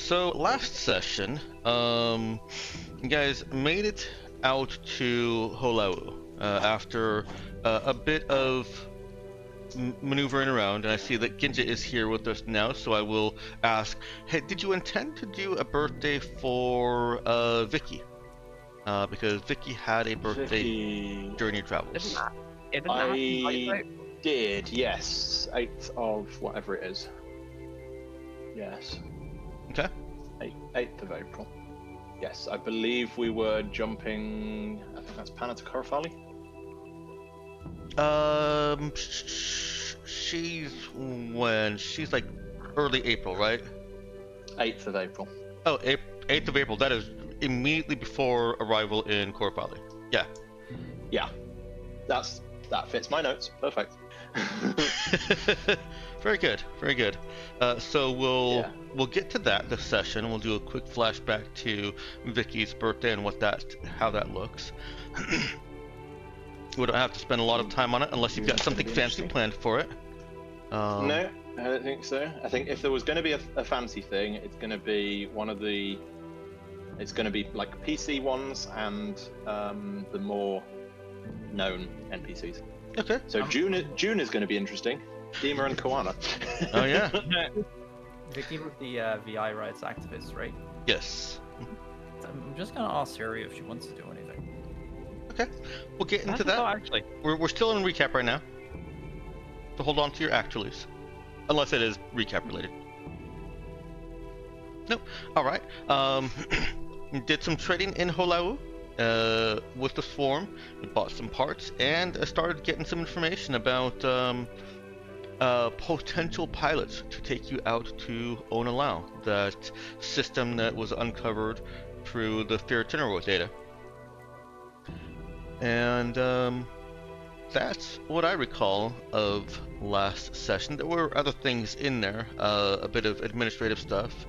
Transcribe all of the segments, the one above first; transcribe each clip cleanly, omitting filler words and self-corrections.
So last session, you guys made it out to Holau after a bit of maneuvering around, and I see that Ginja is here with us now. So I will ask, hey, did you intend to do a birthday for Vicky? Because Vicky had a birthday Vicky... during your travels. I did, yes. 8th of whatever it is. Yes. Okay. 8th of April. Yes, I believe we were jumping. I think that's Pana to Korofali. She's like early April, right? 8th of April. Oh, 8th of April. That is immediately before arrival in Korofali. Yeah. Yeah. That fits my notes. Perfect. Very good, very good. So we'll get to that this session. We'll do a quick flashback to Vicky's birthday and how that looks. We don't have to spend a lot of time on it unless you've got something fancy planned for it. No, I don't think so. I think if there was going to be a fancy thing, it's going to be it's going to be like PC ones and the more known NPCs. Okay. So June is going to be interesting. Dima and Koana. Oh yeah. Vicky with the VI rights activist, right? Yes. I'm just gonna ask Siri if she wants to do anything. Okay. We'll get into that. Actually, We're still in recap right now. So hold on to your actualities. Unless it is recap related. Nope. Alright. Did some trading in Holau with the Swarm. We bought some parts and started getting some information about potential pilots to take you out to Onalau, that system that was uncovered through the Ferrotinero data. And that's what I recall of last session. There were other things in there, a bit of administrative stuff.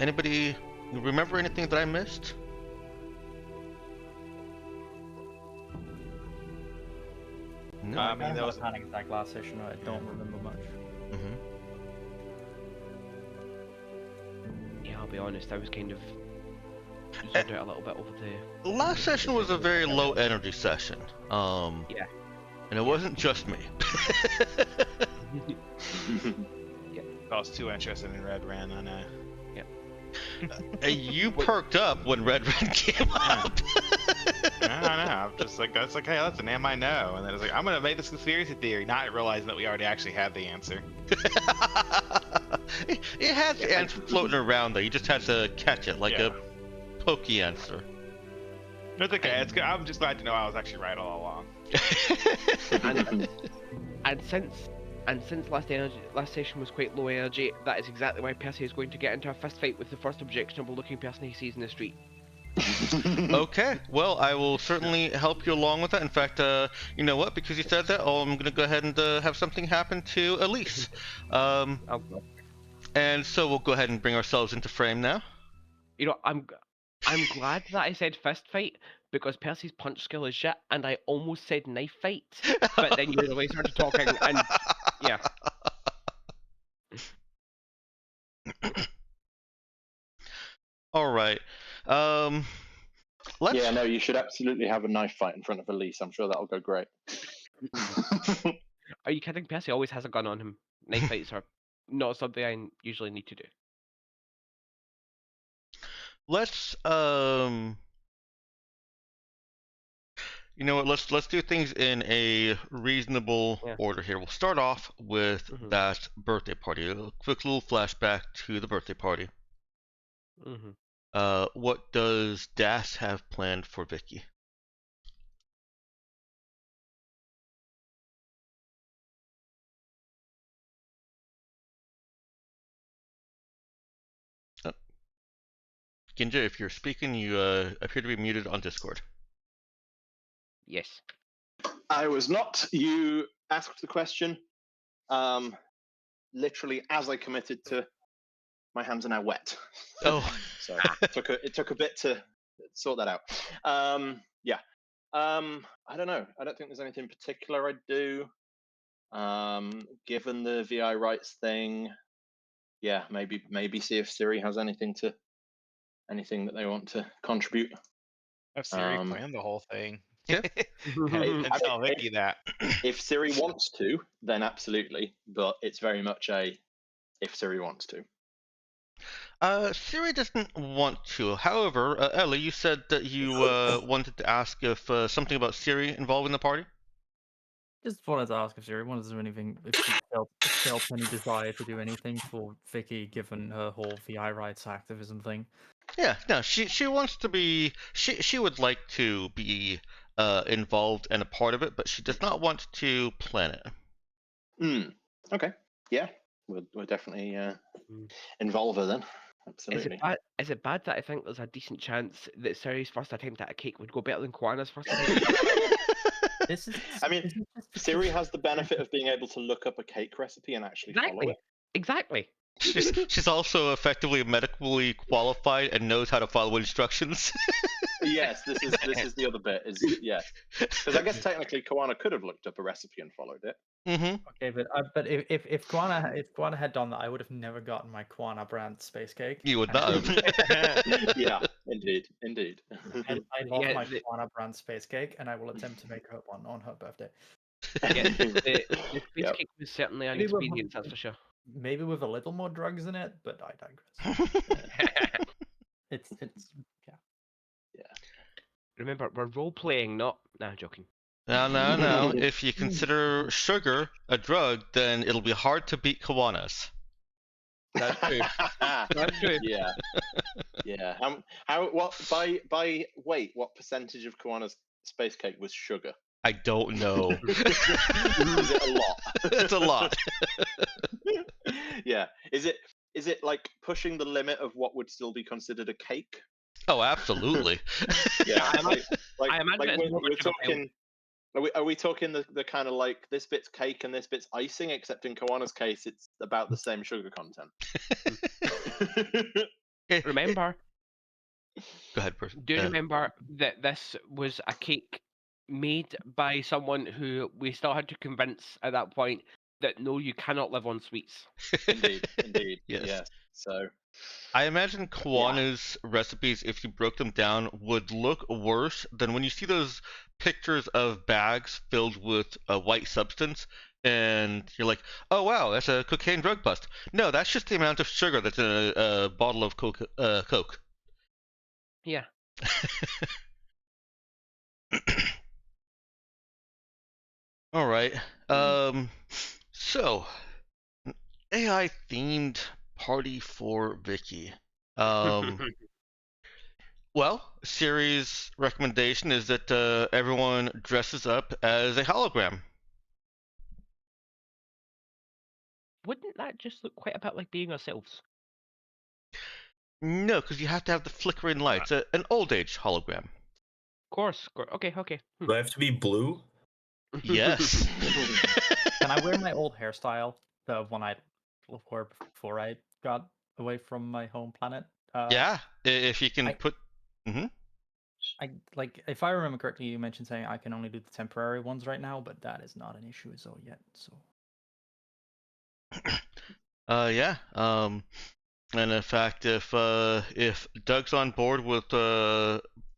Anybody remember anything that I missed? No. I mean, there was a panic attack last session. I don't remember much. Mm-hmm. Yeah, I'll be honest. I was kind of zoned out a little bit over the. Last session was a very low energy session. Yeah. And it wasn't just me. I was too interested in Red Ran, I know. You perked up when Red Red came up. I know. I'm just like, that's like, hey, that's a name I know. And then it's like, I'm gonna make this conspiracy theory, not realizing that we already actually had the answer. It has the answer floating around though. You just had to catch it like Yeah. a pokey answer. It's okay. It's good. I'm just glad to know I was actually right all along. And since last session was quite low energy, that is exactly why Percy is going to get into a fist fight with the first objectionable looking person he sees in the street. Okay, well, I will certainly help you along with that. In fact, you know what? Because you said that, I'm going to go ahead and have something happen to Elise. And so we'll go ahead and bring ourselves into frame now. You know, I'm glad that I said fist fight, because Percy's punch skill is shit, and I almost said knife fight, but then you really started talking, and yeah. All right. Let's... Yeah, no, you should absolutely have a knife fight in front of Elise. I'm sure that'll go great. Are you kidding? Percy always has a gun on him. Knife fights are not something I usually need to do. Let's you know what? Let's do things in a reasonable order here. We'll start off with that birthday party. A quick little flashback to the birthday party. What does Das have planned for Vicky? Oh. Ginja, if you're speaking, you appear to be muted on Discord. Yes. I was not. You asked the question literally as I committed to my hands are now wet. Oh. So it took a bit to sort that out. Yeah. I don't know. I don't think there's anything particular I'd do. Given the VI rights thing, yeah, maybe see if Siri has anything that they want to contribute. Have Siri Um, plan the whole thing. Yeah. And tell Vicky that. If Siri wants to, then absolutely, but it's very much a if Siri wants to. Siri doesn't want to. However, Ellie, you said that you wanted to ask if something about Siri involved in the party. Just wanted to ask if Siri wanted to do anything, if she felt any desire to do anything for Vicky, given her whole VI rights activism thing. Yeah, no, she wants to be. She would like to be involved and a part of it, but she does not want to plan it. Okay. Yeah, we'll definitely Mm. involve her then. Is Absolutely. it bad that I think there's a decent chance that Siri's first attempt at a cake would go better than Koana's first attempt? This is. I mean, this is just because Siri has the benefit of being able to look up a cake recipe and actually follow it. Exactly. She's also effectively medically qualified and knows how to follow instructions. Yes, this is the other bit. Is because I guess technically Koana could have looked up a recipe and followed it. Mm-hmm. Okay, but if Koana had done that, I would have never gotten my Koana brand space cake. You would not have. Yeah, indeed. I love Yeah, my the- Koana brand space cake, and I will attempt to make her one on her birthday. Yeah, the space Yep. cake was certainly an Maybe we're- experience, that's for sure. Maybe with a little more drugs in it, but I digress. It's yeah. Remember, we're role playing, not. Nah, joking. No. If you consider sugar a drug, then it'll be hard to beat Kiwanis. That's true. That's true. Yeah. What by weight? What percentage of Koana's space cake was sugar? I don't know. Is it a lot? It's a lot. Yeah. Is it like pushing the limit of what would still be considered a cake? Oh, absolutely. Yeah. I imagine it's more we're sugar talking. Are we talking the kind of like this bit's cake and this bit's icing? Except in Koana's case, it's about the same sugar content. Remember, Go ahead, person. do you remember that this was a cake made by someone who we still had to convince at that point that no, you cannot live on sweets? Indeed. Yes. So I imagine Kiwanu's recipes, if you broke them down, would look worse than when you see those pictures of bags filled with a white substance, and you're like, oh wow, that's a cocaine drug bust. No, that's just the amount of sugar that's in a bottle of Coke. Yeah. All right. So AI themed party for Vicky. Well, Siri's recommendation is that everyone dresses up as a hologram. Wouldn't that just look quite a bit like being ourselves? No, because you have to have the flickering lights. An old age hologram. Of course. Okay. Do I have to be blue? Yes. Can I wear my old hairstyle, the one I wore before I got away from my home planet? Yeah, if you can I- put. I like, if I remember correctly, you mentioned saying I can only do the temporary ones right now, but that is not an issue as of yet. So Yeah. And in fact, if Doug's on board with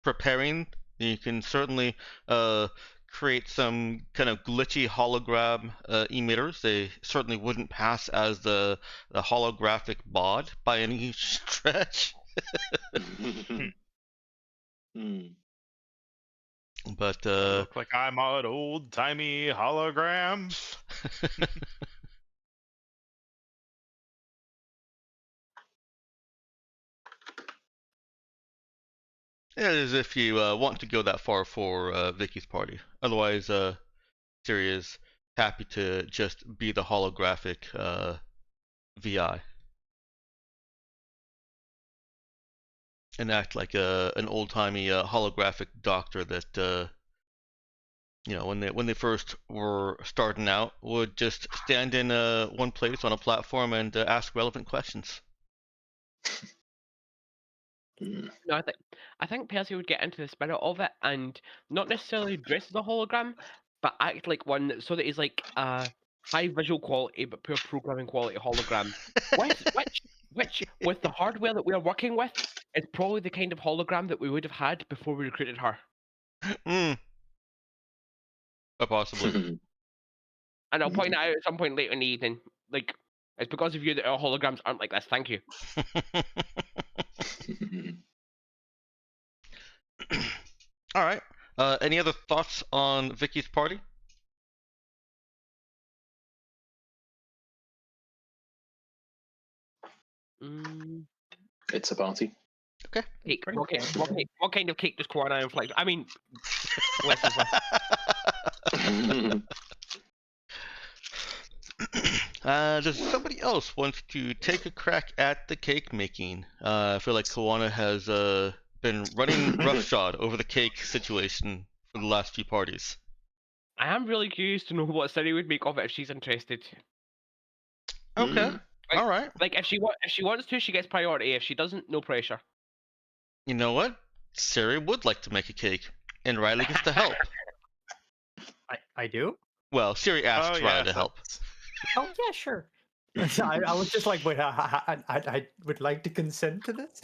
preparing, you can certainly create some kind of glitchy hologram emitters. They certainly wouldn't pass as the holographic bod by any stretch. But Look like I'm an old timey hologram. it is if you want to go that far for Vicky's party. Otherwise, Siri is happy to just be the holographic VI and act like an old-timey holographic doctor that when they first were starting out would just stand in one place on a platform and ask relevant questions. No, I think Percy would get into the spirit of it and not necessarily dress as a hologram, but act like one so that he's like high visual quality but poor programming quality hologram, which with the hardware that we are working with, is probably the kind of hologram that we would have had before we recruited her. Possibly. And I'll point it out at some point later in the evening. Like, it's because of you that our holograms aren't like this. Thank you. All right. Any other thoughts on Vicky's party? It's a party. Okay. Cake. What kind of cake does Koana inflict? I mean, bless his heart. Does somebody else want to take a crack at the cake making? I feel like Koana has been running roughshod over the cake situation for the last few parties. I am really curious to know what Siri would make of it if she's interested. Okay. Like- All right. Like, if she wants to, she gets priority. If she doesn't, no pressure. You know what? Siri would like to make a cake, and Riley gets to help. I do? Well, Siri asks Oh, Riley yeah, to help. Oh yeah, sure. I was just like, wait, I would like to consent to this.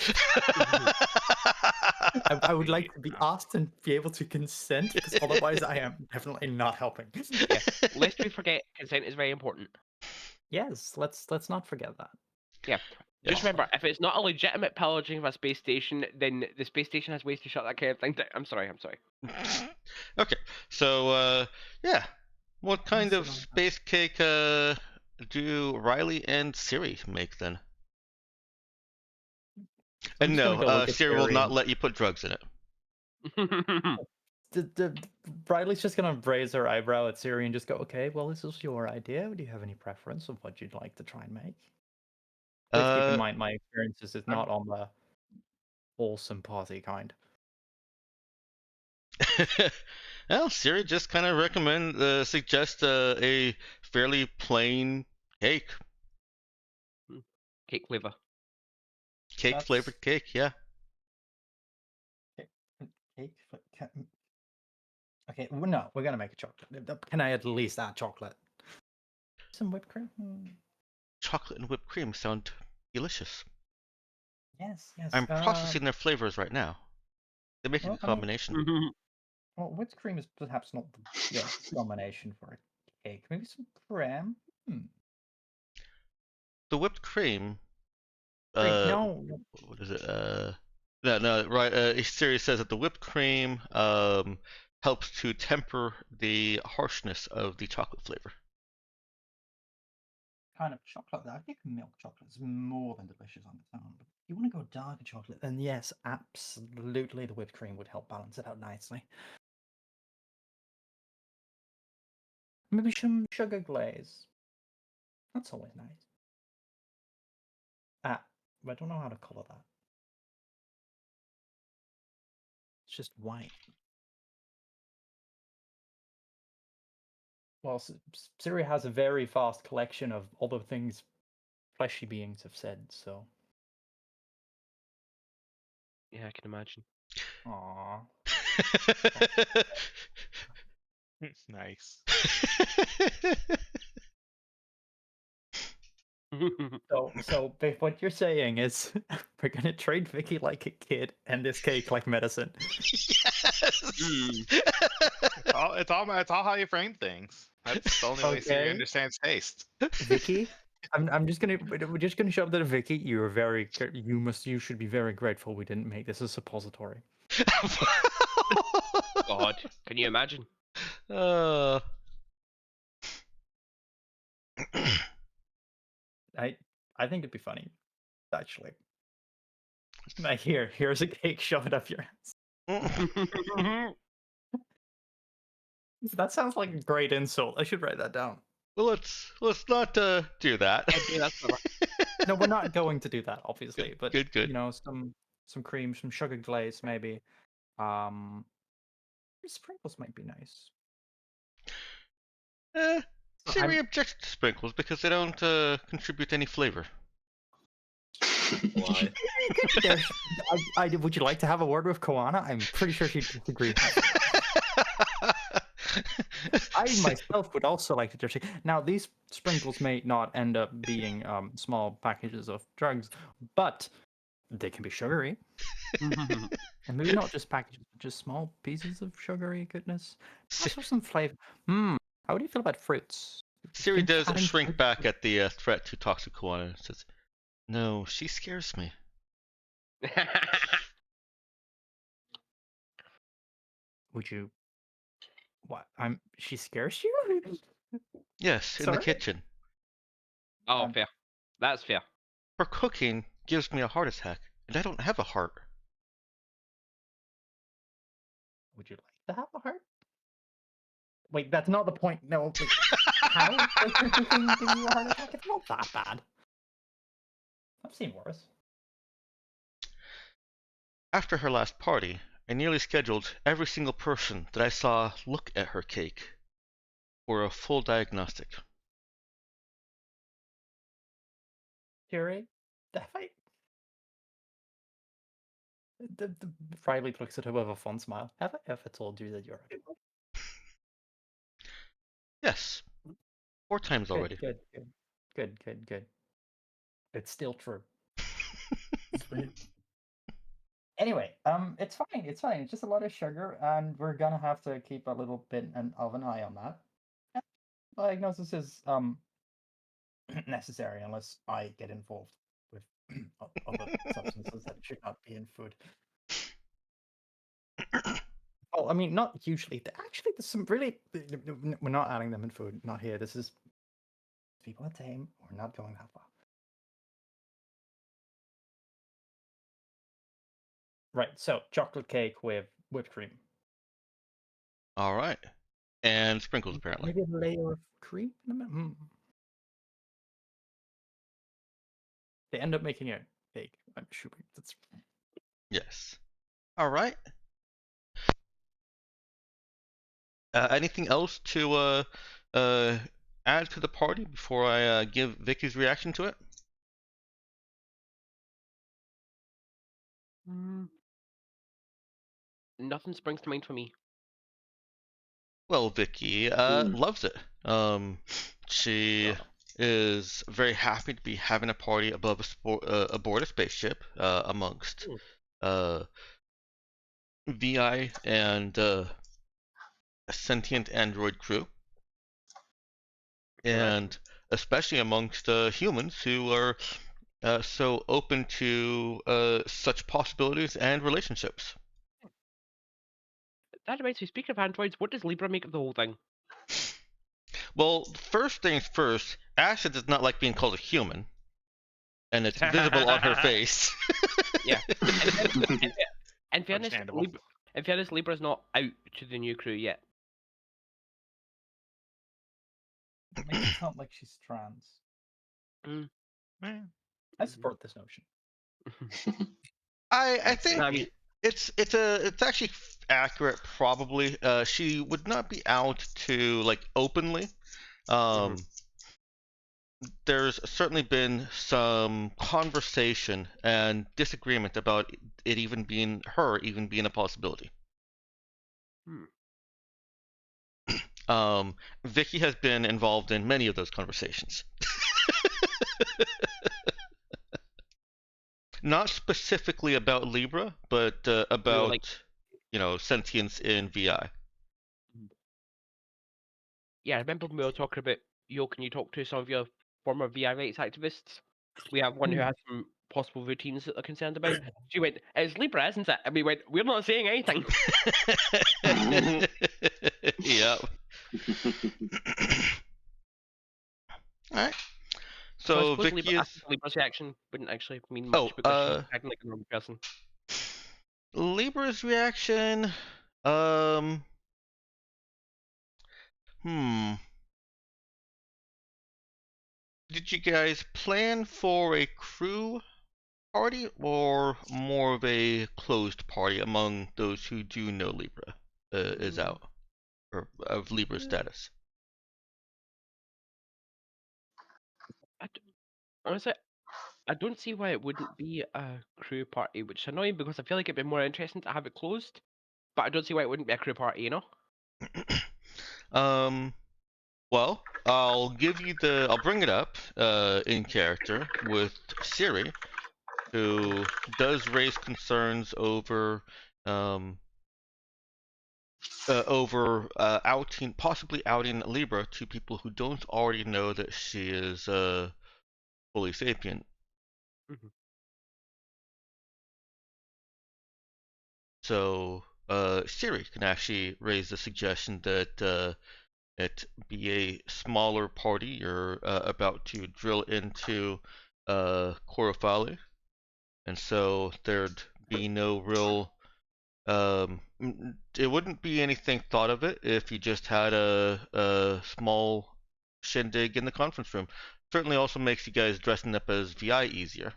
I would like to be asked and be able to consent, because otherwise I am definitely not helping. Yeah. Lest we forget, consent is very important. Yes, let's not forget that. Yeah. Just Yeah. remember, if it's not a legitimate pillaging of a space station, then the space station has ways to shut that kind of thing down. I'm sorry. Okay, so yeah, what kind of space cake do Riley and Siri make then? And just gonna go no, look at Siri will Siri not and- let you put drugs in it. Riley's just gonna raise her eyebrow at Siri and just go, "Okay, well, this is your idea. Do you have any preference of what you'd like to try and make?" Please keep in mind, my experiences is not on the wholesome party kind. Well, Siri just kind of suggest a fairly plain cake, Cake flavor. That's- flavored cake. Yeah. Cake. Okay, well, no, we're gonna make a chocolate. Can I at least add chocolate? Some whipped cream. Chocolate and whipped cream sound delicious. Yes, yes. I'm processing their flavors right now. They're making well, a I mean- combination. Well, whipped cream is perhaps not the combination for a cake. Maybe some creme. The whipped cream. Wait, no. What is it? No, right. Siri says that the whipped cream helps to temper the harshness of the chocolate flavor. Kind of chocolate. I think milk chocolate is more than delicious on its own. But if you want to go darker chocolate, then yes, absolutely, the whipped cream would help balance it out nicely. Maybe some sugar glaze. That's always nice. I don't know how to color that. It's just white. Well, Siri has a very vast collection of other things fleshy beings have said, so. Yeah, I can imagine. Aww. Nice. So what you're saying is we're gonna treat Vicky like a kid and this cake like medicine. Yes. It's all how you frame things. That's the only way Siri Okay. understands taste. Vicky, we're just gonna show up that Vicky, you should be very grateful we didn't make this a suppository. God, can you imagine? I think it'd be funny, actually. Like here's a cake, shove it up your ass. That sounds like a great insult. I should write that down. Well, let's not do that. Yeah, that's clever. No, we're not going to do that, obviously. But Good. you know, some cream, some sugar glaze, maybe. Sprinkles might be nice. Siri objects to sprinkles because they don't contribute any flavor. Why? Would you like to have a word with Koana? I'm pretty sure she'd disagree. I myself would also like to just. Now, these sprinkles may not end up being small packages of drugs, but they can be sugary, and maybe not just packages, but just small pieces of sugary goodness. Also, some flavor. How do you feel about fruits? Siri Think does adding shrink fruit- back at the threat to toxic koala and says, "No, she scares me." Would you? What? She scares you? Yes, in the Sorry. kitchen. Oh, fair. That's fair. Her cooking gives me a heart attack, and I don't have a heart. Would you like to have a heart? Wait, that's not the point. No. Wait, how does your cooking give you a heart attack? It's not that bad. I've seen worse. After her last party, I nearly scheduled every single person that I saw look at her cake for a full diagnostic. Jerry, have I? The Riley looks at her with a fun smile. Have I ever told you that you're Yes, 4 times good? already. Good. It's still true. Anyway, it's fine. It's fine. It's just a lot of sugar, and we're gonna have to keep a little bit of an eye on that. Diagnosis is necessary unless I get involved with other substances that should not be in food. Oh, I mean, not usually. Actually, there's some really. We're not adding them in food. Not here. This is people are tame. We're not going that far. Right. So, chocolate cake with whipped cream. All right. And sprinkles, apparently. Maybe a layer of cream in the middle. They end up making a cake. I'm sure that's. Yes. All right. Anything else to add to the party before I give Vicky's reaction to it? Nothing springs to mind for me. Well, Vicky loves it. She is very happy to be having a party above aboard a spaceship amongst VI and a sentient android crew, and especially amongst humans who are so open to such possibilities and relationships. That reminds me, speaking of androids, what does Libra make of the whole thing? Well, first things first, Asha does not like being called a human, and it's visible on her face. Yeah. In fairness, Understandable. Libra's not out to the new crew yet. It makes it sound like she's trans. I support this notion. I think I mean, it's actually accurate. Probably, she would not be out to like openly. There's certainly been some conversation and disagreement about it even being a possibility. Vicky has been involved in many of those conversations. Not specifically about Libra, but about like, sentience in VI. yeah, I remember when we were talking about, can you talk to some of your former VI rights activists? We have one who has some possible routines that they're concerned about. She went, "It's Libra, isn't it?" And we went, "We're not saying anything." Yep. All right. So Vicky is Libra's reaction wouldn't actually mean much because she's acting like a normal person. Libra's reaction. Did you guys plan for a crew party or more of a closed party among those who do know Libra is out, or of Libra's status? Honestly, I don't see why it wouldn't be a crew party, which is annoying because I feel like it'd be more interesting to have it closed. But I don't see why it wouldn't be a crew party, Well, I'll bring it up in character with Siri, who does raise concerns over possibly outing Libra to people who don't already know that she is fully sapient. Mhm. So Siri can actually raise the suggestion that it be a smaller party. You're about to drill into Korofali, and so there'd be no real. It wouldn't be anything thought of it if you just had a small shindig in the conference room. Certainly also makes you guys dressing up as VI easier.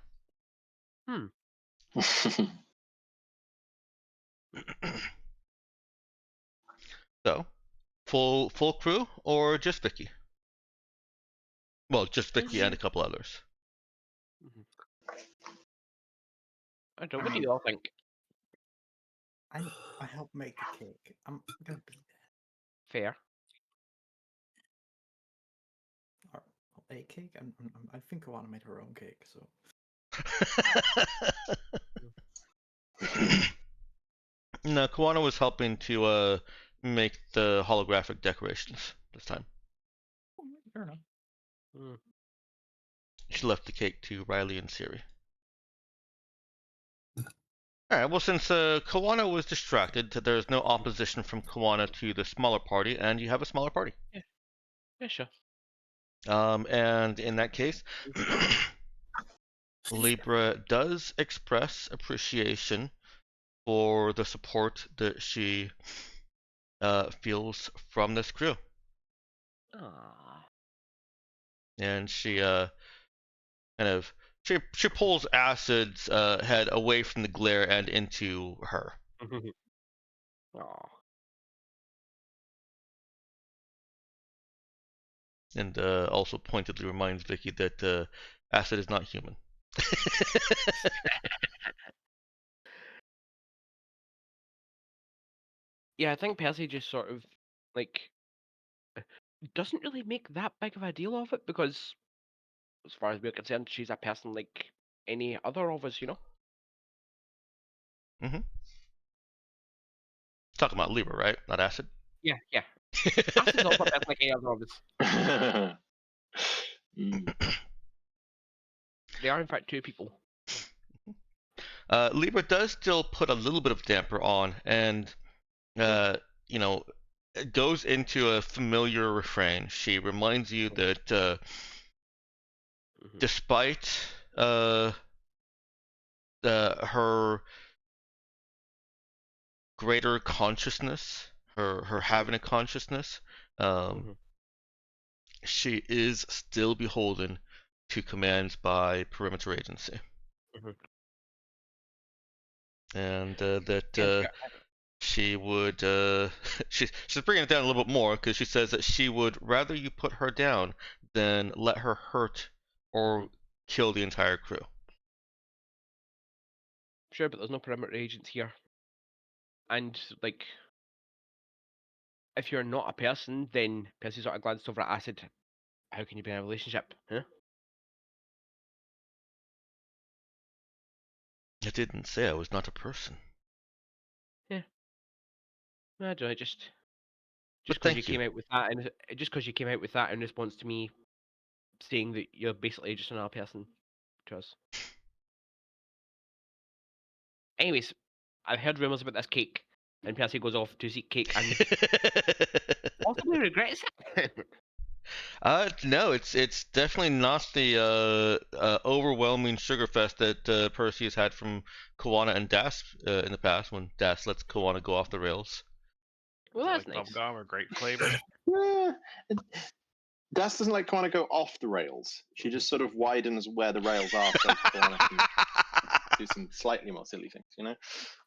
So, full crew or just Vicky? Well, just Vicky and a couple others. I don't know. What do you all think? I help make the cake. I'm gonna be Fair. there. A cake? I think Kawana made her own cake, so. No, Kawana was helping to make the holographic decorations this time. Fair enough. She left the cake to Riley and Siri. Alright, well, since Kawana was distracted, there's no opposition from Kawana to the smaller party, and you have a smaller party. Yeah, sure. And in that case, Libra does express appreciation for the support that she feels from this crew. Aww. And she she pulls Acid's head away from the glare and into her. Aww. And also pointedly reminds Vicky that Acid is not human. Yeah, I think Percy just sort of like doesn't really make that big of a deal of it because, as far as we're concerned, she's a person like any other of us, you know. Talking about Libra, right? Not Acid. Yeah. Acid's also a person like any other of us. They are in fact two people. Libra does still put a little bit of damper on, and you know, it goes into a familiar refrain. She reminds you that despite her greater consciousness, her having a consciousness, she is still beholden to commands by perimeter agency. And that she would she's bringing it down a little bit more because she says that she would rather you put her down than let her hurt or kill the entire crew. Sure, but there's no perimeter agents here. And like, if you're not a person, then Percy sort of glanced over at Acid. How can you be in a relationship, huh? I didn't say I was not a person. Yeah. I don't know, just But because thank you came out with that, and just because you came out with that in response to me saying that you're basically just another person to us. Anyways, I've heard rumors about this cake, and Percy goes off to seek cake and possibly regrets it. No, it's definitely not the overwhelming sugar fest that Percy has had from Kawana and Das in the past when Das lets Kawana go off the rails. Well, that's like nice. bubblegum or grape flavor. Yeah. Das doesn't like Kawana go off the rails. She just sort of widens where the rails are so Kawana can do some slightly more silly things, you know?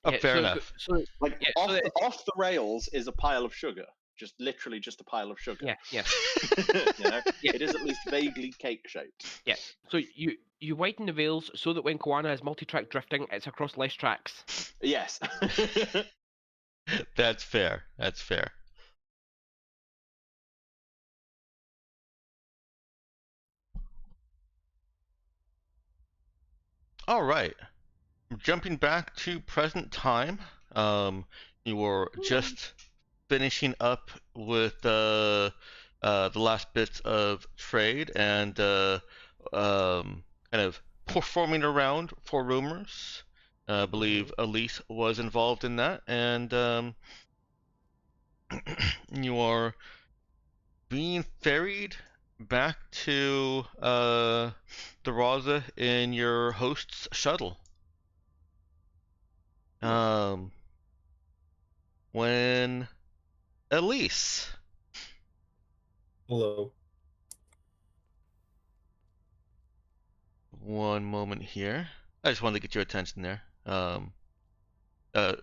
Oh, fair enough. Like off the rails is a pile of sugar. Just literally just a pile of sugar. Yeah. You know? It is at least vaguely cake shaped. Yeah. So you widen the rails so that when Kawana is multi-track drifting, it's across less tracks. Yes. That's fair. That's fair. All right. Jumping back to present time. You were just finishing up with the last bits of trade and kind of performing around for rumors. I believe Elise was involved in that, and you are being ferried back to the Raza in your host's shuttle. When Elise. Hello. One moment here. I just wanted to get your attention there.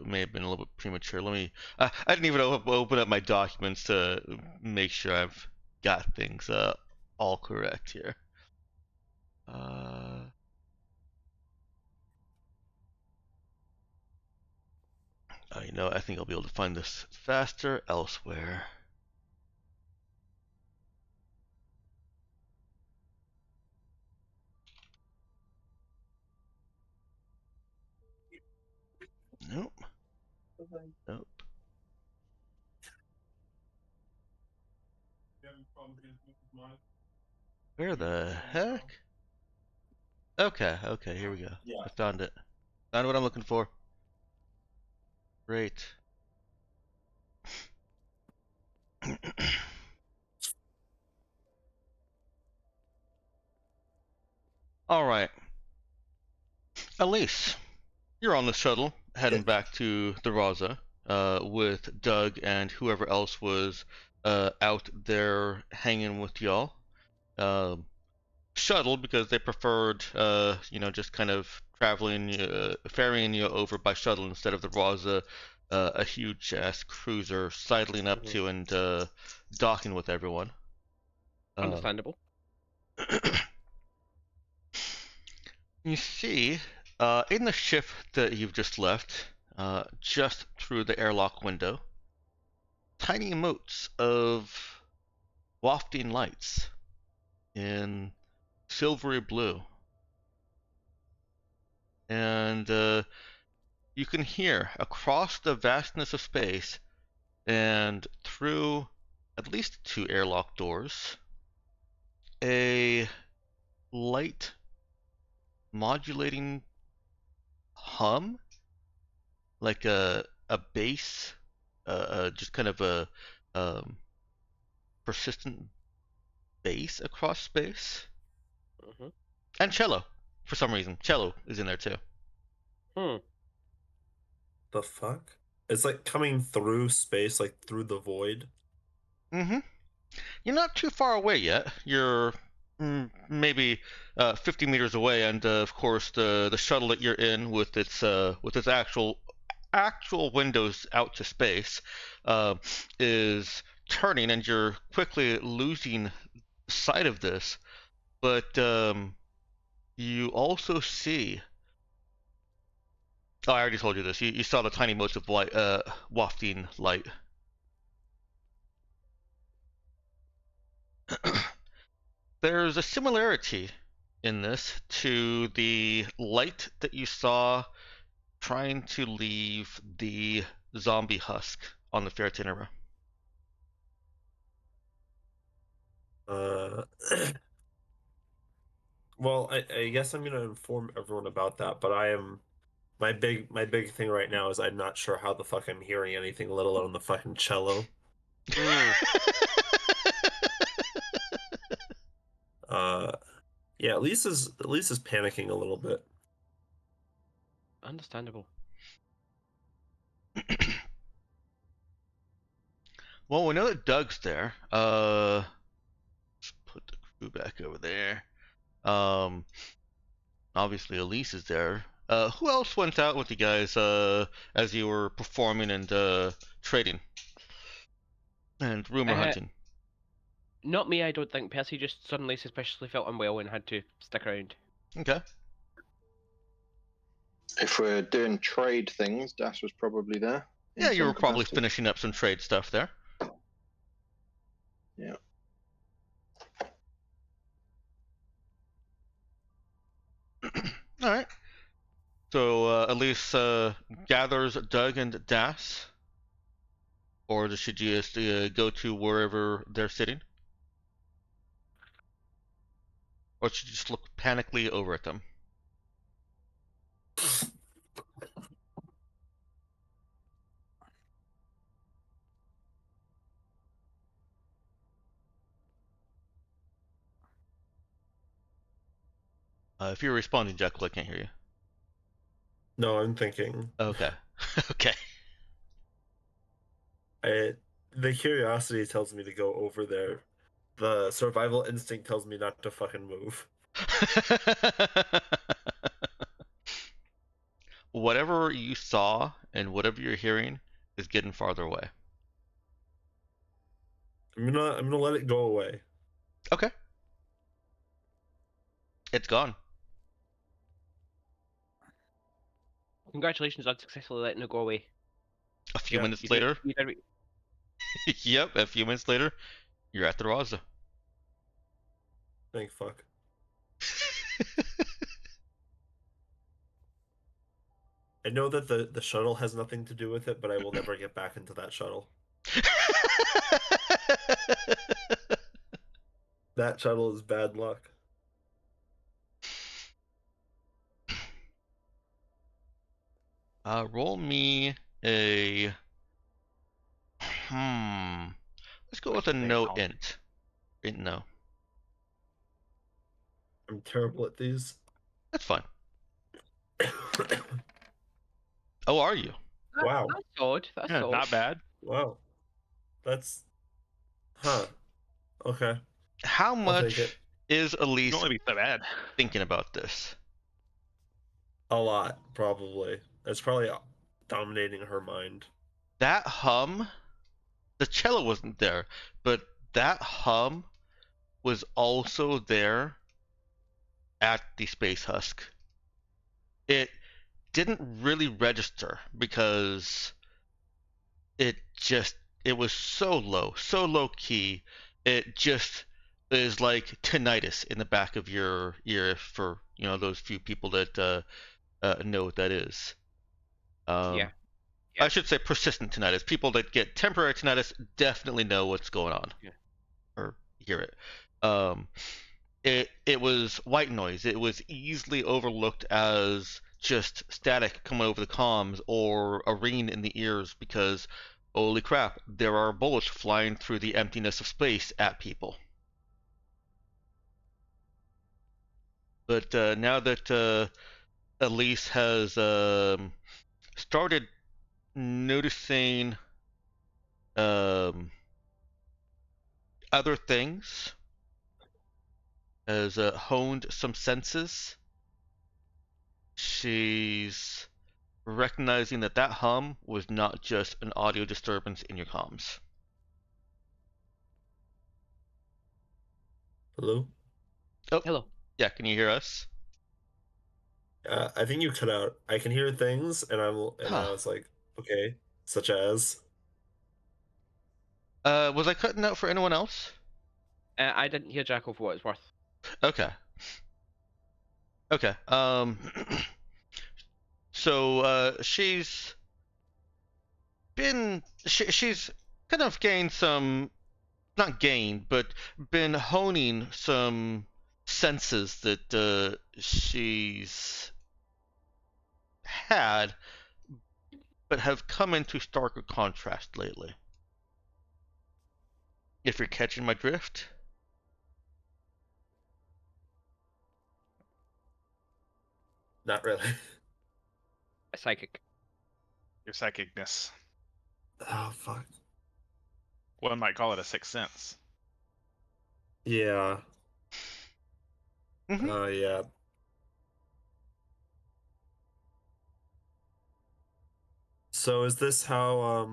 May have been a little bit premature. Let me. I didn't even open up my documents to make sure I've got things all correct here. You know, I think I'll be able to find this faster elsewhere. Nope. Nope. Where the heck? Okay, okay, here we go. Yeah. I found it. Found what I'm looking for. Great. All right. Elise, you're on the shuttle heading back to the Raza with Doug and whoever else was out there hanging with y'all. Shuttle because they preferred, you know, just kind of traveling, ferrying you over by shuttle instead of the Raza, a huge ass cruiser sidling up to and docking with everyone. Understandable. You see, in the ship that you've just left, just through the airlock window, tiny motes of wafting lights in silvery blue. And you can hear across the vastness of space and through at least 2 airlock doors a light modulating hum, like a bass, just kind of a persistent bass across space. And cello, for some reason. Cello is in there too. The fuck? It's like coming through space, like through the void. You're not too far away yet. You're maybe 50 meters away, and of course the shuttle that you're in with its actual windows out to space is turning, and you're quickly losing sight of this. But you also see. Oh, I already told you this. You saw the tiny motes of light, wafting light. There's a similarity in this to the light that you saw trying to leave the zombie husk on the Ferretinera. Well, I guess I'm gonna inform everyone about that, but my big thing right now is I'm not sure how the fuck I'm hearing anything, let alone the fucking cello. Yeah, at least is panicking a little bit. Understandable. Well, we know that Doug's there. Let's put the crew back over there. Obviously Elise is there. Who else went out with you guys as you were performing and trading and rumor hunting? Not me, I don't think. Percy just suddenly suspiciously felt unwell and had to stick around. Okay. If we're doing trade things, Das was probably there. Yeah, you some were probably capacity. finishing up some trade stuff there. Yeah. All right. So Elise gathers Doug and Das, or should you just go to wherever they're sitting, or should you just look panically over at them? If you're responding, Jekyll, I can't hear you. No, I'm thinking. Okay. Okay. The curiosity tells me to go over there. The survival instinct tells me not to fucking move. Whatever you saw and whatever you're hearing is getting farther away. I'm gonna let it go away. Okay. It's gone. Congratulations on successfully letting it go away. A few Yeah, minutes You did- later. you did- Yep, a few minutes later, you're at the Raza. Thank fuck. I know that the shuttle has nothing to do with it, but I will never get back into that shuttle. That shuttle is bad luck. Roll me a. Let's go with a no int. Int no. I'm terrible at these. That's fine. Oh, are you? Wow. That's odd. That's Yeah, odd. not bad. Wow. That's okay. How take much it. is Elise Don't want to be so bad. thinking about this? A lot, probably. It's probably dominating her mind. That hum, the cello wasn't there, but that hum was also there at the Space Husk. It didn't really register because it was so low key. It just is like tinnitus in the back of your ear for those few people that know what that is. Yeah. I should say persistent tinnitus. People that get temporary tinnitus definitely know what's going on, or hear it. It was white noise. It was easily overlooked as just static coming over the comms or a ringing in the ears because, holy crap, there are bullets flying through the emptiness of space at people. But now that Elise has started noticing other things, has honed some senses, she's recognizing that that hum was not just an audio disturbance in your comms. Hello? Oh, Hello. yeah, can you hear us? I think you cut out. I can hear things, and I was like, okay, such as. Was I cutting out for anyone else? I didn't hear Jackal for what it's worth. Okay. Okay. So she's kind of gained some, not gained, but been honing some senses that she's had, but have come into starker contrast lately. If you're catching my drift. Not really. A psychic. Your psychicness. Oh, fuck. One might call it a sixth sense. Yeah. Mm-hmm. Yeah. So is this how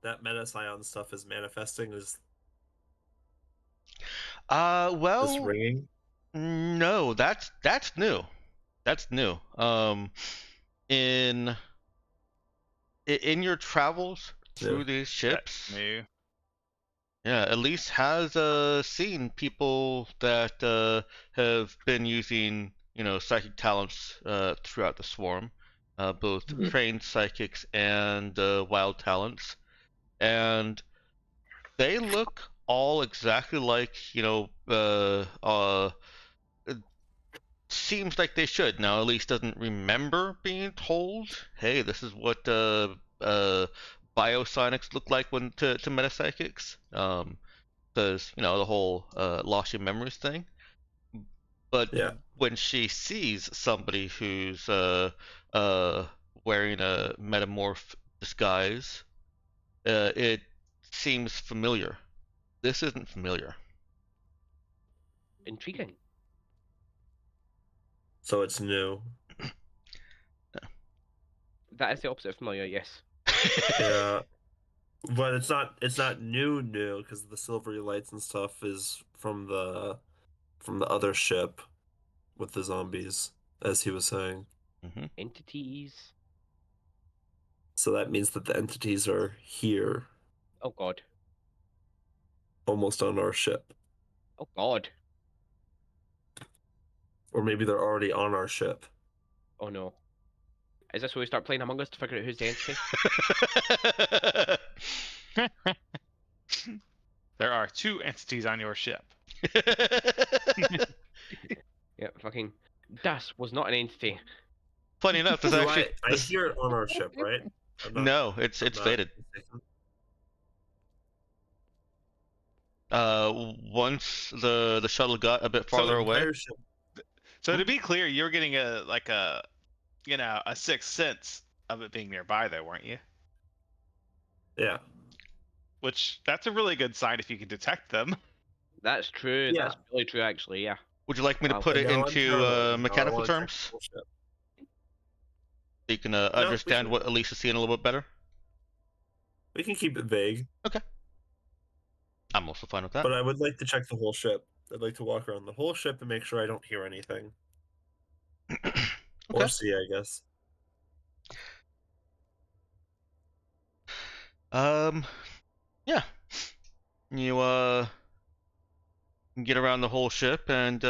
that Metascion stuff is manifesting? Is this Well, ringing? no, that's new. That's new. In your travels through these ships, New. yeah, Elise has seen people that have been using psychic talents throughout the swarm, both Hmm. trained psychics and wild talents, and they look all exactly like it seems like they should. Now Elise doesn't remember being told, hey, this is what biosonics look like when to metapsychics, because the whole lost your memories thing. But Yeah. when she sees somebody who's wearing a metamorph disguise, it seems familiar. This isn't familiar. Intriguing. So it's new. That is the opposite of familiar, yes. Yeah. But it's not new because the silvery lights and stuff is from the other ship with the zombies, as he was saying. Mm-hmm. Entities. So that means that the entities are here, Oh god. almost on our ship. Oh god. Or maybe they're already on our ship. Oh no. Is this where we start playing Among Us to figure out who's the entity? There are 2 entities on your ship. Yeah, fucking. Das was not an entity. Funny enough, there's Do actually I hear it on our ship, right? no, it's I'm not faded. mistaken. Once the shuttle got a bit farther So away. entire ship. So to be clear, you were getting a sixth sense of it being nearby, though, weren't you? Yeah. Which that's a really good sign if you can detect them. That's true. Yeah. That's really true, actually. Yeah. Would you like me to Wow. put it Now I'm into paranoid. Now I mechanical wanna check terms the whole ship. so you can we understand can- what Elise is seeing a little bit better? We can keep it vague, I'm also fine with that. but I would like to check the whole ship. I'd like to walk around the whole ship and make sure I don't hear anything. Or Okay. see, I guess. Yeah. You get around the whole ship, and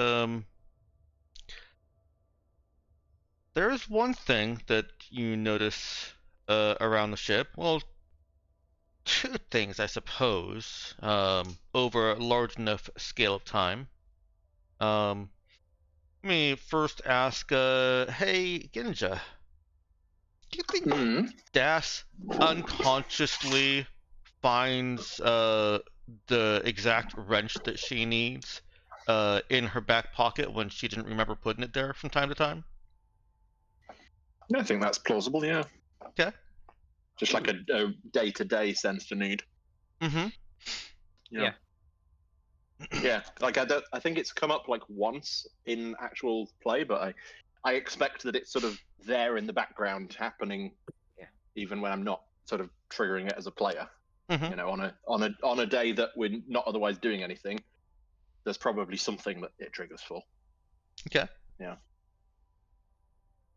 there's one thing that you notice around the ship. Well, 2 things, I suppose, over a large enough scale of time. Let me first ask, hey, Ginja, do you think Hmm. Das unconsciously finds the exact wrench that she needs in her back pocket when she didn't remember putting it there from time to time? I think that's plausible. Yeah. Okay. Just like a day-to-day sense to need. Mm-hmm. Yeah. Yeah. Like I think it's come up like once in actual play, but I expect that it's sort of there in the background happening. Yeah. Even when I'm not sort of triggering it as a player. Mm-hmm. On a day that we're not otherwise doing anything, there's probably something that it triggers for. Okay. Yeah.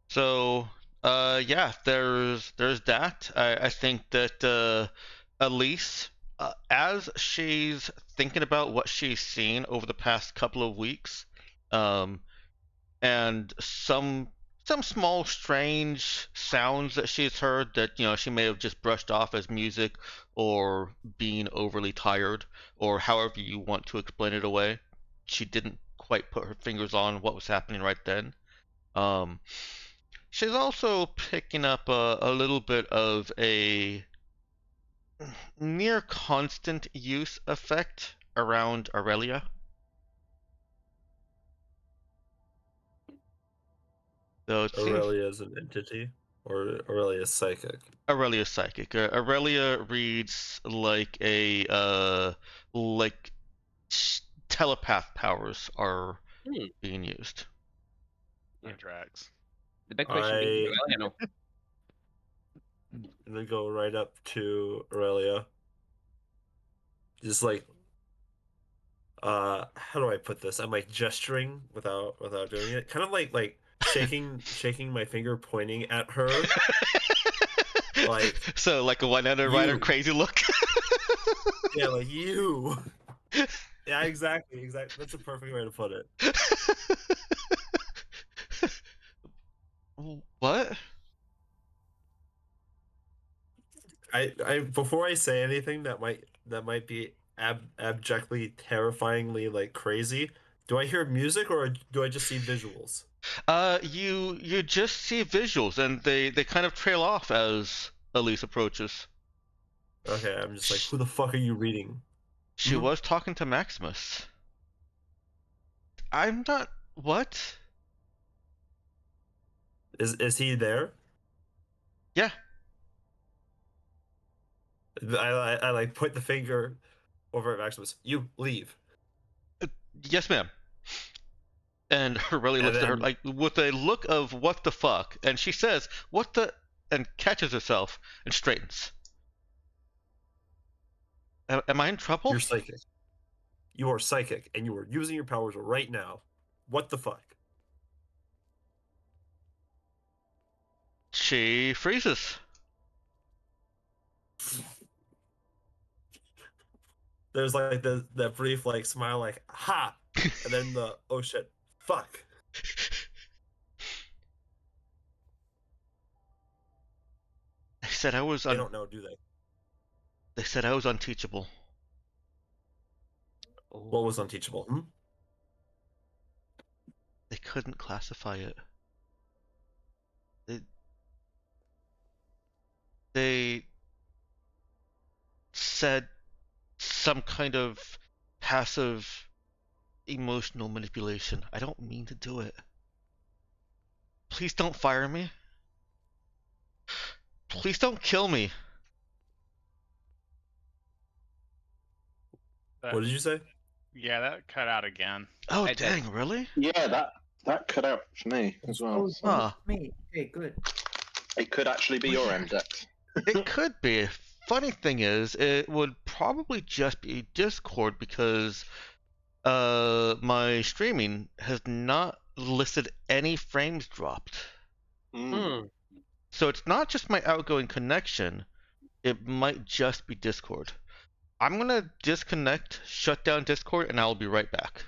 So, yeah, there's that. I think that Elise, as she's thinking about what she's seen over the past couple of weeks, and some small strange sounds that she's heard that she may have just brushed off as music or being overly tired or however you want to explain it away. She didn't quite put her fingers on what was happening right then. She's also picking up a little bit of a near constant use effect around Aurelia. So it seems Aurelia is an entity, or Aurelia is psychic. Aurelia's psychic. Aurelia reads like like telepath powers are being used. That tracks. The big question being, I- well, you know. And then go right up to Aurelia. Just like, how do I put this? I'm like gesturing without doing it. Kind of like shaking my finger, pointing at her. Like, so like a Winona Ryder you. crazy look. Yeah, like you. Yeah, exactly. That's a perfect way to put it. What? I before I say anything that might be abjectly, terrifyingly like crazy. Do I hear music or do I just see visuals? You just see visuals, and they kind of trail off as Elise approaches. Okay, I'm just like, who the fuck are you reading? She was talking to Maximus. I'm not. What? Is he there? Yeah. I like point the finger over at Maximus. You leave. Yes, ma'am. And Aurelia And looks at her then like with a look of what the fuck, and she says, "What the?" and catches herself and straightens. Am I in trouble? you're psychic. You are psychic, and you are using your powers right now. What the fuck? She freezes. There's like that brief like smile, like ha, and then the oh shit, fuck. They said I was They don't know, do they? They said I was unteachable. What was unteachable? They couldn't classify it. They said some kind of passive emotional manipulation. I don't mean to do it. Please don't fire me. Please don't kill me. What did you say? Yeah, that cut out again. Oh, It did. dang, really? Yeah, that cut out for me as well. So Huh. Me. Okay, good. it could actually be your end, Dex. It could be. Funny thing is, it would probably just be Discord because my streaming has not listed any frames dropped. So it's not just my outgoing connection, it might just be Discord. I'm gonna disconnect, shut down Discord, and I'll be right back.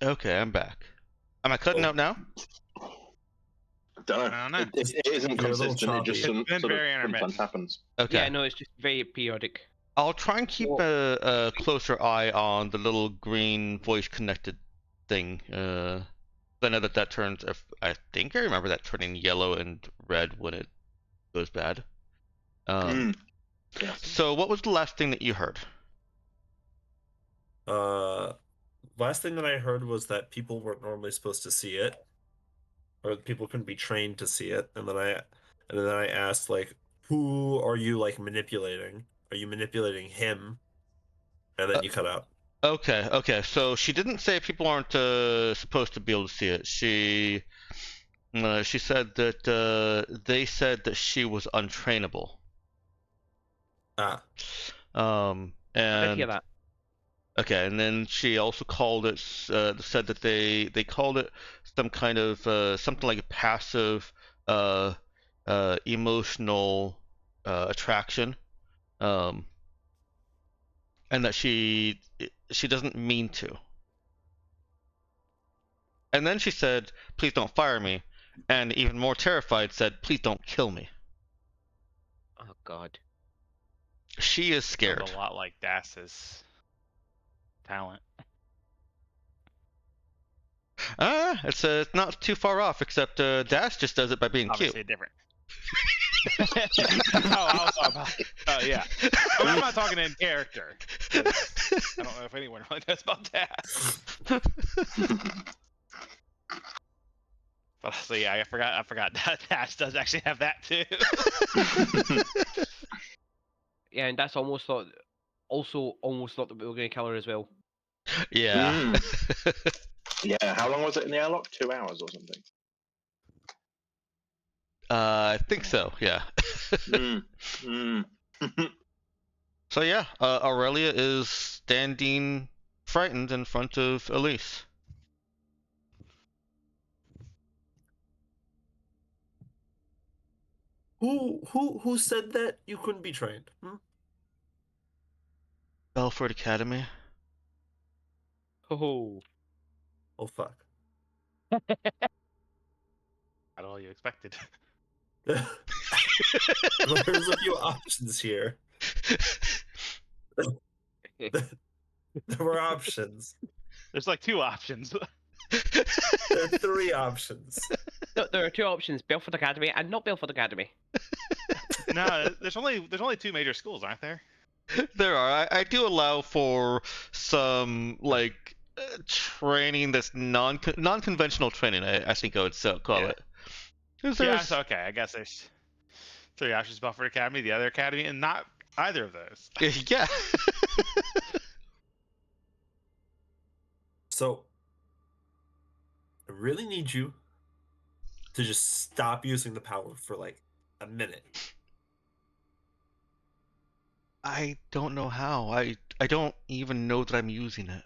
Okay, I'm back. Am I cutting out now? Don't know. I don't know. It isn't You're a little consistent. It just choppy. It's been sort of very sometimes intermittent. happens. Okay. Yeah, no, it's just very periodic. I'll try and keep a closer eye on the little green voice connected thing. I know that turns. I think I remember that turning yellow and red when it goes bad. Yeah. So what was the last thing that you heard? Last thing that I heard was that people weren't normally supposed to see it, or people couldn't be trained to see it. And then I asked, like, who are you like manipulating? Are you manipulating him? And then you cut out. Okay. So she didn't say people aren't supposed to be able to see it. She said that they said that she was untrainable. Ah, I did And hear that. okay, and then she also called it said that they called it some kind of something like a passive emotional attraction, and that she doesn't mean to. And then she said, "Please don't fire me," and even more terrified said, "Please don't kill me." Oh God. She is scared. Sounds a lot like Das's talent. It's not too far off, except Dash just does it by being Obviously cute. different. Yeah. I'm not talking in character. 'Cause I don't know if anyone really knows about Das. But so yeah, I forgot that Das does actually have that too. Yeah, and that's almost thought that we were going to kill her as well. Yeah. Yeah. How long was it in the airlock? 2 hours or something. I think so. Yeah. Mm. Mm. So yeah, Aurelia is standing frightened in front of Elise. Who said that you couldn't be trained? Belfort Academy. Oh, Oh fuck. Not all you expected. Well, there's a few options here. There were options. There's like 2 options. There are 3 options. there are 2 options: Belfort Academy and not Belfort Academy. No, there's only 2 major schools, aren't there? There are. I do allow for some like training that's non-conventional training. I think I would call Yeah. it. 'Cause Yeah, there's- so okay. I guess there's 3 options: Belfort Academy, the other academy, and not either of those. yeah. So, I really need you to just stop using the power for like a minute. I don't know how. I don't even know that I'm using it.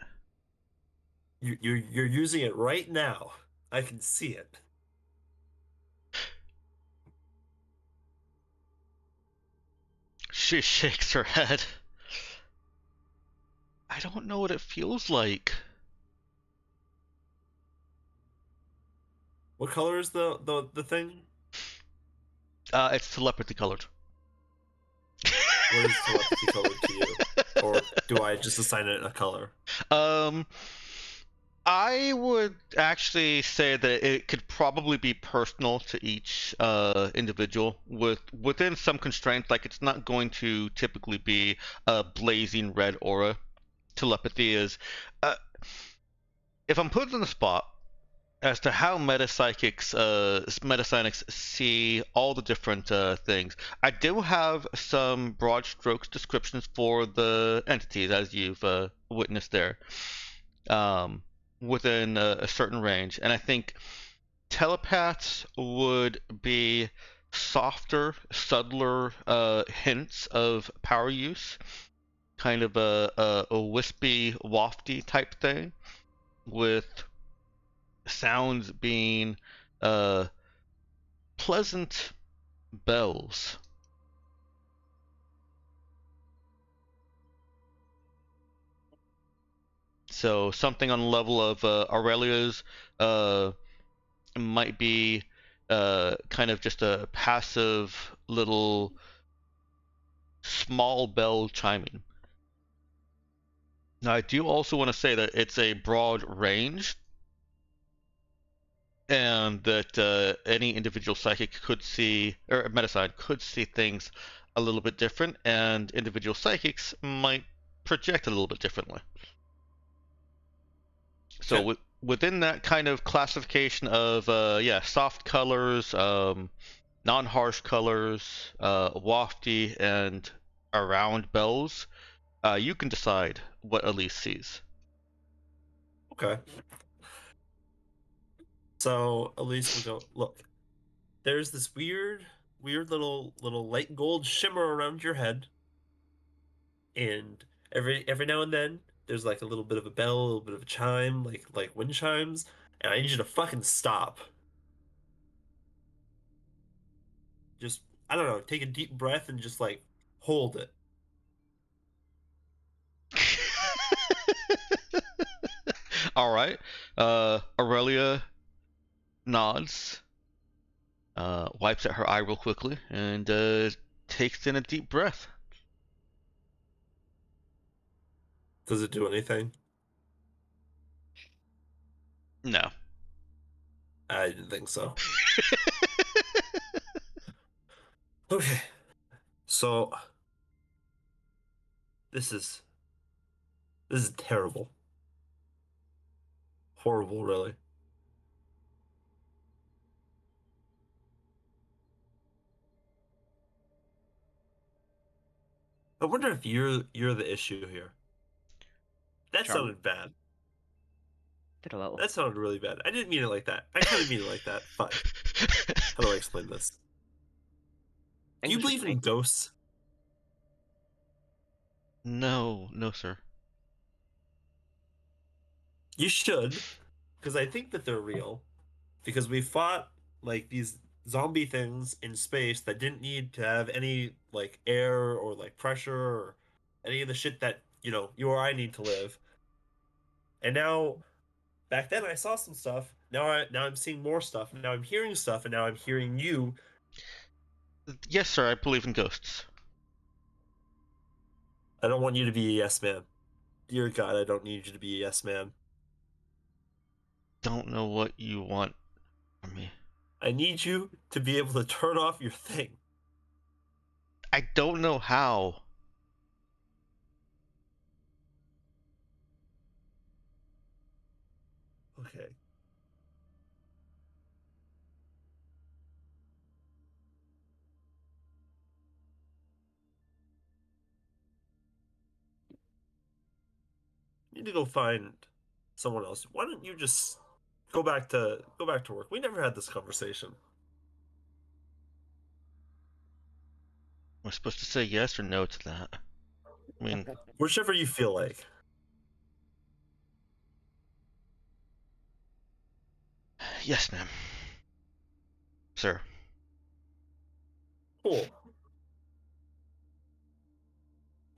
You're using it right now. I can see it. She shakes her head. I don't know what it feels like. What color is the thing? It's telepathy colored. What is telepathy colored to you? Or do I just assign it a color? I would actually say that it could probably be personal to each individual within some constraints. Like it's not going to typically be a blazing red aura. Telepathy is. If I'm put on the spot as to how metapsychics, metapsychics see all the different things, I do have some broad strokes descriptions for the entities as you've witnessed there. Within a certain range. And I think telepaths would be softer, subtler hints of power use, kind of a wispy, wafty type thing, with sounds being pleasant bells. So something on the level of Aurelia's might be kind of just a passive little small bell chiming. Now, I do also want to say that it's a broad range, and that any individual psychic could see, or metapsych could see things a little bit different, and individual psychics might project a little bit differently. So Okay. within that kind of classification of soft colors, non-harsh colors, wafty, and around bells, you can decide what Elise sees. Okay. So Elise will go, look, there's this weird little light gold shimmer around your head. And every now and then there's like a little bit of a bell, a little bit of a chime, like wind chimes, and I need you to fucking stop. Just I don't know, take a deep breath and just like hold it. All right. Aurelia nods, wipes at her eye real quickly, and takes in a deep breath. Does it do anything? No. I didn't think so. Okay. So this is terrible. Horrible, really. I wonder if you're the issue here. That Charm. sounded bad. Did a little. That sounded really bad. I didn't mean it like that. I kind of mean it like that. Fuck. How do I explain this? Do you believe in ghosts? No, no, sir. You should, because I think that they're real. Because we fought like these zombie things in space that didn't need to have any like air or like pressure or any of the shit that, you or I need to live. And now back then I saw some stuff. Now I'm seeing more stuff. Now I'm hearing stuff, and now I'm hearing you. Yes, sir. I believe in ghosts. I don't want you to be a yes man. Dear God, I don't need you to be a yes man. Don't know what you want from me. I need you to be able to turn off your thing. I don't know how. Okay. You need to go find someone else. Why don't you just go back to work? We never had this conversation. Am I supposed to say yes or no to that? I mean, Whichever you feel like. yes, ma'am. Sir. Cool.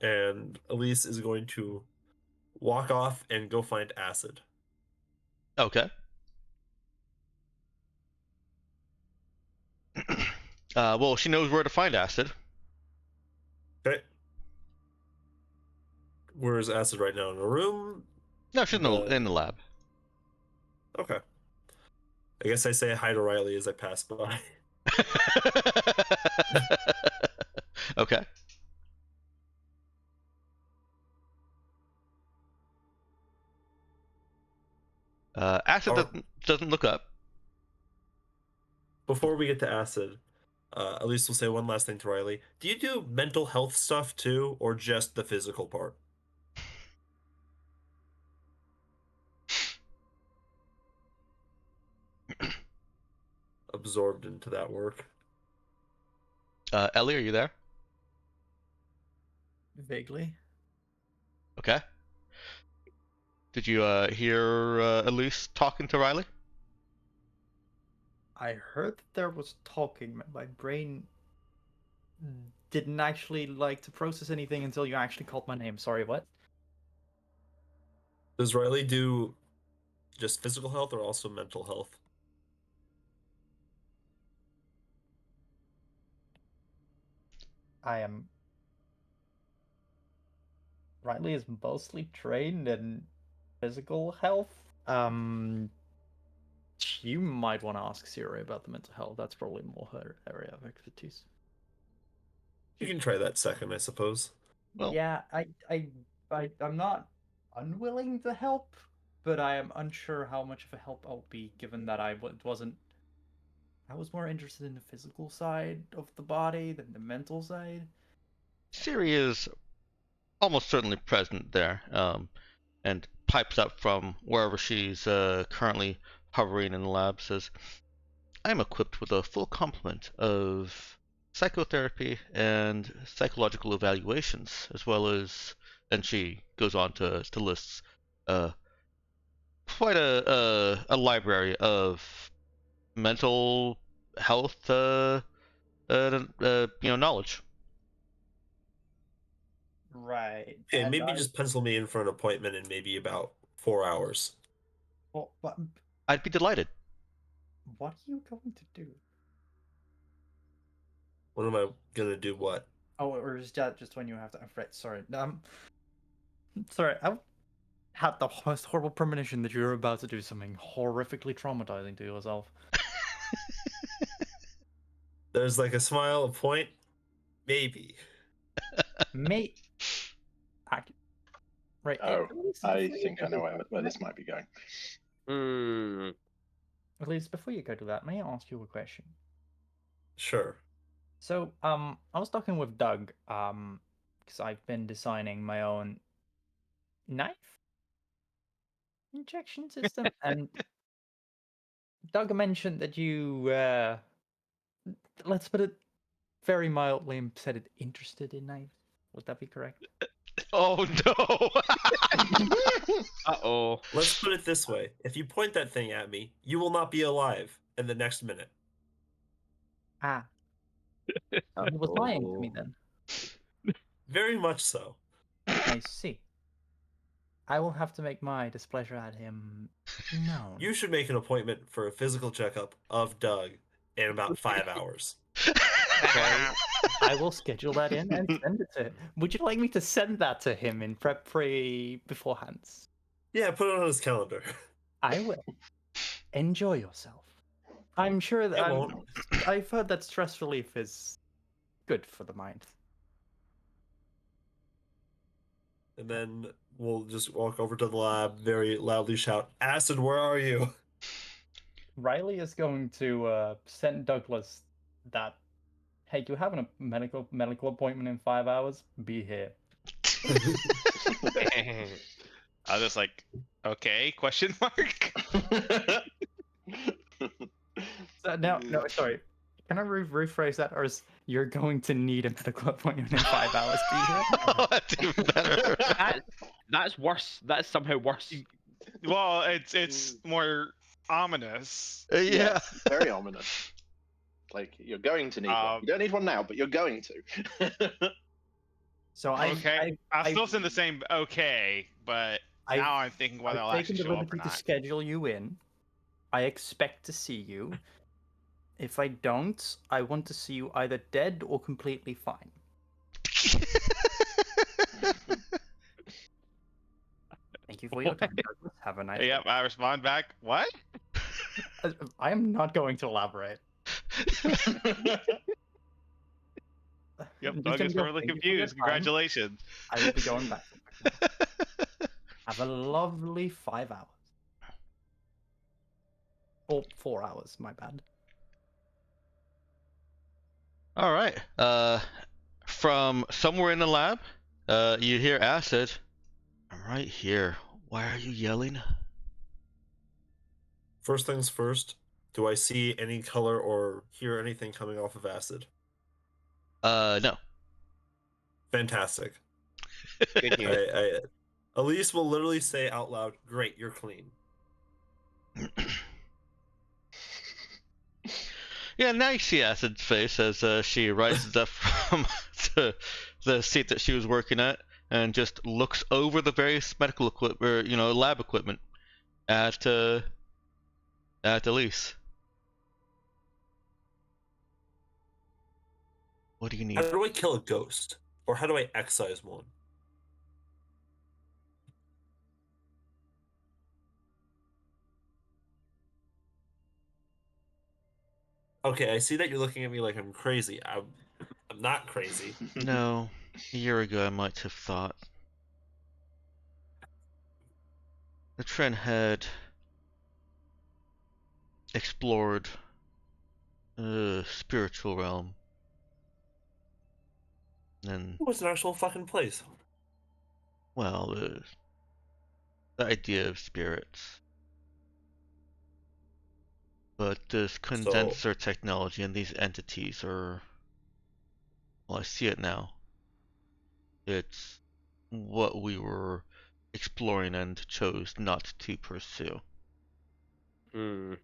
And Elise is going to walk off and go find acid. Okay. Well, she knows where to find acid. Okay. Where is acid right now? In a room? No, she's in the lab. Okay. I guess I say hi to Riley as I pass by. Okay. Acid doesn't look up. Before we get to acid, at least we'll say one last thing to Riley. Do you do mental health stuff too, or just the physical part? Absorbed into that work. Ellie, are you there? Vaguely. Okay. Did you hear Elise talking to Riley? I heard that there was talking. My brain didn't actually like to process anything until you actually called my name. Sorry, what? Does Riley do just physical health or also mental health? I am. Riley is mostly trained in physical health. You might want to ask Siri about the mental health. That's probably more her area of expertise. You can try that second, I suppose. Well, Yeah, I'm not unwilling to help, but I am unsure how much of a help I'll be, given that I wasn't. I was more interested in the physical side of the body than the mental side. Siri is almost certainly present there, and pipes up from wherever she's currently hovering in the lab. Says, "I'm equipped with a full complement of psychotherapy and psychological evaluations, as well as." And she goes on to list uh, quite a library of mental health knowledge. Right. Okay, And maybe just pencil me in for an appointment in maybe about 4 hours. well, I'd be delighted. what are you going to do? What am I gonna do? What? Oh, or is that just when you have to? Right. Sorry. Sorry. I had the most horrible premonition that you're about to do something horrifically traumatizing to yourself. There's like a smile, a point, maybe. Mate. Right. Oh, I think I know where this might be going. At least before you go to that, may I ask you a question? Sure. So, I was talking with Doug, because I've been designing my own knife injection system, and Doug mentioned that you, let's put it very mildly said it interested in knives. Would that be correct? Oh no! Uh-oh. Let's put it this way: if you point that thing at me, you will not be alive in the next minute. Ah, he was lying to me then. Very much so. I see. I will have to make my displeasure at him known. You should make an appointment for a physical checkup of Doug in about 5 hours. Okay. I will schedule that in and send it to him. Would you like me to send that to him in prep beforehand? Yeah, put it on his calendar. I will. Enjoy yourself. I'm sure that I won't. I've heard that stress relief is good for the mind. And then we'll just walk over to the lab, very loudly shout, "Acid, where are you?" Riley is going to send Douglas that, hey, you have a medical appointment in 5 hours? Be here. I was just like, okay, question mark. So, no, sorry. Can I rephrase that? Or is you're going to need a medical appointment in 5 hours? Be here? Oh, that's even better. That's worse. That's somehow worse. Well, it's more ominous. Yeah. Yes, very ominous. Like, you're going to need one. You don't need one now, but you're going to. So Okay, I'll still send the same okay, but now I'm thinking whether I'll I've actually taken the show up or liberty to not. schedule you in. I expect to see you. If I don't, I want to see you either dead or completely fine. Thank you for your time, Douglas. Have a nice day. Yep, I respond back. What? I am not going to elaborate. Yep, I'm just Doug gonna is go, totally "Thank you for your confused. time. Congratulations. I will be going back. Have a lovely 5 hours. Or 4 hours, my bad. All right. From somewhere in the lab, you hear Acid. I'm right here. Why are you yelling? First things first, do I see any color or hear anything coming off of acid? No. Fantastic. Good news. Elise will literally say out loud, "Great, you're clean." Yeah, now you see Acid's face as she rises up from the seat that she was working at and just looks over the various medical equipment, or, lab equipment at Elise. What do you How need? do I kill a ghost? Or how do I excise one? Okay, I see that you're looking at me like I'm crazy. I'm not crazy. No, a year ago I might have thought. The trend had explored spiritual realm. And, What's an actual fucking place? well, the idea of spirits. But this condenser technology and these entities are... Well, I see it now. It's what we were exploring and chose not to pursue. Well,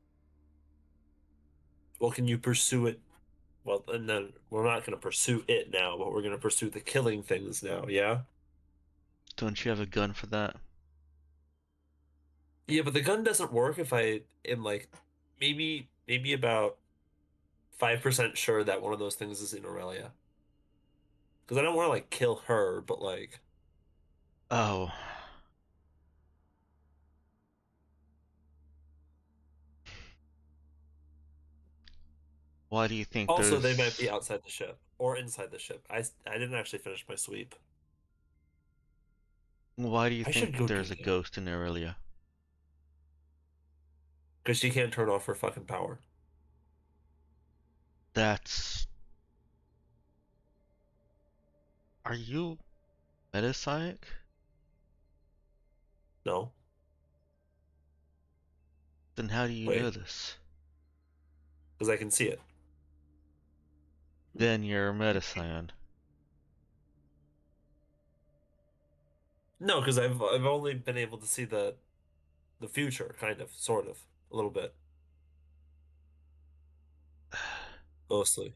can you pursue it? Well, and then we're not going to pursue it now, but we're going to pursue the killing things now, yeah? Don't you have a gun for that? Yeah, but the gun doesn't work if I am like maybe about 5% sure that one of those things is in Aurelia. Because I don't want to like kill her, but like Oh. Why do you think also there's... they might be outside the ship or inside the ship. I didn't actually finish my sweep. Why do you I should think go do there's a that. ghost in Aurelia? Because she can't turn off her fucking power. That's... Are you metapsychic? No. Then how do you know Wait. this? Because I can see it. Then you're Metacyan. No, because I've only been able to see the future, kind of, sort of, a little bit, mostly.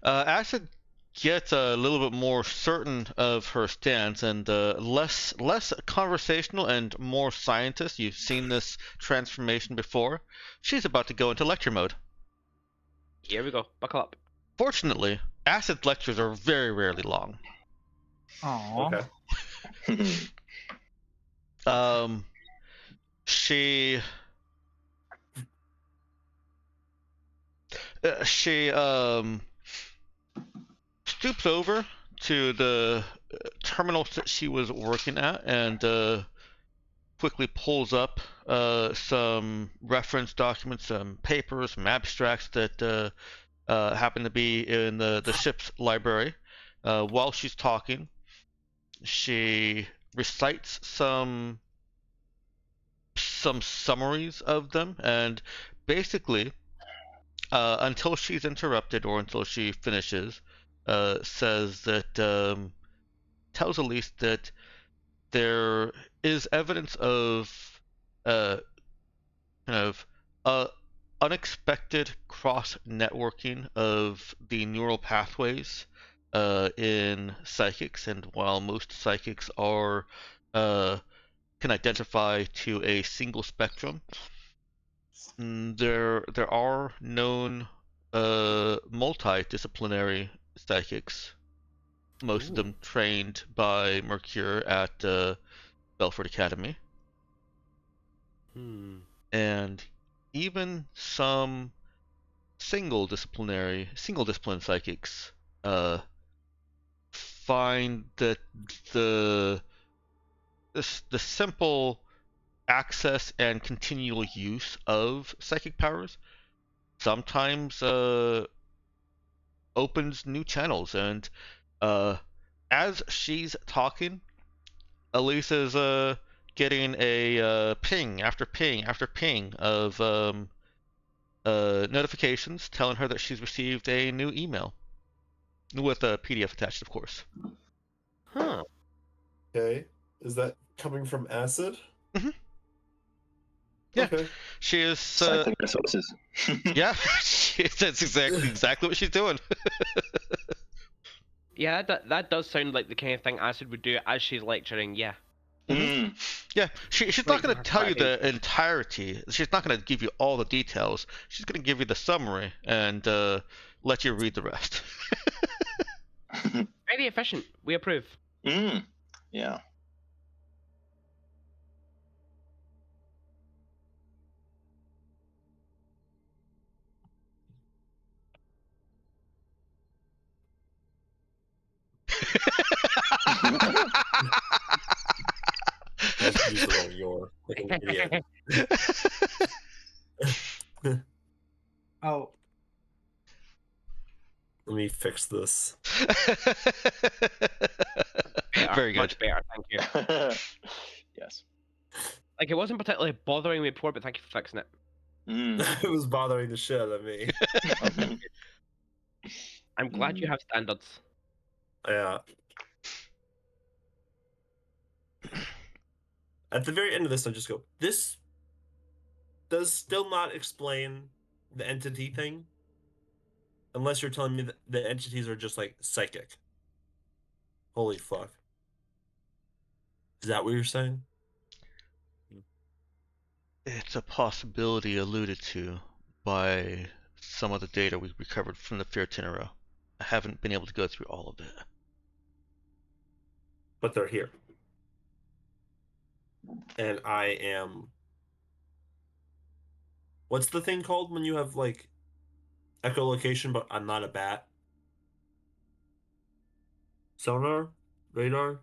Acid gets a little bit more certain of her stance and less conversational and more scientist. You've seen this transformation before. She's about to go into lecture mode. Here we go. Buckle up. Fortunately, Acid lectures are very rarely long. Aww. Okay. She stoops over to the terminal that she was working at and quickly pulls up some reference documents, some papers, some abstracts that happen to be in the ship's library. While she's talking, she recites some summaries of them, and basically, until she's interrupted or until she finishes, says that tells Elise that there is evidence of kind of unexpected cross networking of the neural pathways in psychics, and while most psychics are can identify to a single spectrum, there are known multidisciplinary psychics, most of them trained by Mercure at Belfort Academy. And even some single discipline psychics find that the simple access and continual use of psychic powers sometimes opens new channels. And as she's talking, Elise is getting a ping after ping after ping of notifications telling her that she's received a new email with a PDF attached, of course. Huh. Okay. Is that coming from Acid? Mhm. Yeah. Okay. She is. Citing her sources. Yeah, that's exactly what she's doing. Yeah, that does sound like the kind of thing Acid would do as she's lecturing. Yeah. Yeah, she's not going to tell you the entirety. She's not going to give you all the details. She's going to give you the summary and let you read the rest. Very efficient. We approve. Yeah. I used the wrong your. Like an idiot. Oh, Let me fix this. Better, Very good. Much better, thank you. Yes. Like, it wasn't particularly bothering me before, but thank you for fixing it. It was bothering the shit out of me. I'm glad you have standards. Yeah. At the very end of this, I just go, this does still not explain the entity thing. Unless you're telling me that the entities are just like psychic. Holy fuck. Is that what you're saying? It's a possibility alluded to by some of the data we recovered from the Fiertinero. I haven't been able to go through all of it. But they're here. And I am... What's the thing called when you have, like, echolocation, but I'm not a bat? Sonar? Radar?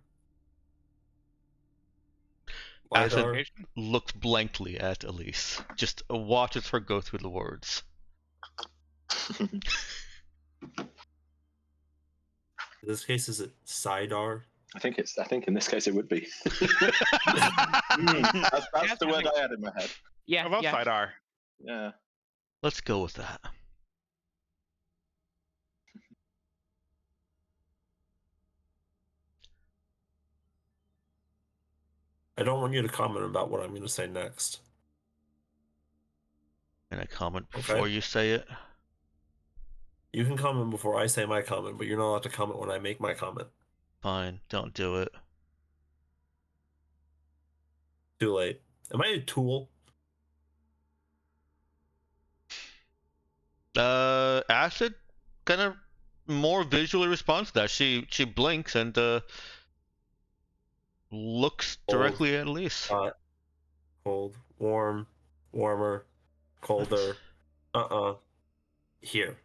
LiDAR? Acid looks blankly at Elise, just watches her go through the words. In this case, is it SIDAR? I think in this case it would be. That's the word I had in my head. Yeah, How about yeah. side R? Yeah. Let's go with that. I don't want you to comment about what I'm going to say next. Can I comment Okay. before you say it? You can comment before I say my comment, but you're not allowed to comment when I make my comment. Fine, don't do it. Too late. Am I a tool? Acid kind of more visually responds to that. She blinks and looks Cold, directly at Elise. hot, cold, warm, warmer, colder. Here.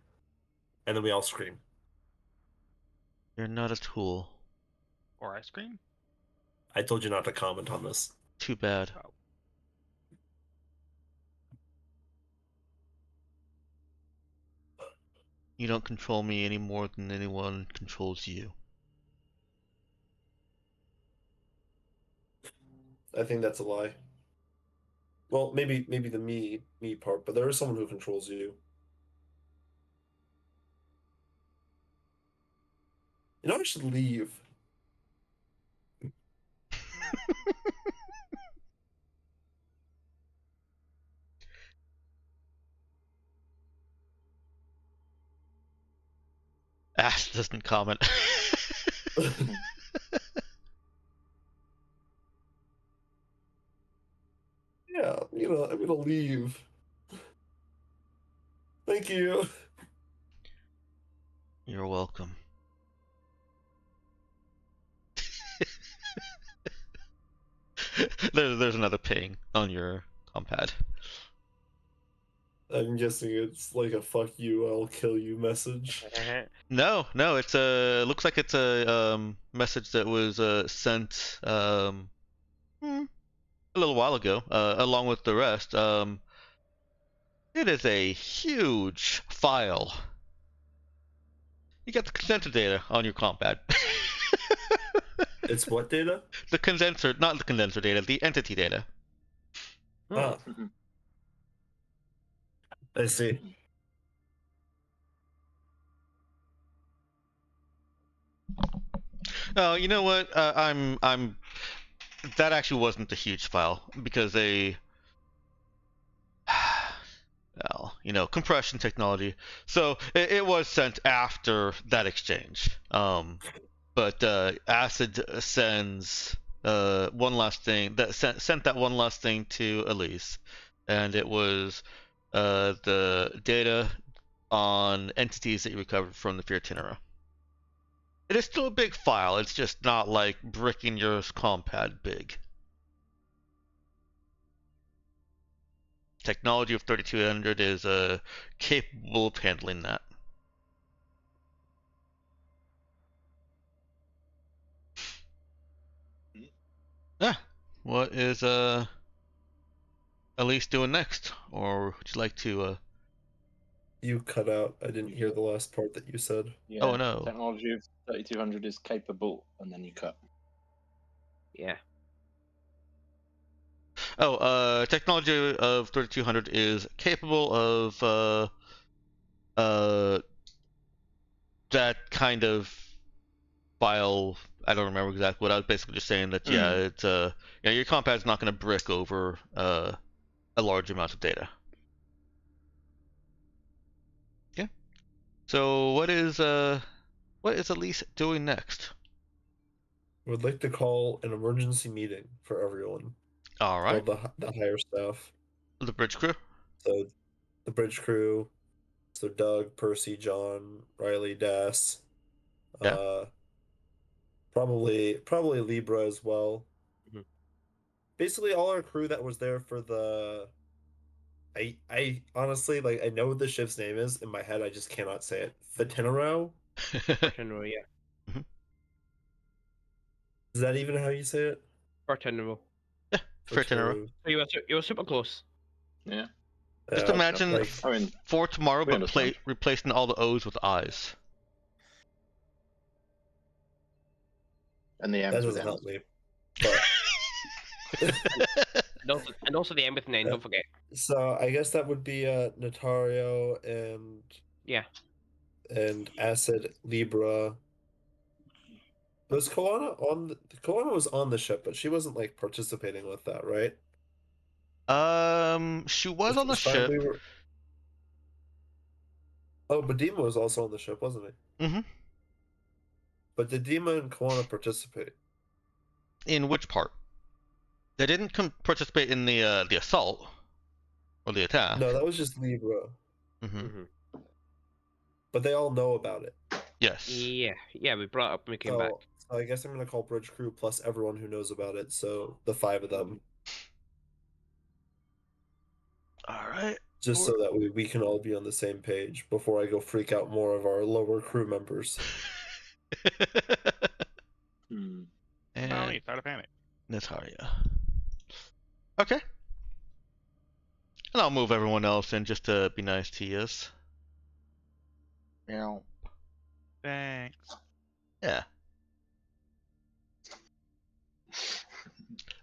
And then we all scream. You're not a tool. Or ice cream? I told you not to comment on this. Too bad. Oh. You don't control me any more than anyone controls you. I think that's a lie. Well, maybe the me part, but there is someone who controls you. You know, I should leave. Ash doesn't comment. Yeah, I'm gonna leave. Thank you. You're welcome. There's another ping on your compad. I'm guessing it's like a "fuck you, I'll kill you" message. No, it's looks like it's a message that was sent a little while ago, along with the rest. It is a huge file. You got the condenser data on your compad. It's what data? The condenser, not the condenser data, the entity data. Ah, I see. Oh, you know what? I'm. That actually wasn't a huge file because they. Well, compression technology. So it was sent after that exchange. But Acid sends one last thing that sent that one last thing to Elise, and it was the data on entities that you recovered from the Fear Itinera. It is still a big file. It's just not like bricking your compad big. Technology of 3200 is capable of handling that. Yeah. What is Elise doing next, or would you like to? You cut out. I didn't hear the last part that you said. Yeah. Oh no. Technology of 3200 is capable, and then you cut. Yeah. Oh, technology of 3200 is capable of that kind of file. I don't remember exactly what I was basically just saying that yeah, it's your compad's not going to brick over a large amount of data. Yeah. So what is Elise doing next? I would like to call an emergency meeting for everyone. All right. Called the higher staff. The bridge crew. So the bridge crew. So Doug, Percy, John, Riley, Das. Yeah. Probably Libra as well. Mhm. Basically all our crew that was there for the I honestly I know what the ship's name is. In my head I just cannot say it. Vitinero? General, yeah. Is that even how you say it? General. Yeah. For Itinera. So you were super close. Yeah. Just Yeah, imagine like, I mean, for tomorrow, we but understand. replacing all the O's with I's. And the that M's with doesn't M's. help me. But And also the end with an N, Yeah. don't forget. So I guess that would be Notario Yeah. and Acid Libra. Was Koana on Koana was on the ship, but she wasn't like participating with that, right? She was This on the time we ship. were. Oh, but Dima was also on the ship, wasn't he? Mm-hmm. But did Dima and Koana participate? In which part? They didn't participate in the assault or the attack. No, that was just Libra. Mm-hmm. But they all know about it. Yes. Yeah, we brought it up when we came back. So I guess I'm gonna call Bridge Crew plus everyone who knows about it. So the 5 of them, All right. just so that we can all be on the same page before I go freak out more of our lower crew members. And No, you start a panic. Natalia. Okay. And I'll move everyone else in just to be nice to you. Yeah. Thanks. Yeah.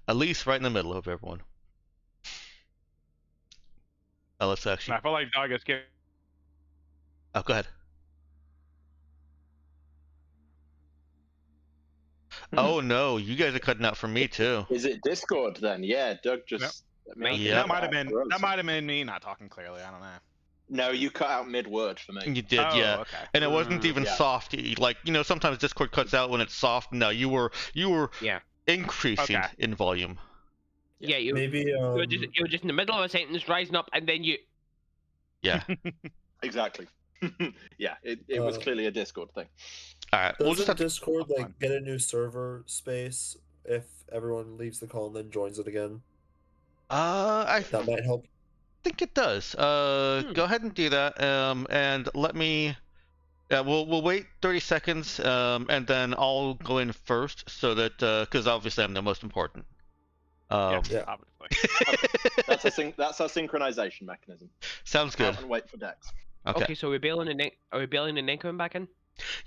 At least right in the middle of everyone. Let's actually. I feel like dog is getting. Oh, go ahead. Oh no, you guys are cutting out for me too. Is it Discord then? Yeah, Doug just. Yeah. That might have been me not talking clearly. I don't know. No, you cut out mid-word for me. You did, Oh, yeah. okay. And it wasn't even yeah. soft. Like, sometimes Discord cuts out when it's soft. No, you were Yeah. increasing Okay. in volume. Yeah, you Maybe you were just in the middle of a sentence rising up, and then you. Yeah. Exactly. Yeah, it was clearly a Discord thing. All right. We'll doesn't just have to. Discord Fun. like get a new server space if everyone leaves the call and then joins it again? I That might help. think it does. Go ahead and do that. And let me. Yeah, we'll wait 30 seconds. And then I'll go in first, so that because obviously I'm the most important. Yes, Yeah. obviously. That's our synchronization mechanism. Sounds good. Out and wait for Dex. Okay. So are we bailing and then coming back in?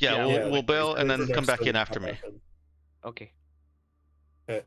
Yeah, Yeah, we'll bail and wait for then come Dex back to in after come me. back in. Okay. Okay.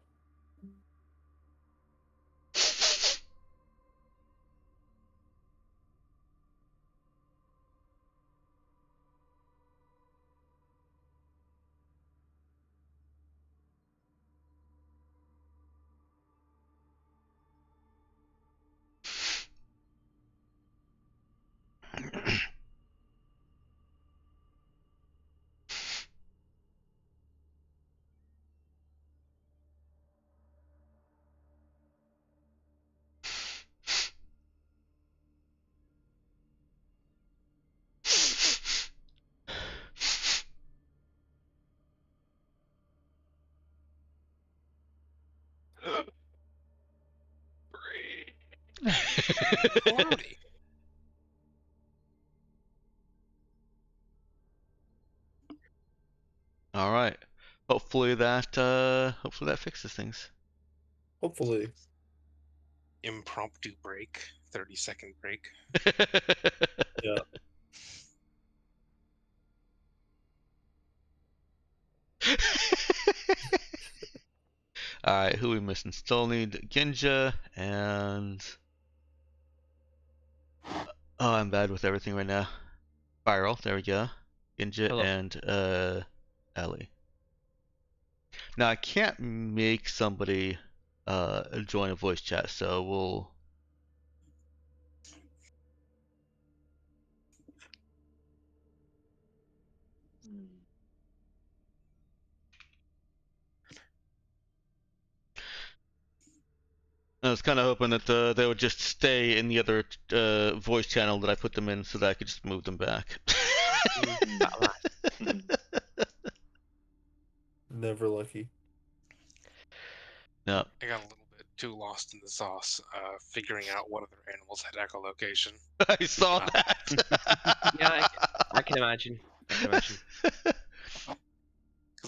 Cloudy. All right. Hopefully that fixes things. Hopefully. Impromptu break. 30-second break. Yeah. All right, who we missing? Still need Ginja and oh, I'm bad with everything right now. Viral, there we go. Ginja Hello. and Ellie. Now I can't make somebody join a voice chat, so we'll. I was kind of hoping that they would just stay in the other voice channel that I put them in, so that I could just move them back. Never lucky. No. I got a little bit too lost in the sauce, figuring out what other animals had echolocation. I saw that. Yeah, I can imagine. Because,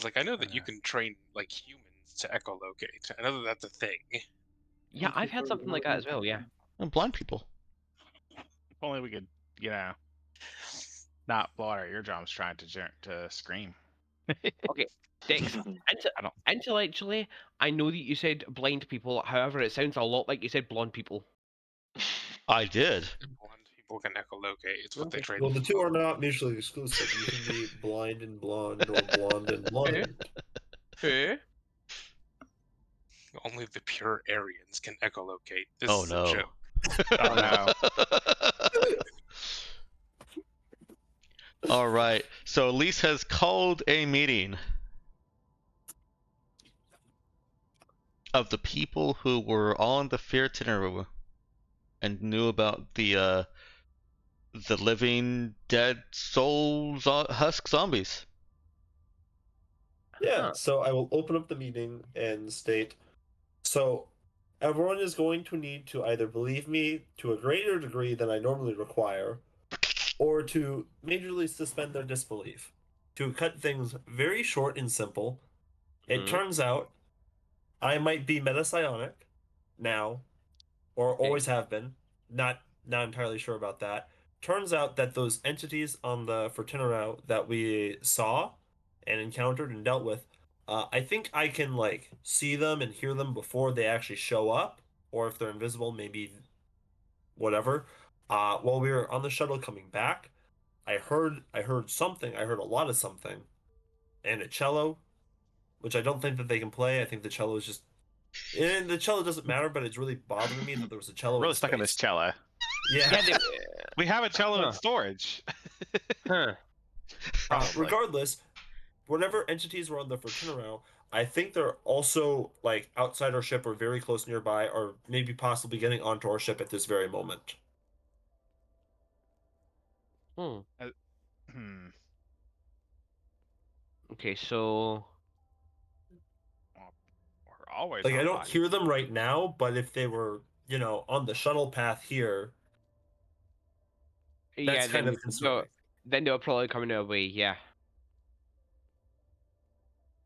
like, I know that you can train, like, humans to echolocate. I know that that's a thing. Yeah, I've had something like that as well. Yeah. And blind people. If only we could, not blow out our eardrums trying to scream. Okay, Dex. I don't. Intellectually, I know that you said blind people. However, it sounds a lot like you said blonde people. I did. Blonde people can echolocate. It's what they Okay. trade. Well, the two are not mutually exclusive. You can be blind and blonde or blonde and blind. Who? Only the pure Aryans can echolocate. This Oh is a no. joke. Oh no. All right. So Elise has called a meeting of the people who were on the fair itinerary and knew about the living dead souls husk zombies. Yeah, Huh. so I will open up the meeting and state, so everyone is going to need to either believe me to a greater degree than I normally require, or to majorly suspend their disbelief. To cut things very short and simple, it Mhm. turns out I might be metapsionic now, or Okay. always have been. Not entirely sure about that. Turns out that those entities on the Fortinero that we saw and encountered and dealt with, I think I can like see them and hear them before they actually show up, or if they're invisible, maybe whatever. While we were on the shuttle coming back, I heard something. I heard a lot of something, and a cello, which I don't think that they can play. I think the cello is just, and the cello doesn't matter, but it's really bothering me that there was a cello I'm really in stuck on this space. cello. Yeah. Yeah. They, We have a cello in Huh. storage. huh. Probably. Regardless, whatever entities were on the Fortinero, I think they're also like outside our ship or very close nearby, or maybe possibly getting onto our ship at this very moment. Hmm. Hmm. Okay. So. Well, we're always Like I on don't by. hear them right now, but if they were, on the shuttle path here, Yeah. that's kind of concerning. Then they'll probably come in our way. Yeah.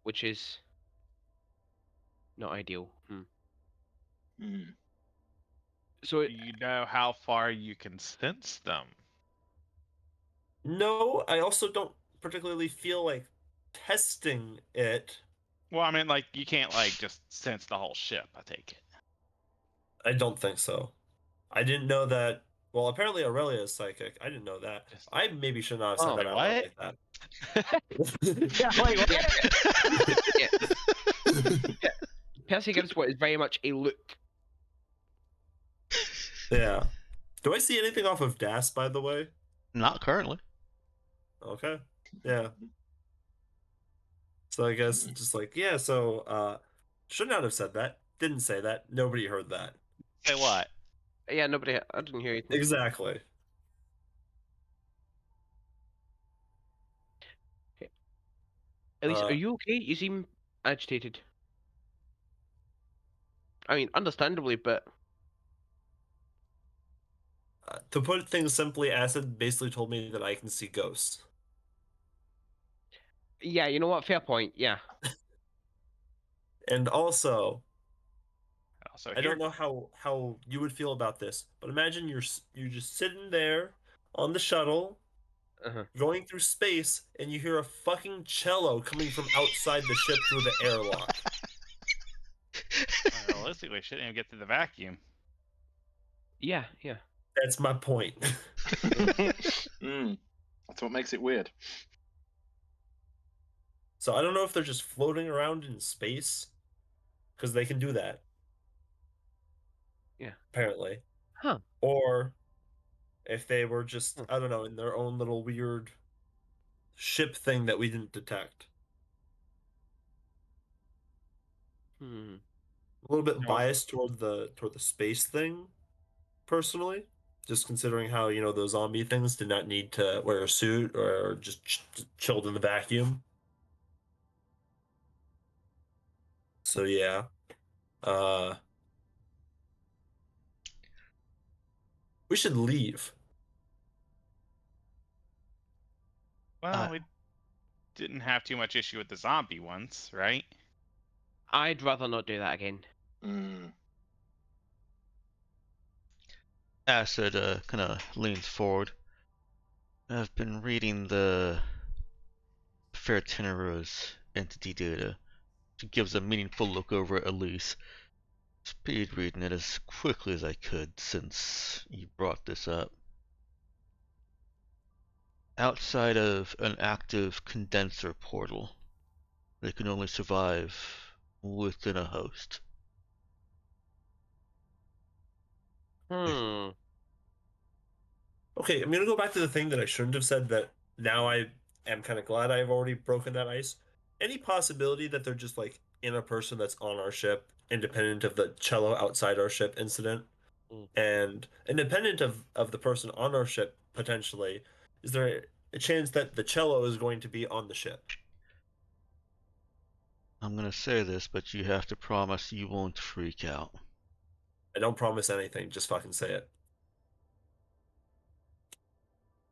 Which is not ideal. So Do you know how far you can sense them? No, I also don't particularly feel like testing it. Well, I mean, like you can't like just sense the whole ship. I take it. I don't think so. I didn't know that. Well, apparently Aurelia is psychic. I didn't know that. Just I maybe should not have said Oh. that wait, out loud what? like that. Yeah, like what? yeah. Percy gives what is very much a look. Yeah. Do I see anything off of Das, by the way? Not currently. Okay. Yeah. So I guess just like, yeah, so should not have said that. Didn't say that. Nobody heard that. Say what? Yeah. Nobody. I didn't hear anything. Exactly. Elise, are Uh, you okay? You seem agitated. I mean, understandably, but to put things simply, Acid basically told me that I can see ghosts. yeah, you know what? Fair point. Yeah. And also, Also I here. don't know how you would feel about this, but imagine you're just sitting there on the shuttle Uh-huh. going through space and you hear a fucking cello coming from outside the ship through the airlock. Realistically, shouldn't even get through the vacuum. Yeah. Yeah. That's my point. That's what makes it weird. So I don't know if they're just floating around in space, because they can do that. Yeah. Apparently. Huh. Or if they were just, Hmm. I don't know, in their own little weird ship thing that we didn't detect. Hmm. A little bit No. biased toward the space thing, personally. Just considering how, those zombie things did not need to wear a suit or just chilled in the vacuum. So yeah. Uh we should leave. Well, we didn't have too much issue with the zombie ones, right? I'd rather not do that again. Acid kind of leans forward. I've been reading the Fair Tenero's entity data to give us a meaningful look over at least. Speed reading it as quickly as I could since you brought this up. Outside of an active condenser portal, they can only survive within a host. Hmm. Okay, I'm gonna go back to the thing that I shouldn't have said. That now I am kind of glad I've already broken that ice. Any possibility that they're just like in a person that's on our ship, independent of the cello outside our ship incident, Mm. and independent of the person on our ship potentially, is there a chance that the cello is going to be on the ship? I'm gonna say this, but you have to promise you won't freak out. I don't promise anything. Just fucking say it.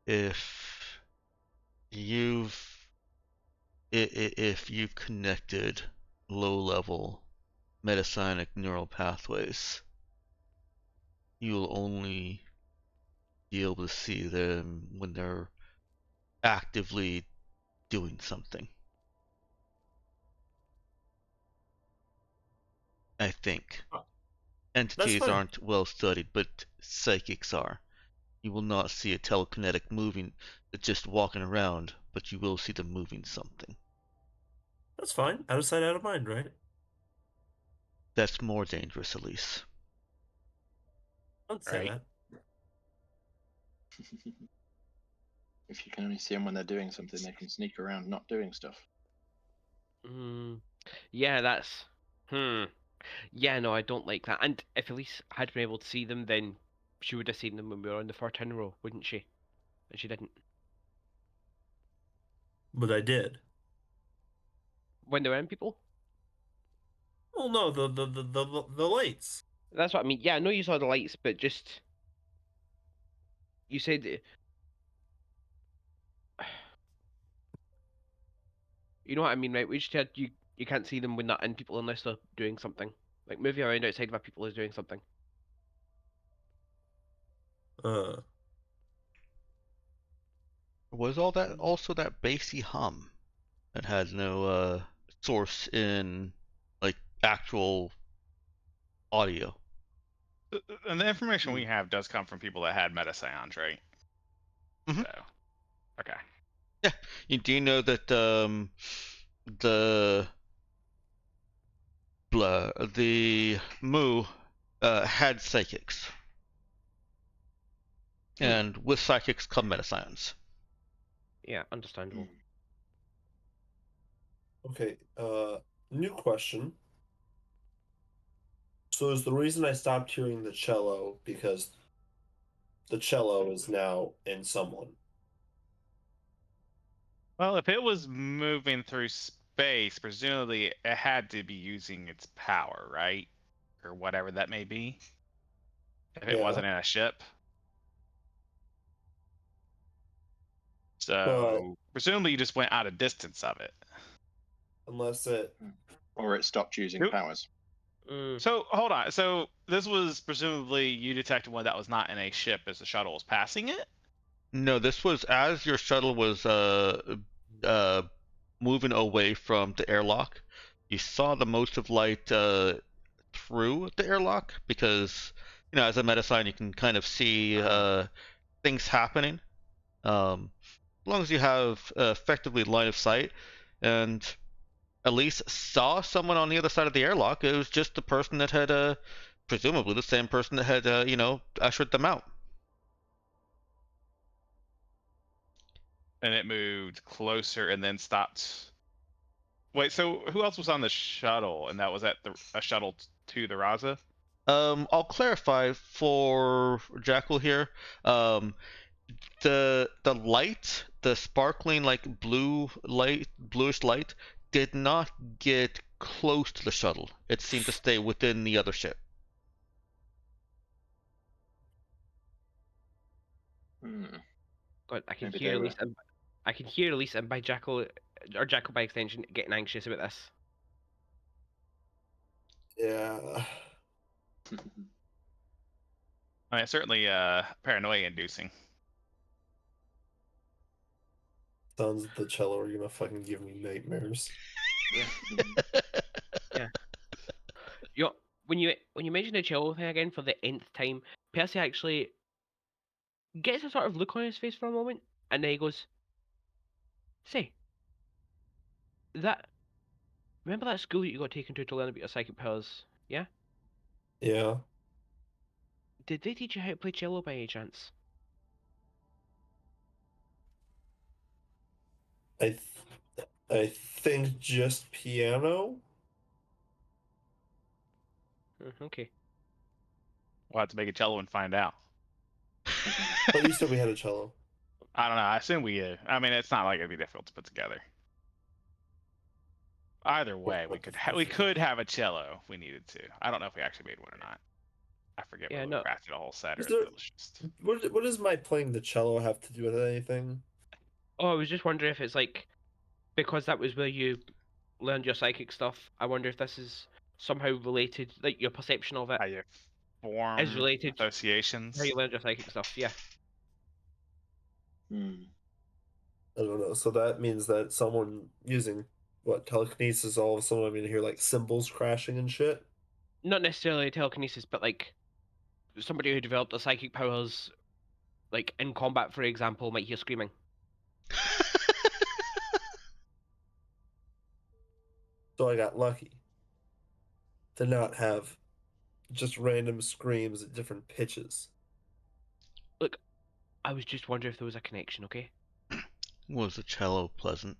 If you've if you've connected low-level metapsyonic neural pathways, you'll only be able to see them when they're actively doing something. I think. That's Entities fine. aren't well studied, but psychics are. You will not see a telekinetic moving, just walking around, but you will see them moving something. That's fine. Out of sight, out of mind, right? That's more dangerous, Elise. Don't say Right. that. If you can only see them when they're doing something, they can sneak around not doing stuff. Hmm. Yeah, that's. Hmm. Yeah, no, I don't like that. And if Elise had been able to see them, then she would have seen them when we were on the 410 row, wouldn't she? And she didn't. But I did. When they were in people? Well, no, the lights. That's what I mean. Yeah, I know you saw the lights, but just. You said. You know what I mean, right? We just had. You can't see them when they're in people unless they're doing something. Like moving around outside of a people is doing something. Uh, Was all that also that bassy hum that had no source in like actual audio? And the information we have does come from people that had metaseance, right? Mhm. So, okay. Yeah, you do know that the the Mu had psychics, and with psychics come metascience. Yeah, understandable. okay. New question. So is the reason I stopped hearing the cello because the cello is now in someone? Well, if it was moving through space, presumably it had to be using its power, right? Or whatever that may be. If it Yeah, wasn't in a ship. but So, presumably you just went out a distance of it. unless it, Or it stopped using Nope. powers. So, hold on. So, this was presumably you detected one that was not in a ship as the shuttle was passing it? No, this was as your shuttle was moving away from the airlock. You saw the most of light through the airlock because as a meta sign you can kind of see things happening. As long as you have effectively line of sight, and at least saw someone on the other side of the airlock, it was just the person that had presumably the same person that had ushered them out. And it moved closer and then stopped. Wait, so who else was on the shuttle? And that was at a shuttle to the Raza? I'll clarify for Jackal here. Um, the light, the sparkling like blue light, bluish light, did not get close to the shuttle. It seemed to stay within the other ship. Hmm. God, I can Maybe hear they were. Elise. I can hear Elise and by Jackal, or Jackal by extension, getting anxious about this. yeah. I mean, certainly paranoia inducing. Sounds of the cello are gonna fucking give me nightmares. Yeah. You know, when you mention the cello thing again for the nth time, Percy actually gets a sort of look on his face for a moment, and then he goes, "Say, that remember that school that you got taken to learn about your psychic powers? Yeah? Yeah. Did they teach you how to play cello by any chance?" I think just piano. Okay. We'll have to make a cello and find out. But you said we had a cello. I don't know. I assume we. I mean, it's not like it'd be difficult to put together. Either way, we could have a cello if we needed to. I don't know if we actually made one or not. I forget Yeah, whether we no. crafted a whole set or Is if there- it was just. What does my playing the cello have to do with anything? Oh, I was just wondering if it's like because that was where you learned your psychic stuff. I wonder if this is somehow related, like your perception of it How you form is related to associations. how you learned your psychic stuff. Yeah. I don't know. So that means that someone using what telekinesis, all of a sudden I'm gonna hear like cymbals crashing and shit. Not necessarily telekinesis, but like somebody who developed their psychic powers, like in combat, for example, might hear screaming. So I got lucky to not have just random screams at different pitches. Look, I was just wondering if there was a connection. Okay. Was the cello pleasant?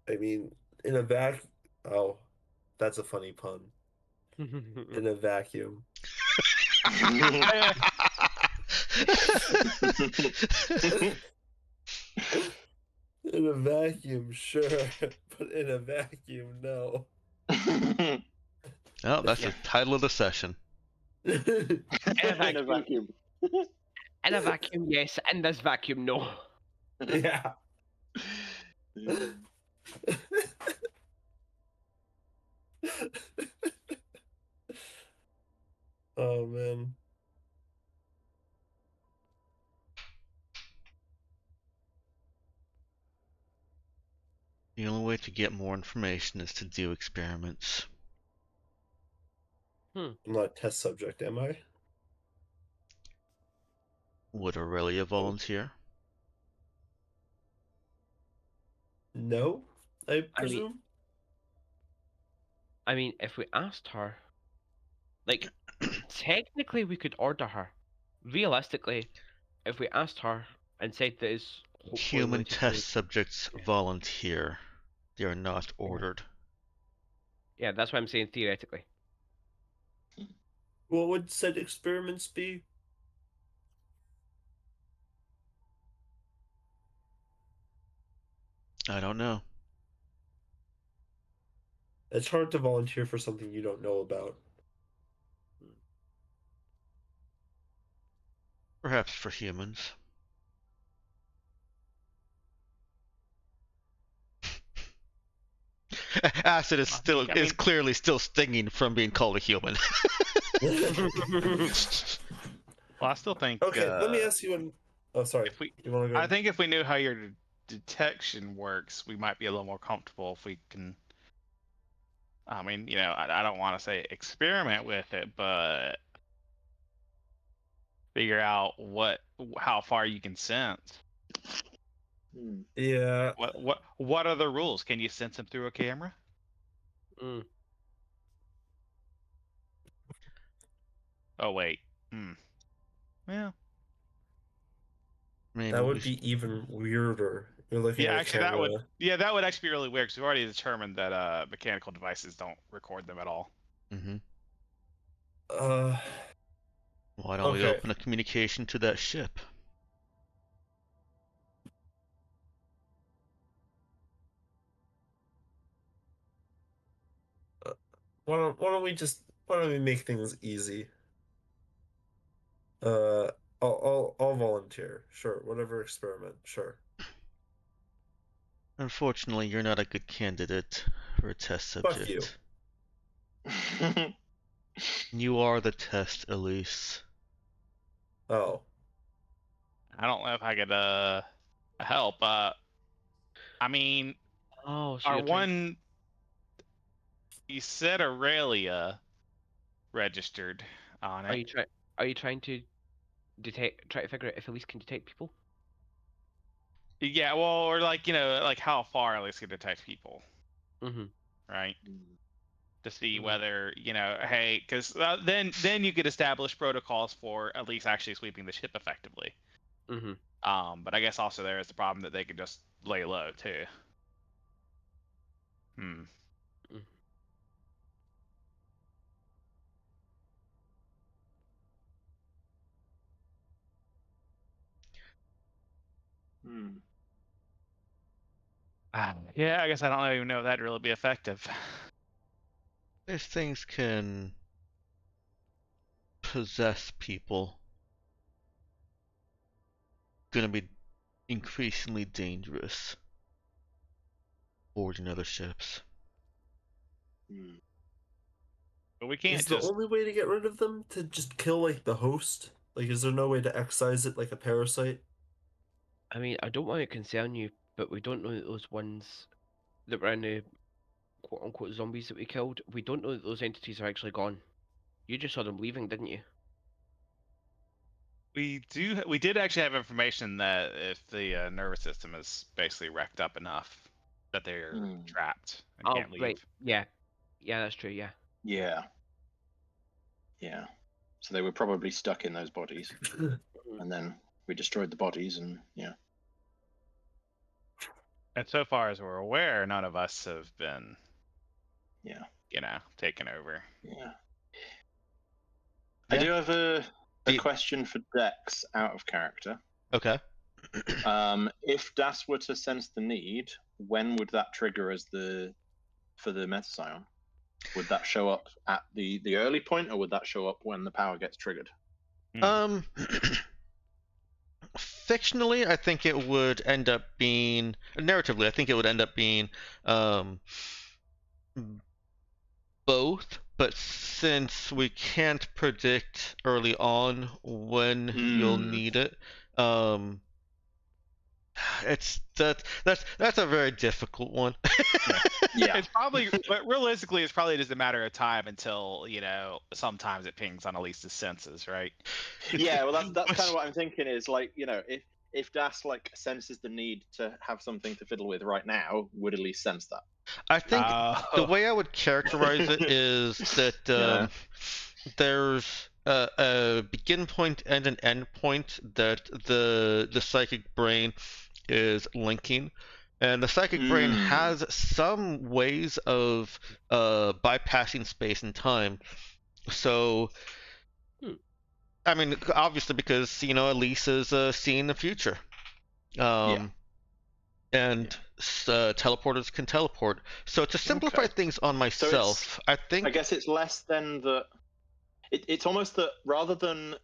I mean, in a oh, that's a funny pun. In a vacuum. In a vacuum, sure, but in a vacuum, no. Oh, that's Yeah. the title of the session. In a In a vacuum. vacuum. In a vacuum, yes. In this vacuum, no. Yeah. Oh man. The only way to get more information is to do experiments. I'm not a test subject, am I? Would Aurelia volunteer? No, I presume. I mean, if we asked her, like, technically we could order her. Realistically, if we asked her and said that is hopefully Human related to, test subjects volunteer. They are not ordered. yeah, that's what I'm saying theoretically. What would said experiments be? I don't know. It's hard to volunteer for something you don't know about. Perhaps for humans. Acid is is clearly still stinging from being called a human. Well, I still think. Okay, let me ask you Oh, sorry. If we, You want to go? I think if we knew how your detection works, we might be a little more comfortable if we can. I mean, I don't want to say experiment with it, but figure out how far you can sense. Yeah. What are the rules? Can you sense them through a camera? Oh wait. Yeah. Maybe That would be even weirder. You're looking at a actually, camera. that would actually be really weird because we've already determined that mechanical devices don't record them at all. Mm-hmm. Uh. Why don't we open a communication to that ship? Why don't we make things easy? I'll volunteer. Sure, whatever experiment. Sure. Unfortunately, you're not a good candidate for a test subject. Fuck you. You are the test, Elise. Oh. I don't know if I could help. I mean, Oh, so our you're trying. one, you said Aurelia registered on Are it. you trying? Are you trying to try to figure out if Elise can detect people? Yeah, well, or like like how far at least can detect people, Mm-hmm. right? Mm. To see Mhm. whether hey, because then you could establish protocols for at least actually sweeping the ship effectively. Mm-hmm. But I guess also there is the problem that they could just lay low too. Hmm. Hmm. Yeah, I guess I don't even know if that'd really be effective. If things can possess people, gonna be increasingly dangerous boarding other ships. Hmm. But we can't Is the just. only way to get rid of them to just kill like the host? Like, is there no way to excise it like a parasite? I mean, I don't want to concern you, but we don't know that those ones that were in the quote unquote zombies that we killed, we don't know that those entities are actually gone. You just saw them leaving, didn't you? We did actually have information that if the nervous system is basically wrecked up enough that they're Hmm. trapped and Oh, can't leave. right. Yeah. Yeah, that's true. Yeah. Yeah. Yeah. So they were probably stuck in those bodies, and then we destroyed the bodies, and yeah. And so far as we're aware, none of us have been, Yeah. taken over. Yeah. I Yeah. do have a The- question for Dex out of character. Okay. If Das were to sense the need, when would that trigger as for the Metascion? Would that show up at the early point, or would that show up when the power gets triggered? Um, fictionally, I think it would end up being narratively. I think it would end up being um, both. But since we can't predict early on when you'll Hmm. need it, um, that's a very difficult one. Yeah. It's probably, but realistically, it's probably just a matter of time until sometimes it pings on Elise's senses, right? Yeah. Well, that's kind Which- of what I'm thinking. Is like, if Das like senses the need to have something to fiddle with right now, would Elise sense that? I think the Oh. way I would characterize it is that Yeah. there's a begin point and an end point that the psychic brain is linking, and the psychic brain Mm. has some ways of bypassing space and time. So, Hmm. I mean, obviously because Elise is seeing the future. Yeah. And teleporters can teleport. So to simplify Okay. things on So it's. myself, I I think guess it's less than the. It's almost that rather than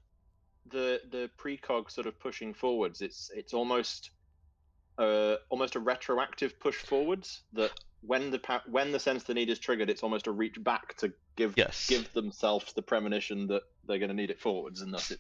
the precog sort of pushing forwards, it's almost almost a retroactive push forwards, that when the sense the need is triggered, it's almost a reach back to yes, give themselves the premonition that they're going to need it forwards, and thus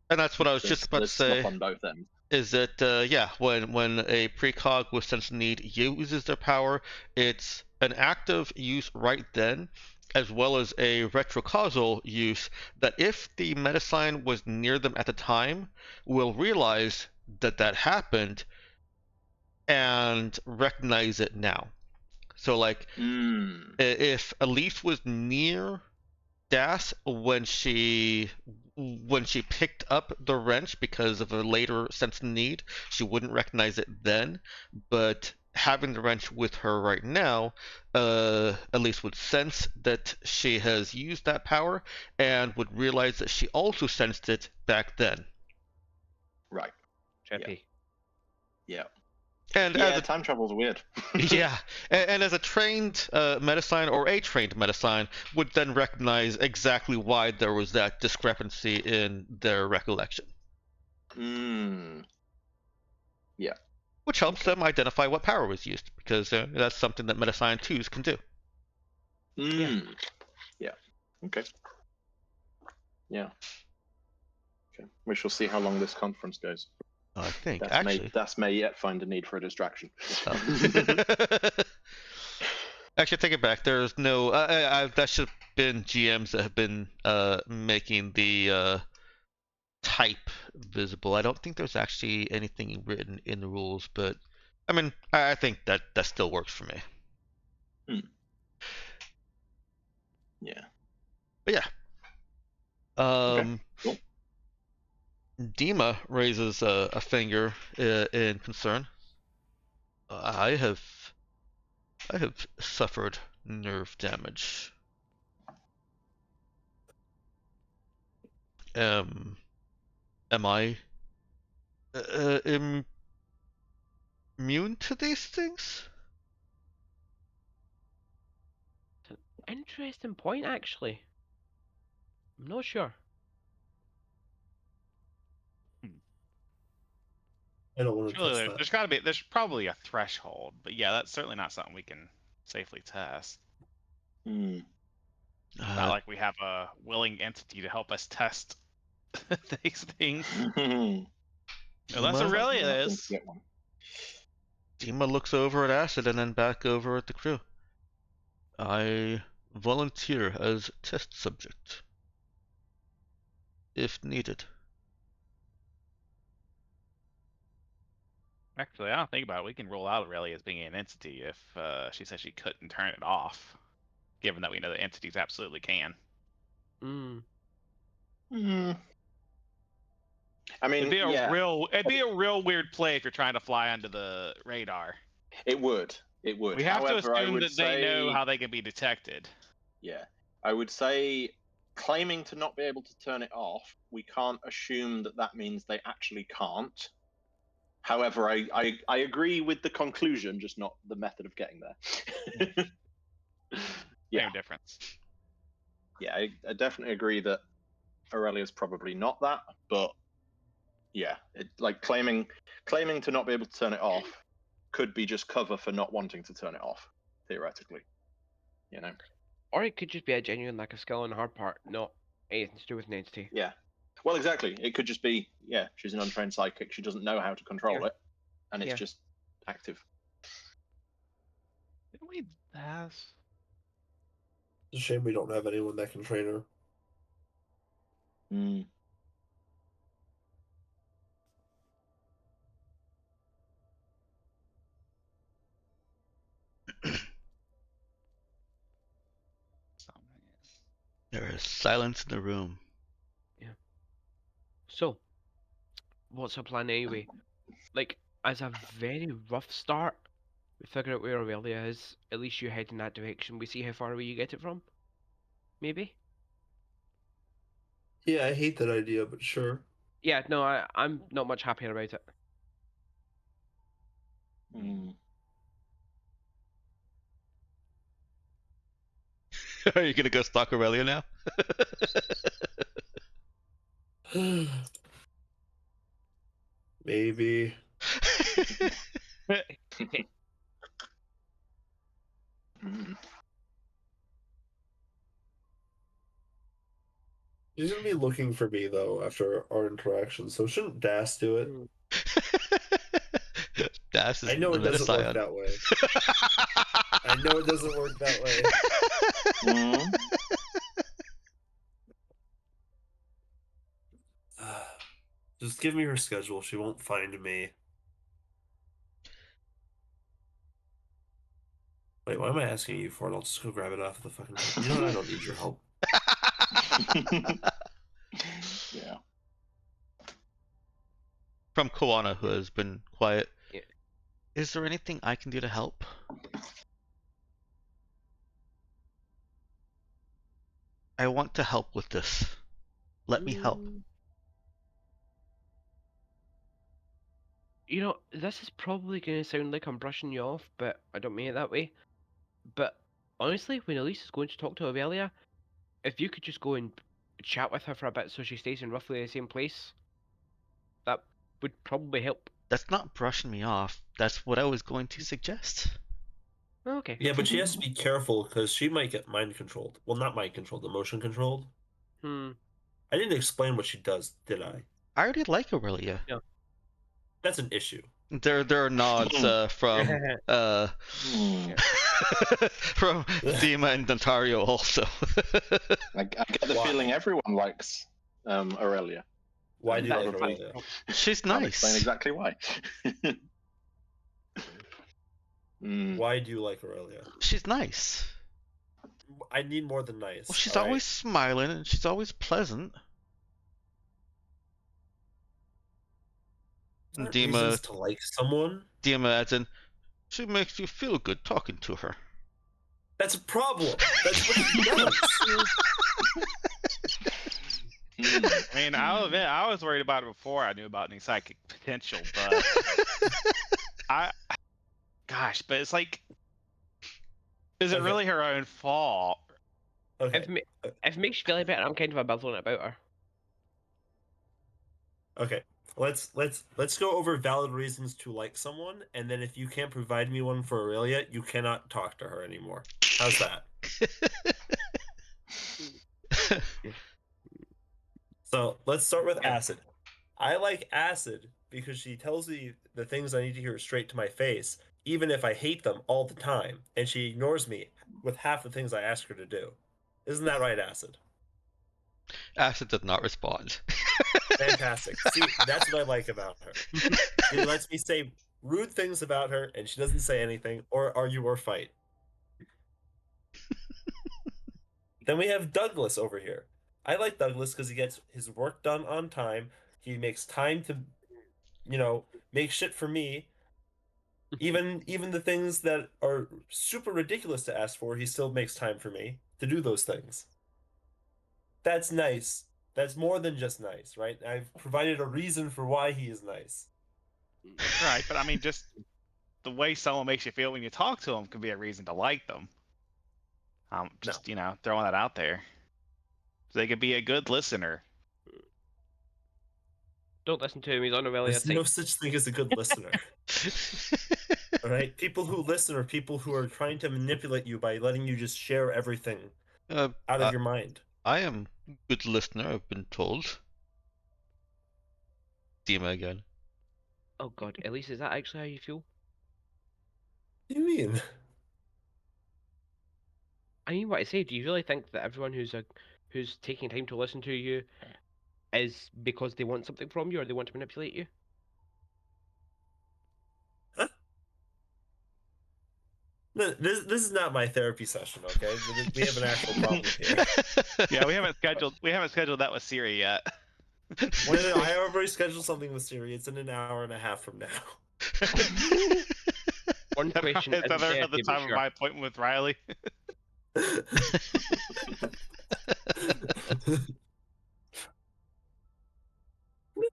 and that's what I was just about to there's stuff say. on both ends. Is that yeah, when a precog with sense of need uses their power, it's an active use right then, as well as a retrocausal use that if the metasign was near them at the time, will realize that that happened and recognize it now. So like Mm. if Elise was near Das when she picked up the wrench because of a later sense of need, she wouldn't recognize it then. But having the wrench with her right now, Elise would sense that she has used that power and would realize that she also sensed it back then. Right. Trippy. Yeah. And Yeah. as a Time travel's weird. yeah, and as a trained metasign or a trained metasign would then recognize exactly why there was that discrepancy in their recollection, Mm. Yeah. which helps Okay. them identify what power was used, because that's something that metasign 2s can do. Mm. Yeah. Okay. Yeah. Okay. We shall see how long this conference goes. I think That's actually. That's may yet find a need for a distraction. Oh. Actually, I take it back. There's no. That should have been GMs that have been making the type visible. I don't think there's actually anything written in the rules, but I mean, I think that still works for me. Yeah. But yeah. Cool. Dima raises a finger in concern. I have suffered nerve damage. Am I immune to these things? It's an interesting point, actually. I'm not sure. I don't want to Surely test there, that. there's got to be. There's probably a threshold, but yeah, that's certainly not something we can safely test. Hmm. Not like we have a willing entity to help us test these things. Unless Well, Aurelia Nothing to is. get one. Dima looks over at Acid and then back over at the crew. I volunteer as test subject, if needed. Actually, I don't think about it. We can rule out Aurelia as being an entity if she says she couldn't turn it off, given that we know that entities absolutely can. Hmm. I mean, It'd be a yeah, real weird play if you're trying to fly under the radar. it would. It would. We have However, to I assume would that they know say, how they can be detected. yeah, I would say claiming to not be able to turn it off, we can't assume that that means they actually can't. However, I agree with the conclusion, just not the method of getting there. Yeah, Same difference. yeah, I definitely agree that Aurelia's probably not that, but yeah, like claiming to not be able to turn it off could be just cover for not wanting to turn it off, theoretically. You know? Or it could just be a genuine lack of skill on her part, not anything to do with an entity. Yeah. Well, exactly. It could just be, yeah, she's an untrained psychic. She doesn't know how to control it, and it's Yeah. just active. Didn't we have? It's a shame we don't have anyone that can train her. Mm. There is silence in the room. So, what's our plan anyway? Like, as a very rough start, we figure out where Aurelia is. At least you head in that direction. We see how far away you get it from. Maybe? Yeah, I hate that idea, but sure. Yeah, no, I'm not much happier about it. Mm. Are you gonna go stalk Aurelia now? Maybe. Mm. She's gonna be looking for me though after our interaction, so shouldn't Das do it? Das is I know it another doesn't work scion. that way. I know it doesn't work that way. Mm. Just give me her schedule. She won't find me. Wait, why am I asking you for it? I'll just go grab it off the fucking. You know what? I don't need your help. Yeah. From Koana, who has been quiet. Yeah. Is there anything I can do to help? I want to help with this. Let me help. You know, this is probably going to sound like I'm brushing you off, but I don't mean it that way. But honestly, when Elise is going to talk to Aurelia, if you could just go and chat with her for a bit so she stays in roughly the same place, that would probably help. That's not brushing me off. That's what I was going to suggest. Okay. Yeah, but she has to be careful because she might get mind controlled. Well, not mind controlled, emotion controlled. Hmm. I didn't explain what she does, did I? I already like Aurelia. No. That's an issue. There are nods from Hmm. from Dima and Natario also. I get the Why? feeling everyone likes Aurelia. Why do you like Probably- Aurelia? She's I'll explain nice. exactly why. Mm. Why do you like Aurelia? She's nice. I need more than nice. Well, she's all right? always smiling and she's always pleasant. And Aren't reasons Dima to like someone? adds in, she makes you feel good talking to her. That's a problem. That's what she does. Mm. I mean, I'll admit, I was worried about it before I knew about any psychic potential, but gosh, but it's like, is it Okay. really her own fault? Okay. If it makes you feel any better, I'm kind of ambivalent about her. Okay. Let's go over valid reasons to like someone, and then if you can't provide me one for Aurelia, you cannot talk to her anymore. How's that? So let's start with Acid. I like Acid because she tells me the things I need to hear straight to my face, even if I hate them all the time, and she ignores me with half the things I ask her to do. Isn't that right, Acid? Acid did not respond. Fantastic. See, that's what I like about her. She lets me say rude things about her, and she doesn't say anything or argue or fight. Then we have Douglas over here. I like Douglas because he gets his work done on time. He makes time to, make shit for me. Even the things that are super ridiculous to ask for, he still makes time for me to do those things. That's nice. That's more than just nice, right? I've provided a reason for why he is nice. Right, but I mean, just the way someone makes you feel when you talk to them can be a reason to like them. Just throwing that out there. They could be a good listener. Don't listen to him. He's on Aurelia There's side. no such thing as a good listener. All right, people who listen are people who are trying to manipulate you by letting you just share everything out of your mind. I am a good listener, I've been told. Dima again. Oh god, Elise, is that actually how you feel? What do you mean? I mean, what I say. Do you really think that everyone who's taking time to listen to you is because they want something from you, or they want to manipulate you? Huh? No, this is not my therapy session, okay? We have an actual problem here. Yeah, we haven't scheduled that with Siri yet. I already scheduled something with Siri. It's in an hour and a half from now. One question Is isn't that there, at the but time sure. of my appointment with Riley?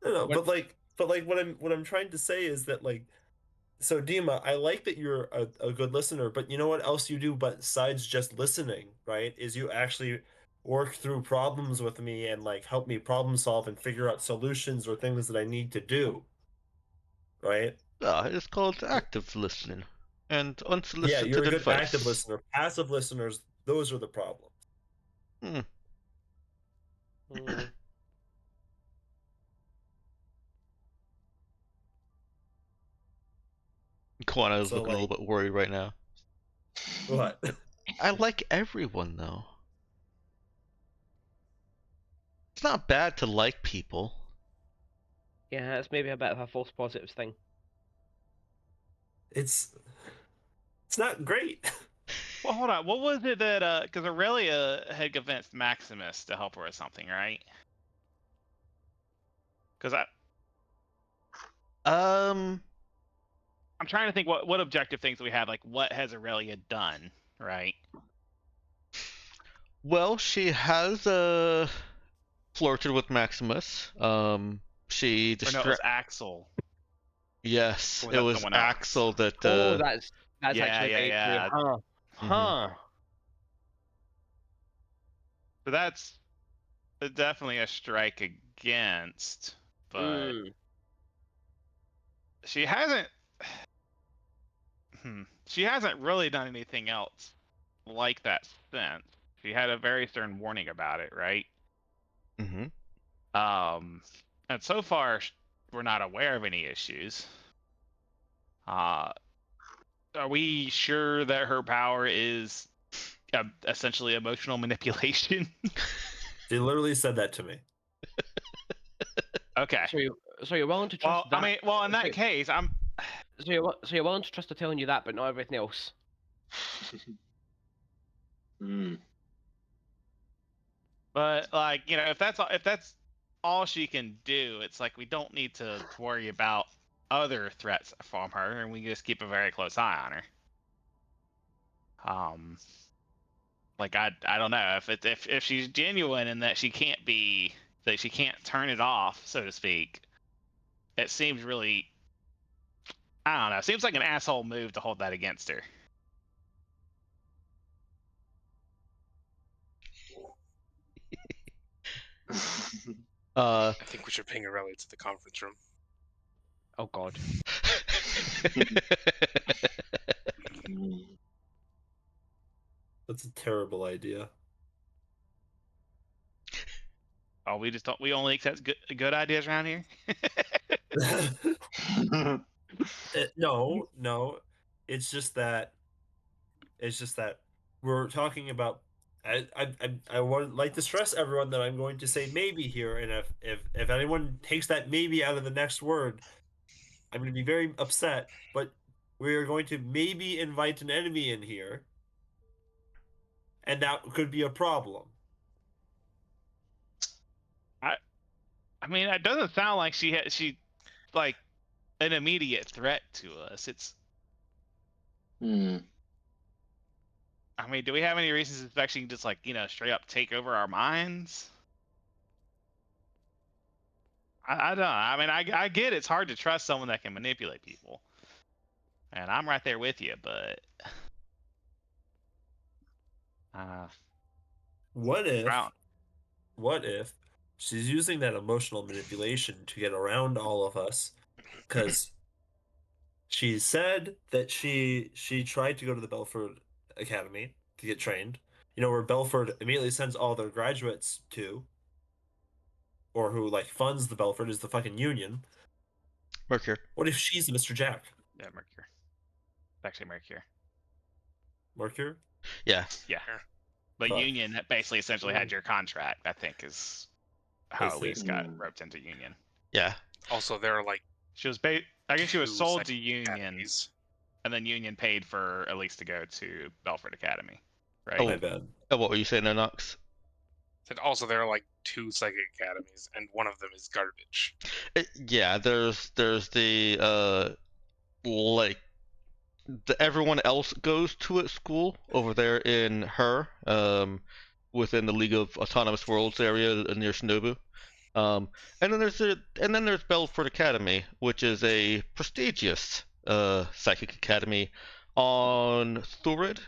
No, What- but what I'm trying to say is that so Dima, I like that you're a good listener, but you know what else you do besides just listening, right? Is you actually work through problems with me and help me problem solve and figure out solutions or things that I need to do, right? It's called active listening and Yeah, unsolicited you're a good advice. active listener. Passive listeners, those are the problems. Hmm. Mm. Kwana is So, looking a little bit worried right now. What? I like everyone though. It's not bad to like people. Yeah, it's maybe a bit of a false positives thing. It's not great. Well, hold on. What was it that because Aurelia had convinced Maximus to help her with something, right? Because Um, I'm trying to think what objective things we had. Like, what has Aurelia done, right? well, she has flirted with Maximus. She Or no, it was Axel. Yes, Or was it that was someone else? Axel that. Oh, that's yeah, actually very yeah. true. Huh. Mhm. Huh. So that's definitely a strike against, but Mm. she hasn't. She hasn't really done anything else like that since. She had a very stern warning about it, right? Mm-hmm. And so far we're not aware of any issues. Are we sure that her power is essentially emotional manipulation? She literally said that to me. Okay. So you're willing to trust Well, that? I mean, well, in that case, I'm. So you're willing to trust her telling you that, but not everything else. But like, if that's all she can do, it's like we don't need to worry about other threats from her, and we just keep a very close eye on her. Like I don't know if she's genuine and that she can't turn it off, so to speak. It seems really, I don't know. It seems like an asshole move to hold that against her. I think we should ping Aurelia to the conference room. Oh God. That's a terrible idea. Oh, we only accept good ideas around here. No, it's just that we're talking about. I would like to stress everyone that I'm going to say maybe here, and if anyone takes that maybe out of the next word, I'm going to be very upset. But we are going to maybe invite an enemy in here, and that could be a problem. I mean, it doesn't sound like she like an immediate threat to us. It's. I mean, do we have any reasons to suspect she can just like straight up take over our minds? I don't know. I mean, I get it's hard to trust someone that can manipulate people, and I'm right there with you. But What if? Brown. What if she's using that emotional manipulation to get around all of us? Because she said that she tried to go to the Belford Academy to get trained. Where Belford immediately sends all their graduates to, or who like funds the Belford is the fucking union. Mercure. What if she's Mr. Jack? Yeah, Mercure. Actually, Mercure. Mercure? Yeah. Yeah. But Fuck. Union that basically essentially had your contract, I think, is how I see. Elise got roped into Union. Yeah. Also, there are like She was I guess she was two sold to psychic Union, academies. and then Union paid for Elise to go to Belford Academy. Right? Oh. My bad. What were you saying there, Knox? And also, there are like two psychic academies, and one of them is garbage. Yeah, there's the like everyone else goes to a school over there in her within the League of Autonomous Worlds area near Shinobu. And then there's Belford Academy, which is a prestigious psychic academy on Thurid,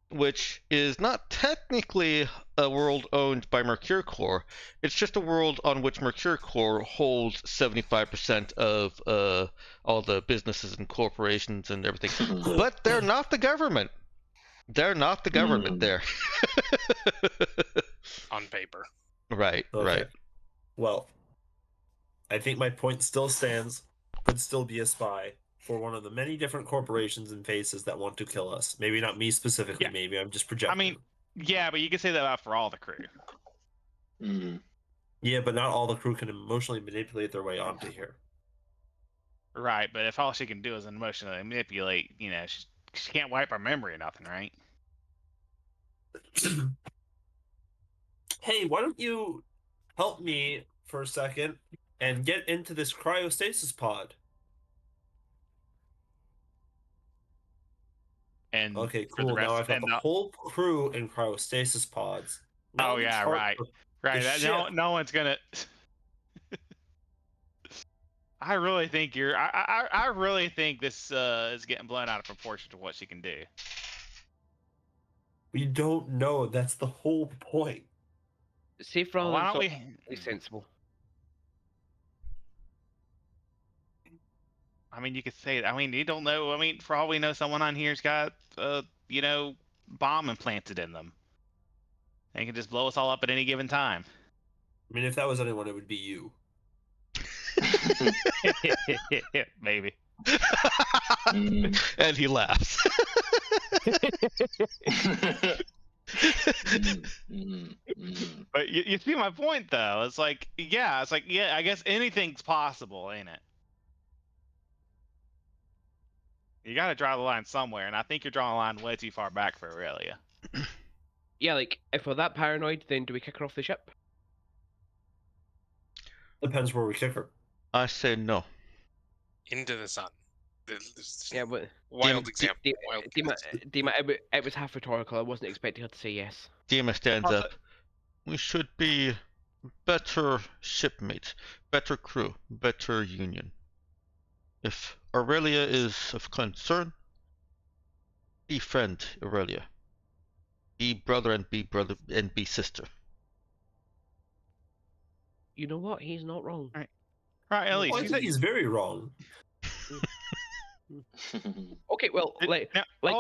which is not technically a world owned by Mercure Corps. It's just a world on which Mercure Corps holds 75% of all the businesses and corporations and everything. But they're not the government. They're not the government there. On paper. Right, Okay. right. Well, I think my point still stands. Could still be a spy for one of the many different corporations and faces that want to kill us. Maybe not me specifically. Yeah. Maybe I'm just projecting. I mean, yeah, but you can say that about for all the crew. Yeah, but not all the crew can emotionally manipulate their way onto here. Right, but if all she can do is emotionally manipulate, she can't wipe her memory or nothing, right? Hey, why don't you help me for a second and get into this cryostasis pod? And Okay, for the cool. Now rest, I've got and the whole crew in cryostasis pods. Now oh the yeah, chart right, of right. the That, ship. no one's gonna. I really think you're. I really think this is getting blown out of proportion to what she can do. We don't know. That's the whole point. Safe rather Why than don't sorry, be sensible. I mean, you could say that. I mean, you don't know. I mean, for all we know, someone on here's got bomb implanted in them. They can just blow us all up at any given time. I mean, if that was anyone, it would be you. Maybe. And he laughs. But you see my point, though. It's like, yeah, I guess anything's possible, ain't it? You got to draw the line somewhere, and I think you're drawing a line way too far back for Aurelia. Yeah, like, if we're that paranoid, then do we kick her off the ship? Depends where we kick her. I say no. Into the sun. There's Yeah, but wild example. Wild Dima, it was half rhetorical. I wasn't expecting her to say yes. Dima stands Also- up. We should be better shipmates, better crew, better union. If Aurelia is of concern, befriend Aurelia. Be brother and be sister. You know what? He's not wrong. Right, Elise, Well, I you think said he's very wrong. Okay, well, now, like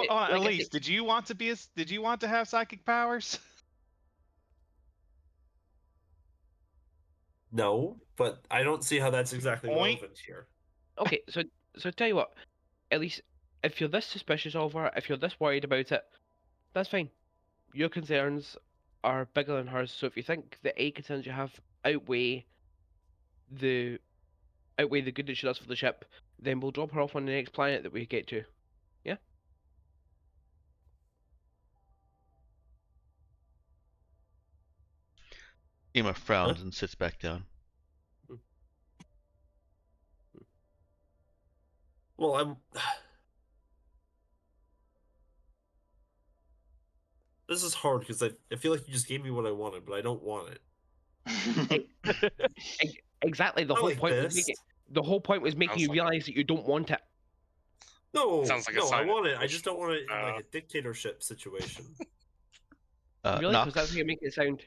I Elise, said- did you want to have psychic powers? No, but I don't see how that's exactly Point. relevant here. okay, so tell you what, at least if you're this suspicious of her, if you're this worried about it, that's fine. Your concerns are bigger than hers. So if you think the A concerns you have outweigh the good that she does for the ship, then we'll drop her off on the next planet that we get to. Yeah. Dima frowns and sits back down. Well, I'm. This is hard because I feel like you just gave me what I wanted, but I don't want it. Exactly. The I whole like point was this. making Sounds you like realize that you don't want it. No, Sounds like a no, I sign of want it. I just don't want it in emotional, like a dictatorship situation. Really? Because Knox. that's how you make it sound.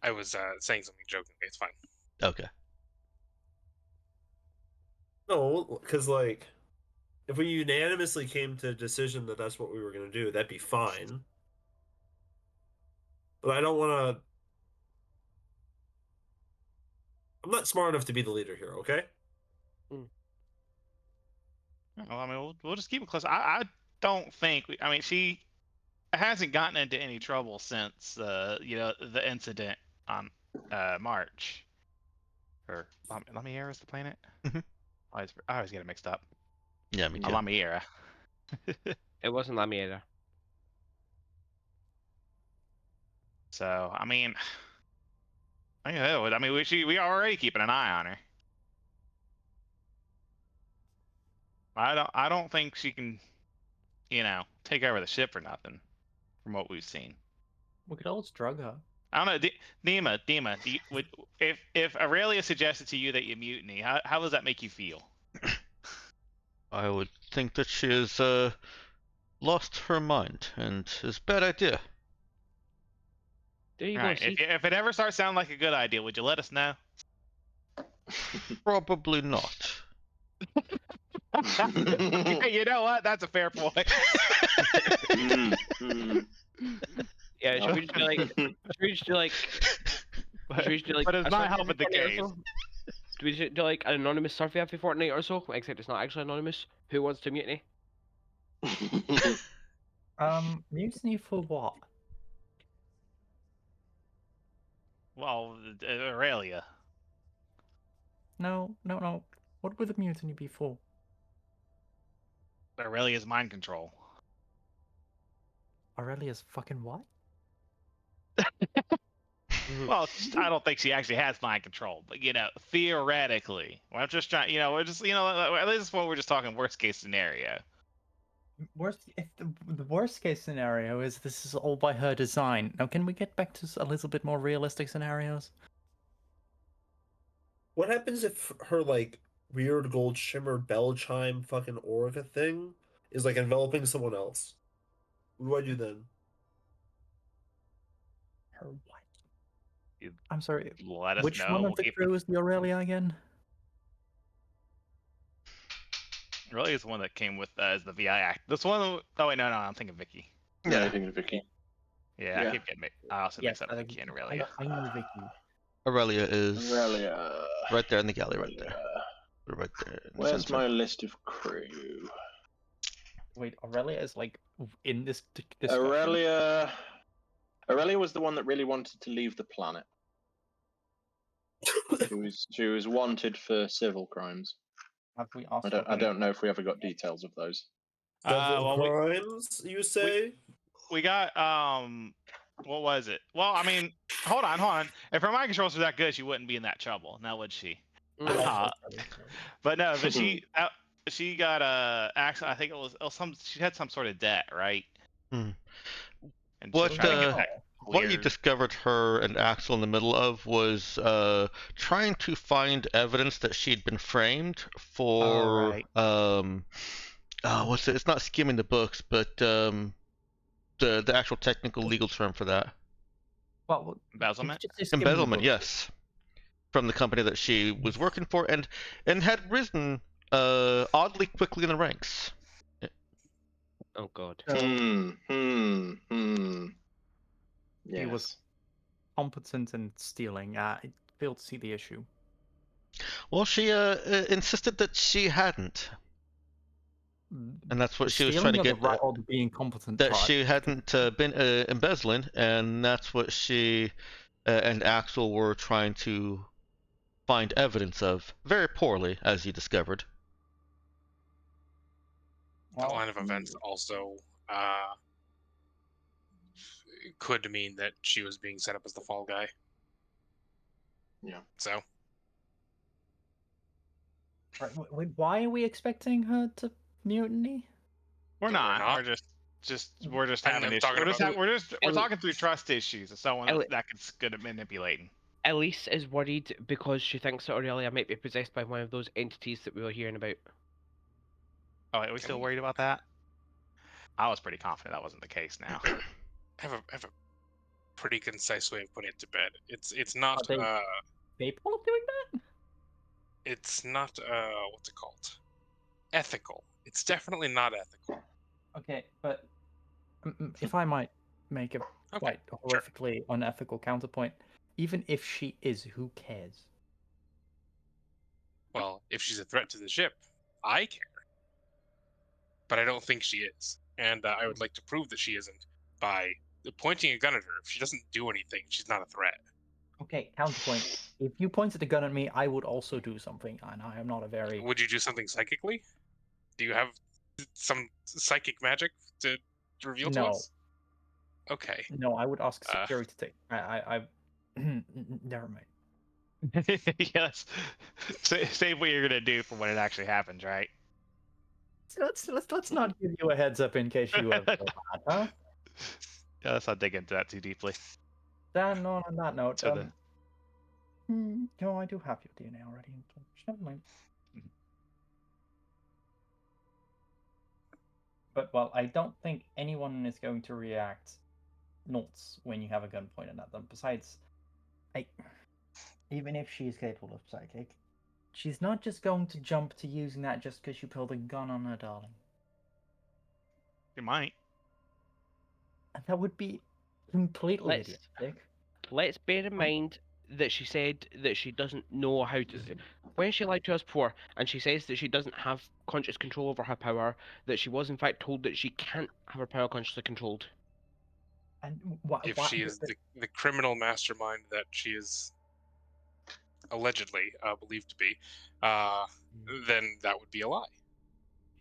I was saying something jokingly. It's fine. Okay. No, because like, if we unanimously came to a decision that that's what we were gonna do, that'd be fine. But I don't want to. I'm not smart enough to be the leader here. Okay. Well, I mean, we'll just keep it close. I don't think. I mean, she hasn't gotten into any trouble since the incident on March. Or Lamiera is the planet. Mhm. I always get it mixed up. Yeah, me too. Lamiera. It wasn't Lamiera. So I mean, we are already keeping an eye on her. I don't think she can, take over the ship or nothing, from what we've seen. We could always drug her. I don't know, Dima. If Aurelia suggested to you that you mutiny, how does that make you feel? I would think that she has lost her mind and is a bad idea. There you Right. go. See? If it ever starts sounding like a good idea, would you let us know? Probably not. You know what? That's a fair point. Yeah, should we just be like? Should we just do like? Should we just do like? But it's a not survey helping the every fortnight or case. so? Do we just do like an anonymous survey every fortnight or so? Except it's not actually anonymous. Who wants to mutiny? Mutiny for what? Well, Aurelia. No. What would the mutiny be for? Aurelia's mind control. Aurelia's fucking what? Well, I don't think she actually has mind control, but theoretically, we're just trying. This is what we're just talking worst case scenario. If the worst case scenario is this is all by her design. Now, can we get back to a little bit more realistic scenarios? What happens if her like weird gold shimmer bell chime fucking aura thing is like enveloping someone else? What do I do then? Her what? You I'm sorry. Let us Which know. one We'll of the keep crew is the Aurelia again? Aurelia's the one that came with as the VI act. This one. Oh wait, no, I'm thinking Vicky. Yeah, I think of Vicky. Yeah, Yeah. I keep getting. I also mix up I Vicky and Aurelia. I know Vicky. Aurelia is Aurelia. right there in the galley, right Aurelia. there. Right there in the Where's center. my list of crew? Wait, Aurelia is like in this discussion. Aurelia was the one that really wanted to leave the planet. She was wanted for civil crimes. Have we asked? I don't know if we ever got details of those. Several Well, crimes, you say? we got what was it? Well, I mean, hold on. If her mind controls were that good, she wouldn't be in that trouble, now would she? Also, But no, but she got actually I think it was some she had some sort of debt, right? Hmm. And she was What trying to get that what you cleared. discovered her and Axel in the middle of was trying to find evidence that she'd been framed for right. what's it? It's not skimming the books, but the actual technical legal term for that. well, Embezzlement? just say skimming the Embezzlement, books. yes. From the company that she was working for and had risen oddly quickly in the ranks. Oh God. He was Yes. competent in stealing. I failed to see the issue. Well, she insisted that she hadn't, and that's what The she was trying to stealing get. or the being competent That part. she hadn't been embezzling, and that's what she and Axel were trying to find evidence of, very poorly, as you discovered. That line of events also could mean that she was being set up as the fall guy. Yeah. So Right, wait, why are we expecting her to mutiny? We're not. not. We're just I'm having issues. talking about- We're talking through trust issues of someone Ellie- that's good at manipulating. Elise is worried because she thinks that Aurelia might be possessed by one of those entities that we were hearing about. Oh, are we still worried about that? I was pretty confident that wasn't the case now. I have a pretty concise way of putting it to bed. It's not Are they capable of doing that? it's not what's it called? Ethical. It's definitely not ethical. Okay, but if I might make a quite horrifically unethical counterpoint, even if she is, who cares? Well, if she's a threat to the ship, I care. But I don't think she is, and I would like to prove that she isn't by pointing a gun at her. If she doesn't do anything, she's not a threat. Okay, counterpoint. If you pointed a gun at me, I would also do something, and I am not a very... Would you do something psychically? Do you have some psychic magic to reveal to No. us? Okay. No, I would ask security to take... Never mind. Yes. Save what you're gonna do for when it actually happens, right? Let's not give you a heads up in case you have feel bad, huh? Yeah, let's not dig into that too deeply. Then on that note, So no, I do have your DNA already. Never mind. But well, I don't think anyone is going to react nuts when you have a gun pointed at them. Besides, even if she's capable of psychic, she's not just going to jump to using that just because you pulled a gun on her, darling. you might. And that would be completely idiotic. Let's bear in mind that she said that she doesn't know how to. When she lied to us before, and she says that she doesn't have conscious control over her power, that she was in fact told that she can't have her power consciously controlled. And If she is the criminal mastermind that she is allegedly believed to be, then that would be a lie.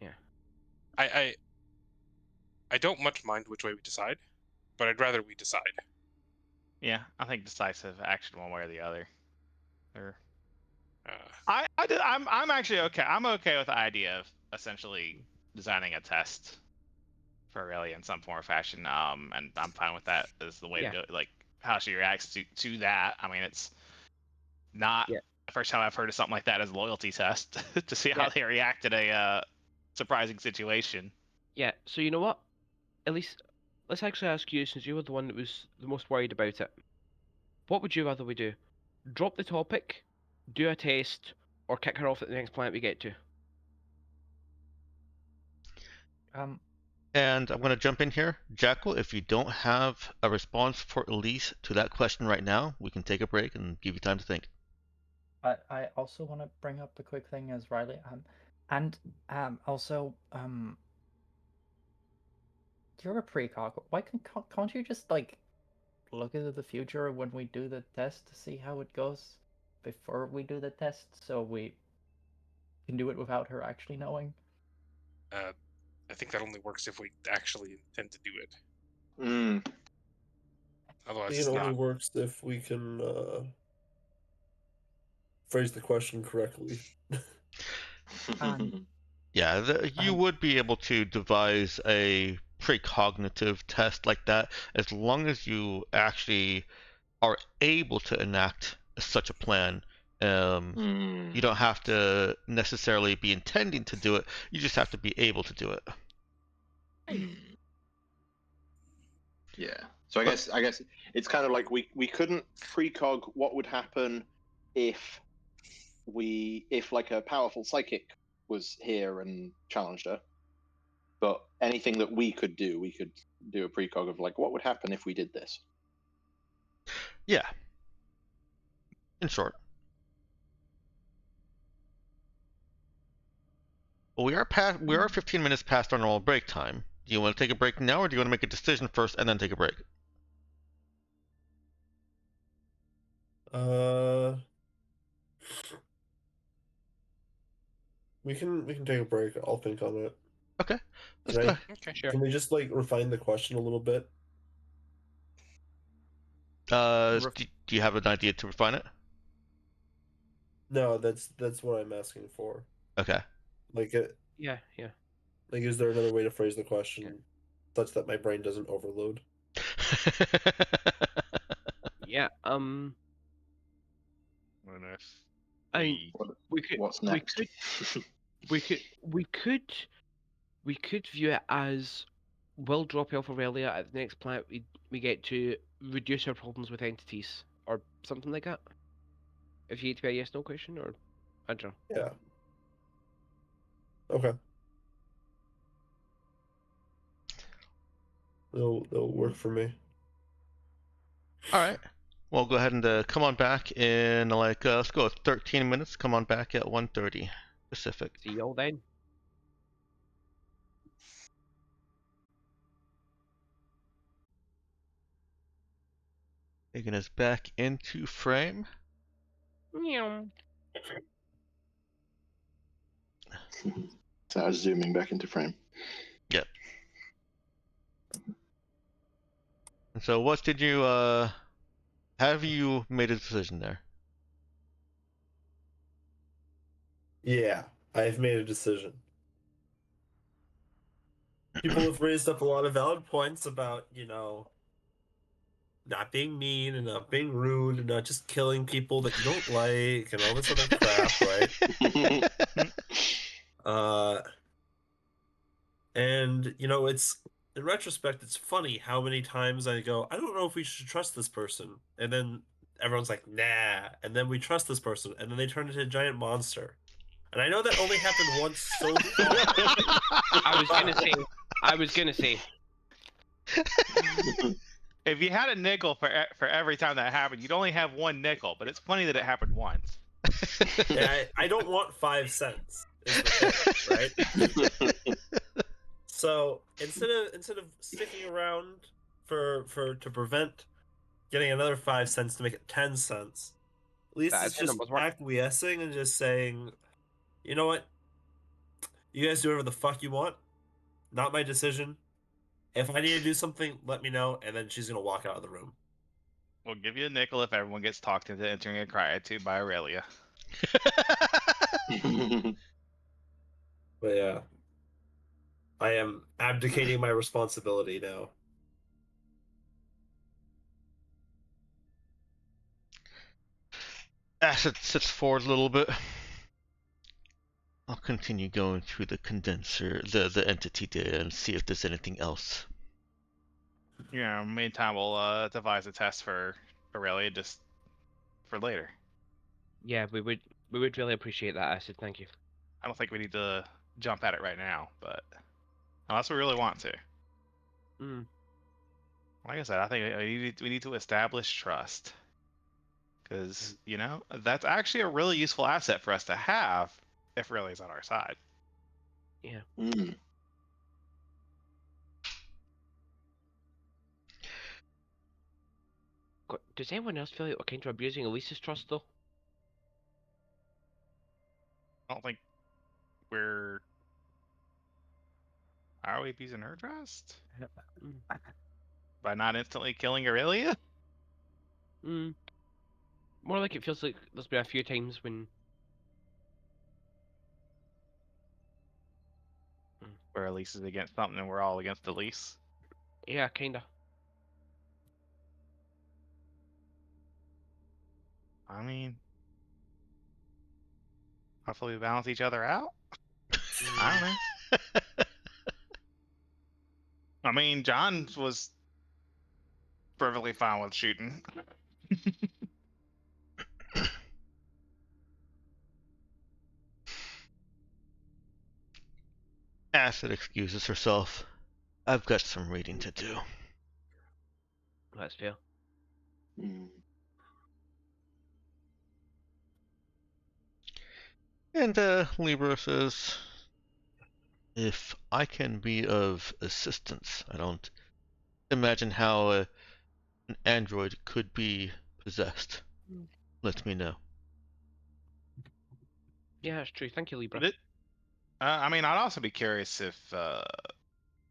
Yeah. I don't much mind which way we decide, but I'd rather we decide. Yeah, I think decisive action one way or the other. Or Uh, I'm actually okay. I'm okay with the idea of essentially designing a test for Aurelia in some form or fashion. And I'm fine with that as the way to go. Like how she reacts to that. I mean, it's not the first time I've heard of something like that as a loyalty test to see how they react in a surprising situation. Yeah. So you know what? At least let's actually ask you, since you were the one that was the most worried about it. What would you rather we do? Drop the topic, do a test, or kick her off at the next planet we get to? And I'm going to jump in here. Jackal, if you don't have a response for Elise to that question right now, we can take a break and give you time to think. I also want to bring up a quick thing as Riley, and also you're a precog. Why can't you just like look into the future when we do the test to see how it goes before we do the test, so we can do it without her actually knowing? I think that only works if we actually intend to do it. Mm. Otherwise, It it's only not. works if we can phrase the question correctly. And Yeah, you would be able to devise a precognitive test like that as long as you actually are able to enact such a plan. You don't have to necessarily be intending to do it. You just have to be able to do it. Yeah. So I guess it's kind of like we couldn't precog what would happen if like a powerful psychic was here and challenged her. But anything that we could do a precog of like what would happen if we did this. Yeah, in short. Well, we are 15 minutes past our normal break time. Do you want to take a break now, or do you want to make a decision first and then take a break? We can take a break. I'll think on it. Okay, let's Can go. Okay. Sure. Can we just like refine the question a little bit? Do you have an idea to refine it? No, that's what I'm asking for. Okay. Like Yeah. like is there another way to phrase the question such that my brain doesn't overload? Yeah. What if I we- What's next? we could view it as we'll drop off Aurelia at the next planet we get to reduce our problems with entities or something like that. If you need to be a yes no question, or I don't know. Yeah. Okay. It'll work for me. All right. Well, go ahead and come on back in like let's go 13 minutes. Come on back at 1:30 Pacific. See you all then. Taking us back into frame. Meow. So I was zooming back into frame. Yep. And so, what did you have you made a decision there? Yeah, I've made a decision. People have raised up a lot of valid points about, not being mean and not being rude and not just killing people that you don't like and all this other crap, right? And it's in retrospect, it's funny how many times I go, I don't know if we should trust this person, and then everyone's like, nah, and then we trust this person, and then they turn into a giant monster. And I know that only happened once so far. I was gonna say. If you had a nickel for every time that happened, you'd only have one nickel. But it's funny that it happened once. Yeah, I don't want 5 cents, is the thing, right? So instead of sticking around to prevent getting another 5 cents to make it 10 cents, at least That's it's just numbers work. acquiescing and just saying, you know what? You guys do whatever the fuck you want. Not my decision. If I need to do something, let me know. And then she's gonna walk out of the room. We'll give you a nickel if everyone gets talked into entering a cryotube by Aurelia. But yeah, I am abdicating my responsibility now. Acid sits forward a little bit. I'll continue going through the condenser, the entity data, and see if there's anything else. Meantime, we'll devise a test for Aurelia just for later. Yeah, we would really appreciate that, Acid. Thank you. I don't think we need to jump at it right now, but Unless we really want to. Mm. Like I said, I think we need to establish trust. Because, you know, that's actually a really useful asset for us to have if Riley's on our side. Yeah. Mm. Does anyone else feel like we're kind of abusing Elise's trust, though? I don't think we're... Are we abusing her trust? Mm. By not instantly killing Aurelia? Mm. More like it feels like there's been a few times when... Where Elise is against something and we're all against Elise. Yeah, kinda. I mean... Hopefully we balance each other out? I don't know. I mean, John was perfectly fine with shooting. Acid excuses herself. I've got some reading to do. That's fair. Mm. And Libra says, if I can be of assistance, I don't imagine how an android could be possessed. Let me know. Yeah, that's true. Thank you, Libra. But I mean, I'd also be curious if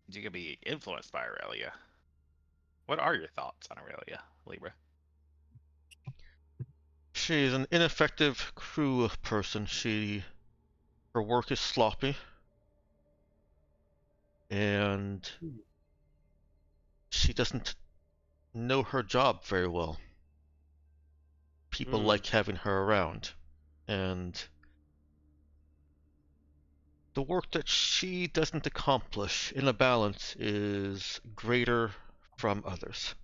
you could be influenced by Aurelia. What are your thoughts on Aurelia, Libra? She's an ineffective crew person. Her work is sloppy, and she doesn't know her job very well. People like having her around, and the work that she doesn't accomplish in a balance is greater from others.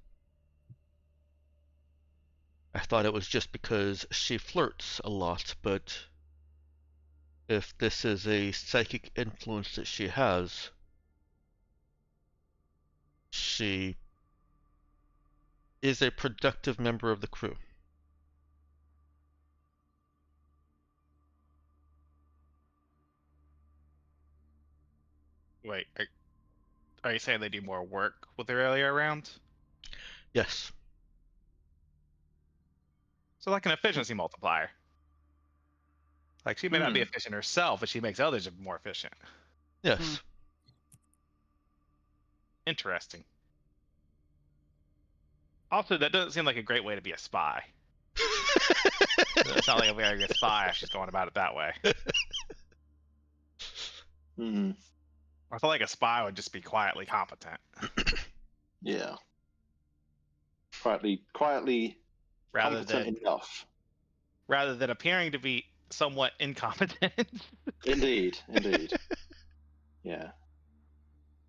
I thought it was just because she flirts a lot, but if this is a psychic influence that she has, she is a productive member of the crew. Wait, are you saying they do more work with Aurelia around? Yes. So like an efficiency multiplier. Like she may not be efficient herself, but she makes others more efficient. Yes. Interesting. Also, that doesn't seem like a great way to be a spy. Doesn't sound like a very good spy if she's going about it that way. Mm. I feel like a spy would just be quietly competent. Yeah. Quietly rather competent enough. rather than appearing to be somewhat incompetent. Indeed. Yeah.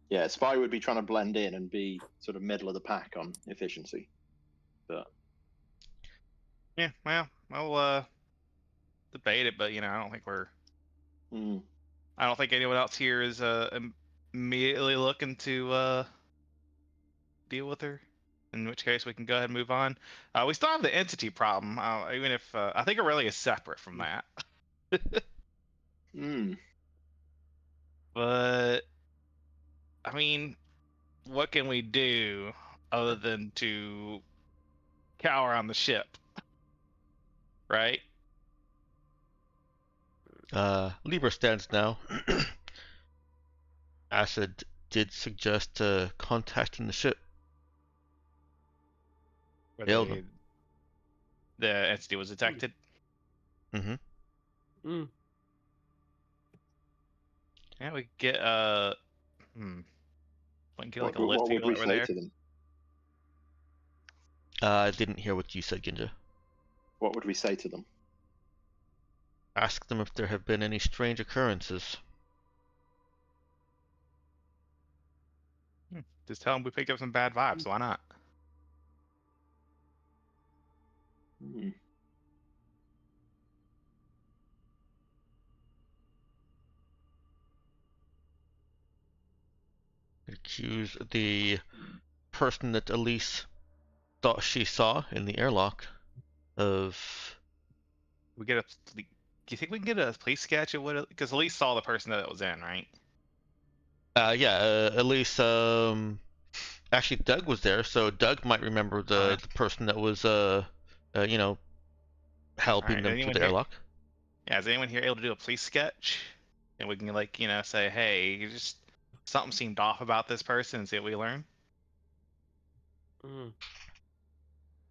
Yeah, Spy would be trying to blend in and be sort of middle of the pack on efficiency. But Yeah, well, I'll debate it, but you know, I don't think I don't think anyone else here is immediately looking to deal with her. In which case, we can go ahead and move on. We still have the entity problem, even if I think Aurelia is separate from that. But I mean, what can we do other than to cower on the ship, right? Libra stands now. Acid did suggest contacting the ship. Where Hailed them. the entity was detected. Mm-hmm. Yeah, we could get we can get like a list what of would people we that were say there. to them? I didn't hear what you said, Ginja. What would we say to them? Ask them if there have been any strange occurrences. Just tell them we picked up some bad vibes. Why not? accuse the person that Elise thought she saw in the airlock of. We get a. Do you think we can get a police sketch of what? Because Elise saw the person that it was in, right? Yeah, Elise. Actually, Doug was there, so Doug might remember the person that was you know, helping Alright, them through anyone the here? airlock. Yeah, is anyone here able to do a police sketch? And we can like say, hey, just something seemed off about this person and see what we learn. Mm.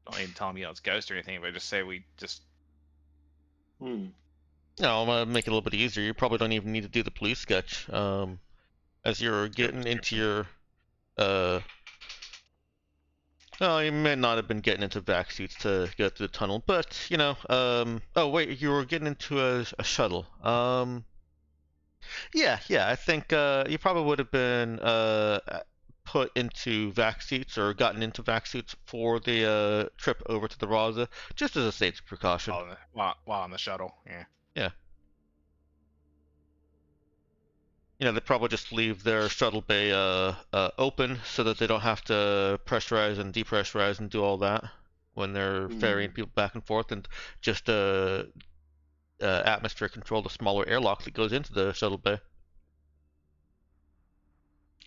Don't even tell them it's ghost or anything, but just say we just. Hmm. No, I'm gonna make it a little bit easier. You probably don't even need to do the police sketch. As you're Give getting a into description. your well, you may not have been getting into vac suits to get through the tunnel, but oh wait, you were getting into a shuttle. Yeah, I think you probably would have been put into vac suits or gotten into vac suits for the trip over to the Raza, just as a safety precaution. While on the shuttle, yeah. Yeah. They probably just leave their shuttle bay open so that they don't have to pressurize and depressurize and do all that when they're ferrying people back and forth, and just atmosphere control the smaller airlock that goes into the shuttle bay.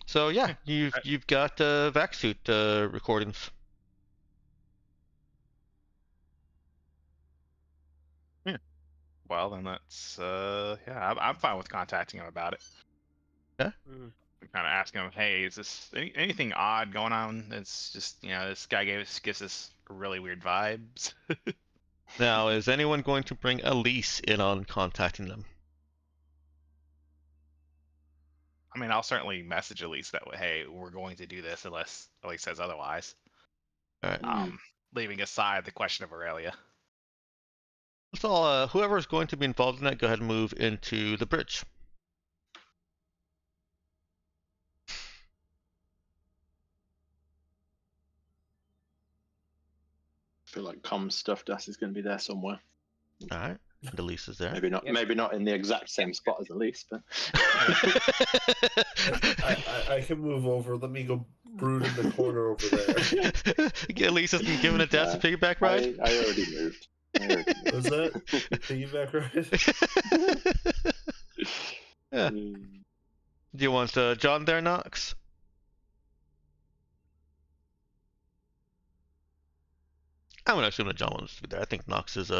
So yeah, you've got vac suit recordings. Yeah. Well, then that's yeah. I'm fine with contacting him about it. Yeah. Mm. Kind of asking him, hey, is this anything odd going on? It's just this guy gives us really weird vibes. Now, is anyone going to bring Elise in on contacting them? I mean, I'll certainly message Elise that way. Hey, we're going to do this unless Elise says otherwise. All right. Leaving aside the question of Aurelia. Let's all whoever is going to be involved in that, go ahead and move into the bridge. I feel like Com's stuff dust is going to be there somewhere. All right. And Elise is there. Maybe not. Yep. Maybe not in the exact same spot as Elise, but I can move over. Let me go brood in the corner over there. Elise isn't giving a death to piggyback ride. I already moved. Was that piggyback ride? Yeah. Do you want John there, Knox? I'm gonna assume that John wants to be there. I think Knox is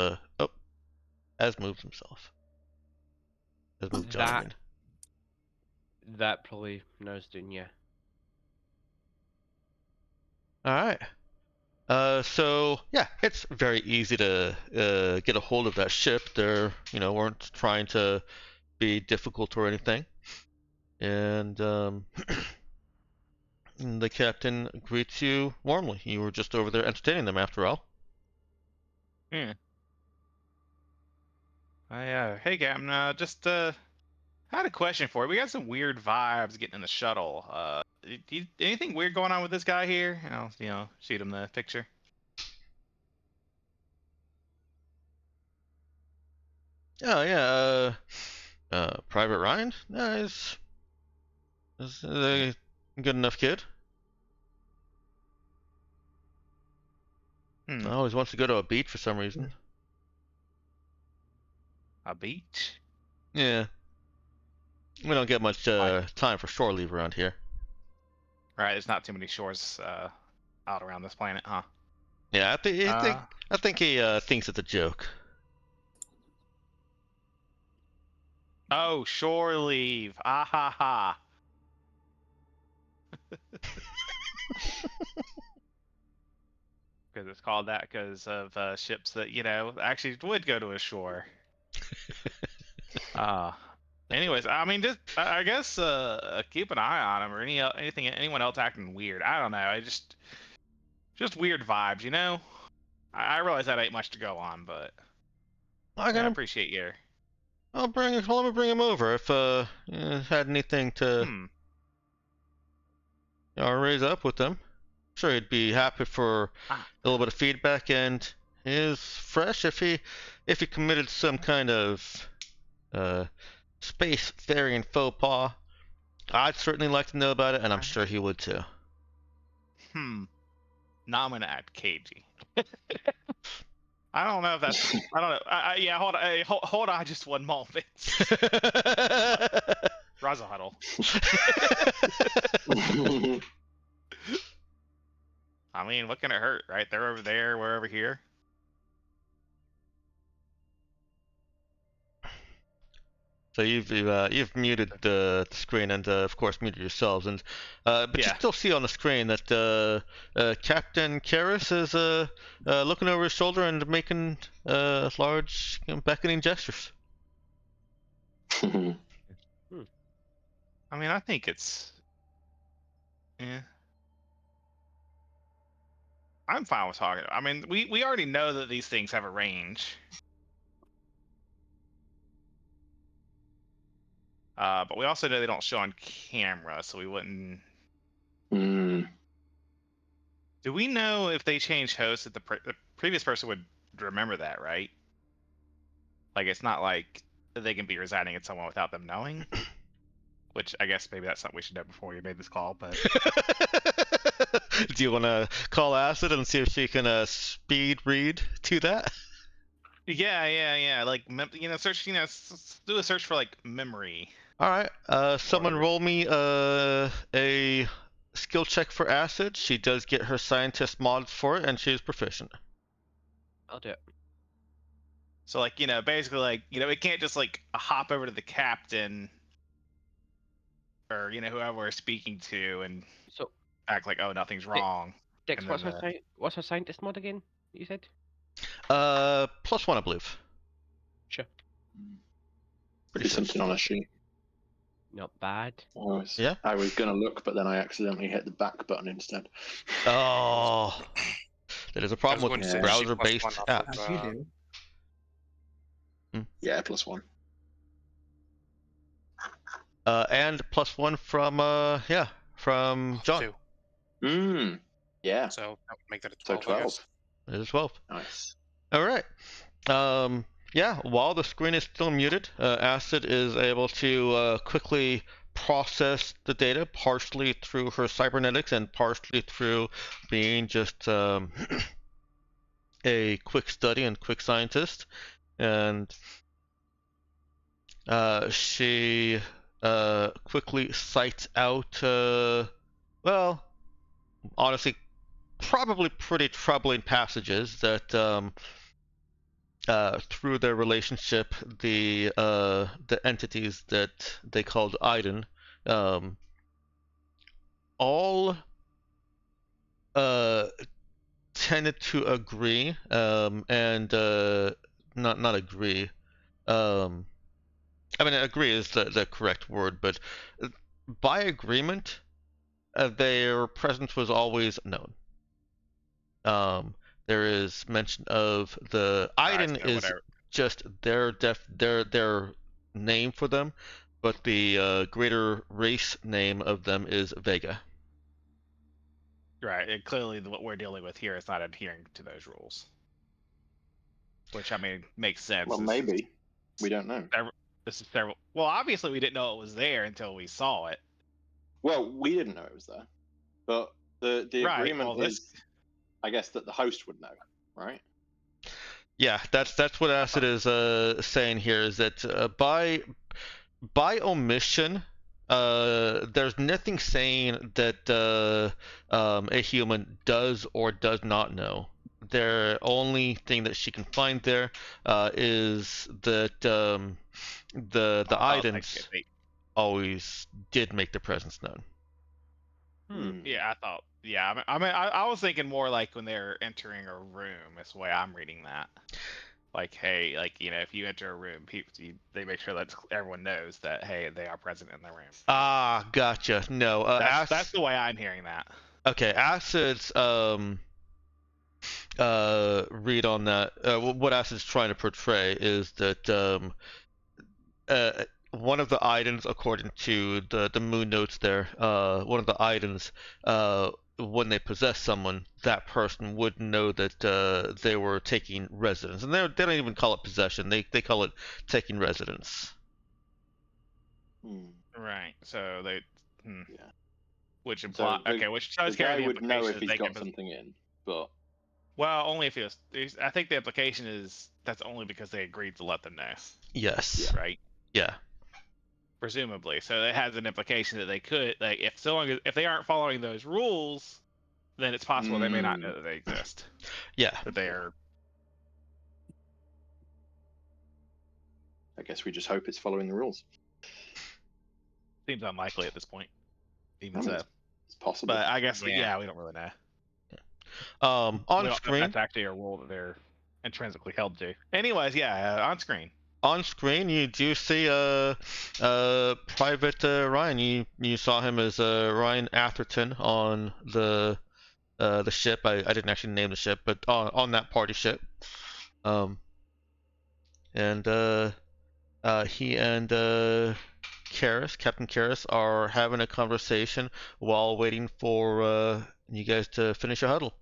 has moved himself. Has moved John in. That probably knows doing, yeah. All right. So yeah, it's very easy to get a hold of that ship. They're weren't trying to be difficult or anything, and the captain greets you warmly. You were just over there entertaining them, after all. Yeah. Hey, Captain. Just I had a question for you. We got some weird vibes getting in the shuttle. Anything weird going on with this guy here? I'll shoot him the picture. Oh yeah. Private Ryan. He's a good enough kid. Always wants to go to a beach for some reason. A beach? Yeah. We don't get much time for shore leave around here. Right, there's not too many shores out around this planet, huh? Yeah, I think he thinks it's a joke. Oh, shore leave. Ah ha ha. Because it's called that because of ships that actually would go to a shore. Anyways, I mean, just I guess keep an eye on him or anyone else acting weird. I don't know. I just weird vibes. I realize that ain't much to go on, but I appreciate your. Let me bring him over if you had anything to raise up with him. Sure, he'd be happy for a little bit of feedback, and is fresh if he committed some kind of space ferrying faux pas. I'd certainly like to know about it, and I'm sure he would too. Now I'm gonna add cagey. I don't know if that's. I don't know. Yeah, hold on. Hey, hold on, just one moment. Razzle huddle. I mean, what can it hurt, right? They're over there. We're over here. So you've muted the screen and of course muted yourselves, and but you Yeah. still see on the screen that Captain Karras is looking over his shoulder and making large beckoning gestures. I mean, I think it's. Yeah. I'm fine with talking. I mean, we already know that these things have a range. But we also know they don't show on camera, so we wouldn't. Hmm. Do we know if they change hosts that the previous person would remember that, right? Like, it's not like they can be residing in someone without them knowing. Which I guess maybe that's something we should know before we made this call. But Do you want to call Acid and see if she can speed read to that? yeah. Like, search. Do a search for like memory. All right. Someone whatever. roll me a skill check for Acid. She does get her scientist mods for it, and she is proficient. I'll do it. So like, basically like, we can't just like hop over to the captain or whoever we're speaking to and So, act like, oh, nothing's wrong. Dex, And what's then her what's her scientist mod again? You said. +1, I believe. Sure. Pretty See sure. something on a sheet. Not bad. Yeah. I was gonna look, but then I accidentally hit the back button instead. Oh, that is a problem going with to say browser-based +1 off apps. of, As you do. Yeah, +1. And +1 from John. 2. Yeah. So that would make that a So 12. I guess. 12. It is 12. Nice. All right. Yeah, while the screen is still muted, Acid is able to quickly process the data, partially through her cybernetics and partially through being just a quick study and quick scientist. And she quickly cites out, well, honestly, probably pretty troubling passages that through their relationship, the entities that they called Aiden, all tended to agree, and not agree. I mean, agree is the correct word, but by agreement, their presence was always known. There is mention of the Aiden so is whatever. just their name for them, but the greater race name of them is Vega. Right. And clearly, what we're dealing with here is not adhering to those rules. Which, I mean, makes sense. Well, maybe. We don't know. This is several. Well, obviously, we didn't know it was there until we saw it. Well, we didn't know it was there. But the Right, agreement well, this- is, I guess, that the host would know, right? Yeah, that's what Acid is saying here, is that by omission, there's nothing saying that a human does or does not know. The only thing that she can find there is that the Aidens always did make their presence known. Yeah, I thought. Yeah, I mean, I was thinking more like when they're entering a room. That's the way I'm reading that. Like, hey, like, if you enter a room, they make sure that everyone knows that, hey, they are present in the room. Ah, gotcha. No, that's the way I'm hearing that. Okay, Acid's read on that. What Acid's trying to portray is that one of the items, according to the moon notes there, one of the items, when they possess someone, that person would know that they were taking residence, and they don't even call it possession. They call it taking residence. Right. So Yeah. Which So implies the which does guy carry the would know implication if that he's they got can. something in, but Well, only if I think the implication is that's only because they agreed to let them know, Yes. right? Yeah. Presumably. So it has an implication that they could, like, if so long as if they aren't following those rules, then it's possible they may not know that they exist. Yeah. That they are. I guess we just hope it's following the rules. Seems unlikely at this point. Even I mean, so, it's possible. but I guess Yeah. we don't really know. On We don't know if screen. that's actually a rule that they're intrinsically held to. Anyways, yeah, on screen. On screen, you do see Private Ryan. You saw him as Ryan Atherton on the ship. I didn't actually name the ship, but on that party ship. And he and Karras, Captain Karras, are having a conversation while waiting for you guys to finish a huddle.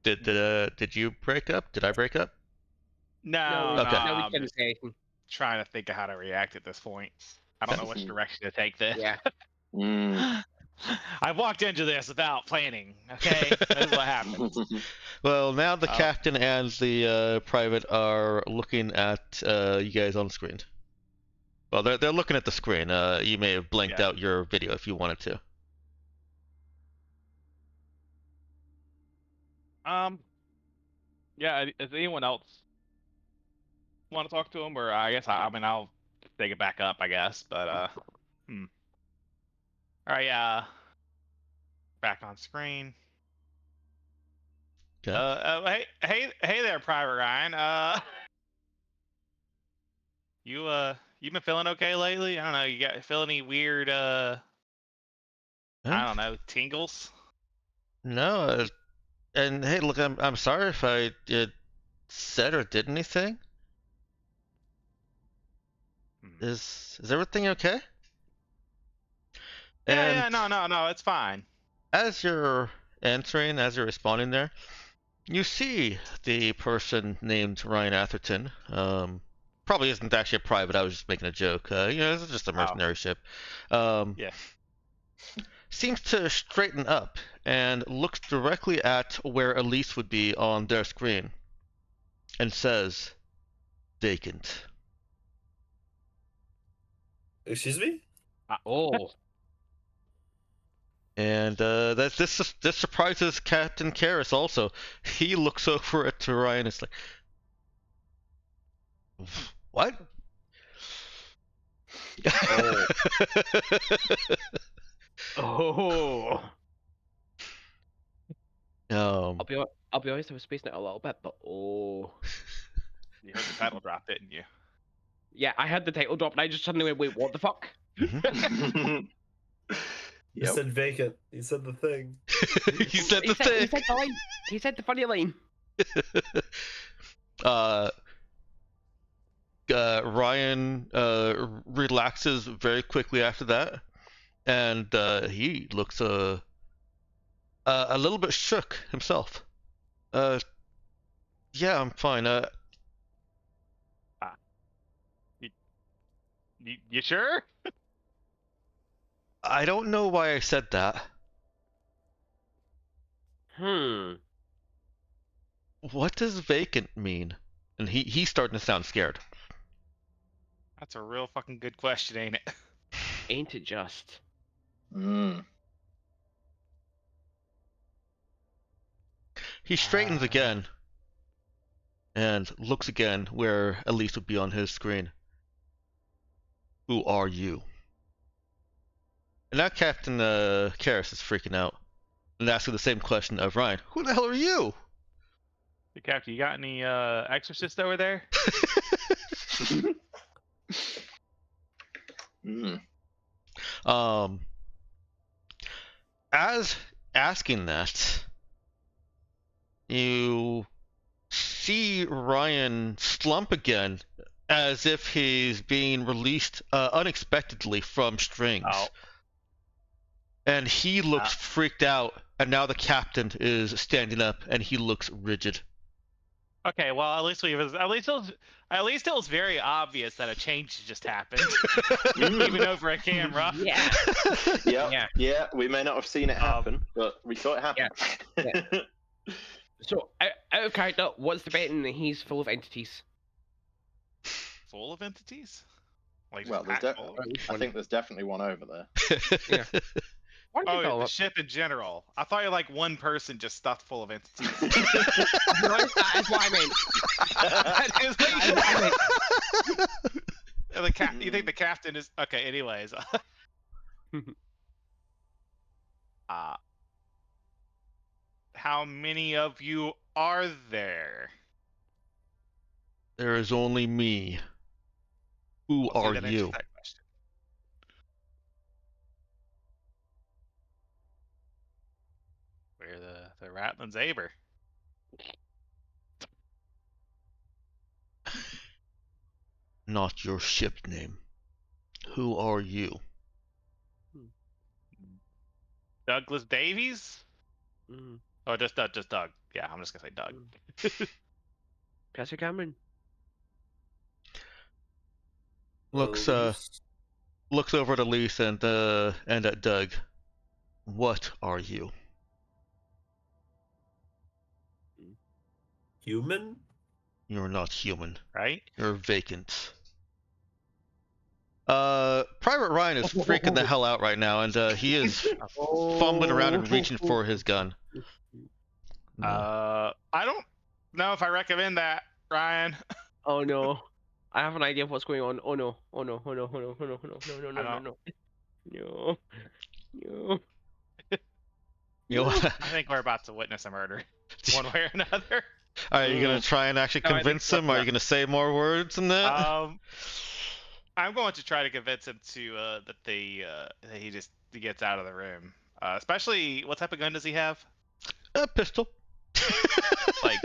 Did you break up? Did I break up? No, Okay. No, we I'm didn't just say anything. trying to think of how to react at this point. I don't know which direction to take this. Yeah. I've walked into this without planning. Okay, this is what happens. Well, now the Oh. captain and the private are looking at you guys on screen. Well, they're looking at the screen. You may have blanked Yeah. out your video if you wanted to. Yeah. Does anyone else want to talk to him, or I guess I mean I'll take it back up, I guess. But All right. Back on screen. Okay. Hey there, Private Ryan. You been feeling okay lately? I don't know. You feel any weird I don't know, tingles? No. And hey, look, I'm sorry if I said or did anything. Is everything okay? Yeah, no, it's fine. As you're answering, as you're responding there, you see the person named Ryan Atherton. Probably isn't actually a private. I was just making a joke. It's just a mercenary ship. Yeah. Seems to straighten up and looks directly at where Elise would be on their screen and says, "Vacant." Excuse me? Oh. And this surprises Captain Karras also. He looks over at Ryan and is like, "What?" Oh. Oh. I'll be honest, I was spacing it a little bit, but oh. You heard the title drop, didn't you? Yeah, I had the title drop and I just suddenly went, wait, what the fuck? You said vacant. You said the thing. He said the thing. He said the line. He said the funny line. Ryan relaxes very quickly after that, and he looks a little bit shook himself. Yeah, I'm fine. You sure? I don't know why I said that. What does vacant mean? And he's starting to sound scared. That's a real fucking good question, ain't it? Ain't it just? He straightens again and looks again where Elise would be on his screen. Who are you? And now Captain Karras is freaking out and asking the same question of Ryan. Who the hell are you? Hey, Captain, you got any exorcist over there? As asking that, you see Ryan slump again as if he's being released unexpectedly from strings. Oh. And he looks freaked out and now the captain is standing up, and he looks rigid. Okay, well, at least it was very obvious that a change just happened, even over a camera. Yeah. Yeah. We may not have seen it happen, but we saw it happen. So, out of character, what's the betting that he's full of entities? Full of entities? Like, Well, just there's packed full of- Or at least I one? think there's definitely one over there. Why don't you Oh, follow the up? ship in general. I thought you like one person just stuffed full of entities. To be honest, that is what I meant. That is what That is what I meant. And you think the captain is okay? Anyways, how many of you are there? There is only me. Who Well, see, are that answers you? that question. We're the Rattling Saber. Not your ship name. Who are you? Douglas Davies? Mm. Oh, just Doug. Yeah, I'm just gonna say Doug. Pastor Cameron. Looks Elise. looks over at Elise and at Doug. What are you? Human? You're not human. Right? You're vacant. Private Ryan is freaking the hell out right now, and he is fumbling around and reaching for his gun. I don't know if I recommend that, Ryan. Oh no. I have an idea of what's going on. Oh no. Oh no. Oh no. Oh no. Oh no. Oh no. No. No. No. No. No. No. No. You know what? I think we're about to witness a murder, one way or another. Are you gonna try and actually No, I think convince him? Are you gonna say more words than that? I'm going to try to convince him to that he gets out of the room. Especially, what type of gun does he have? A pistol. Like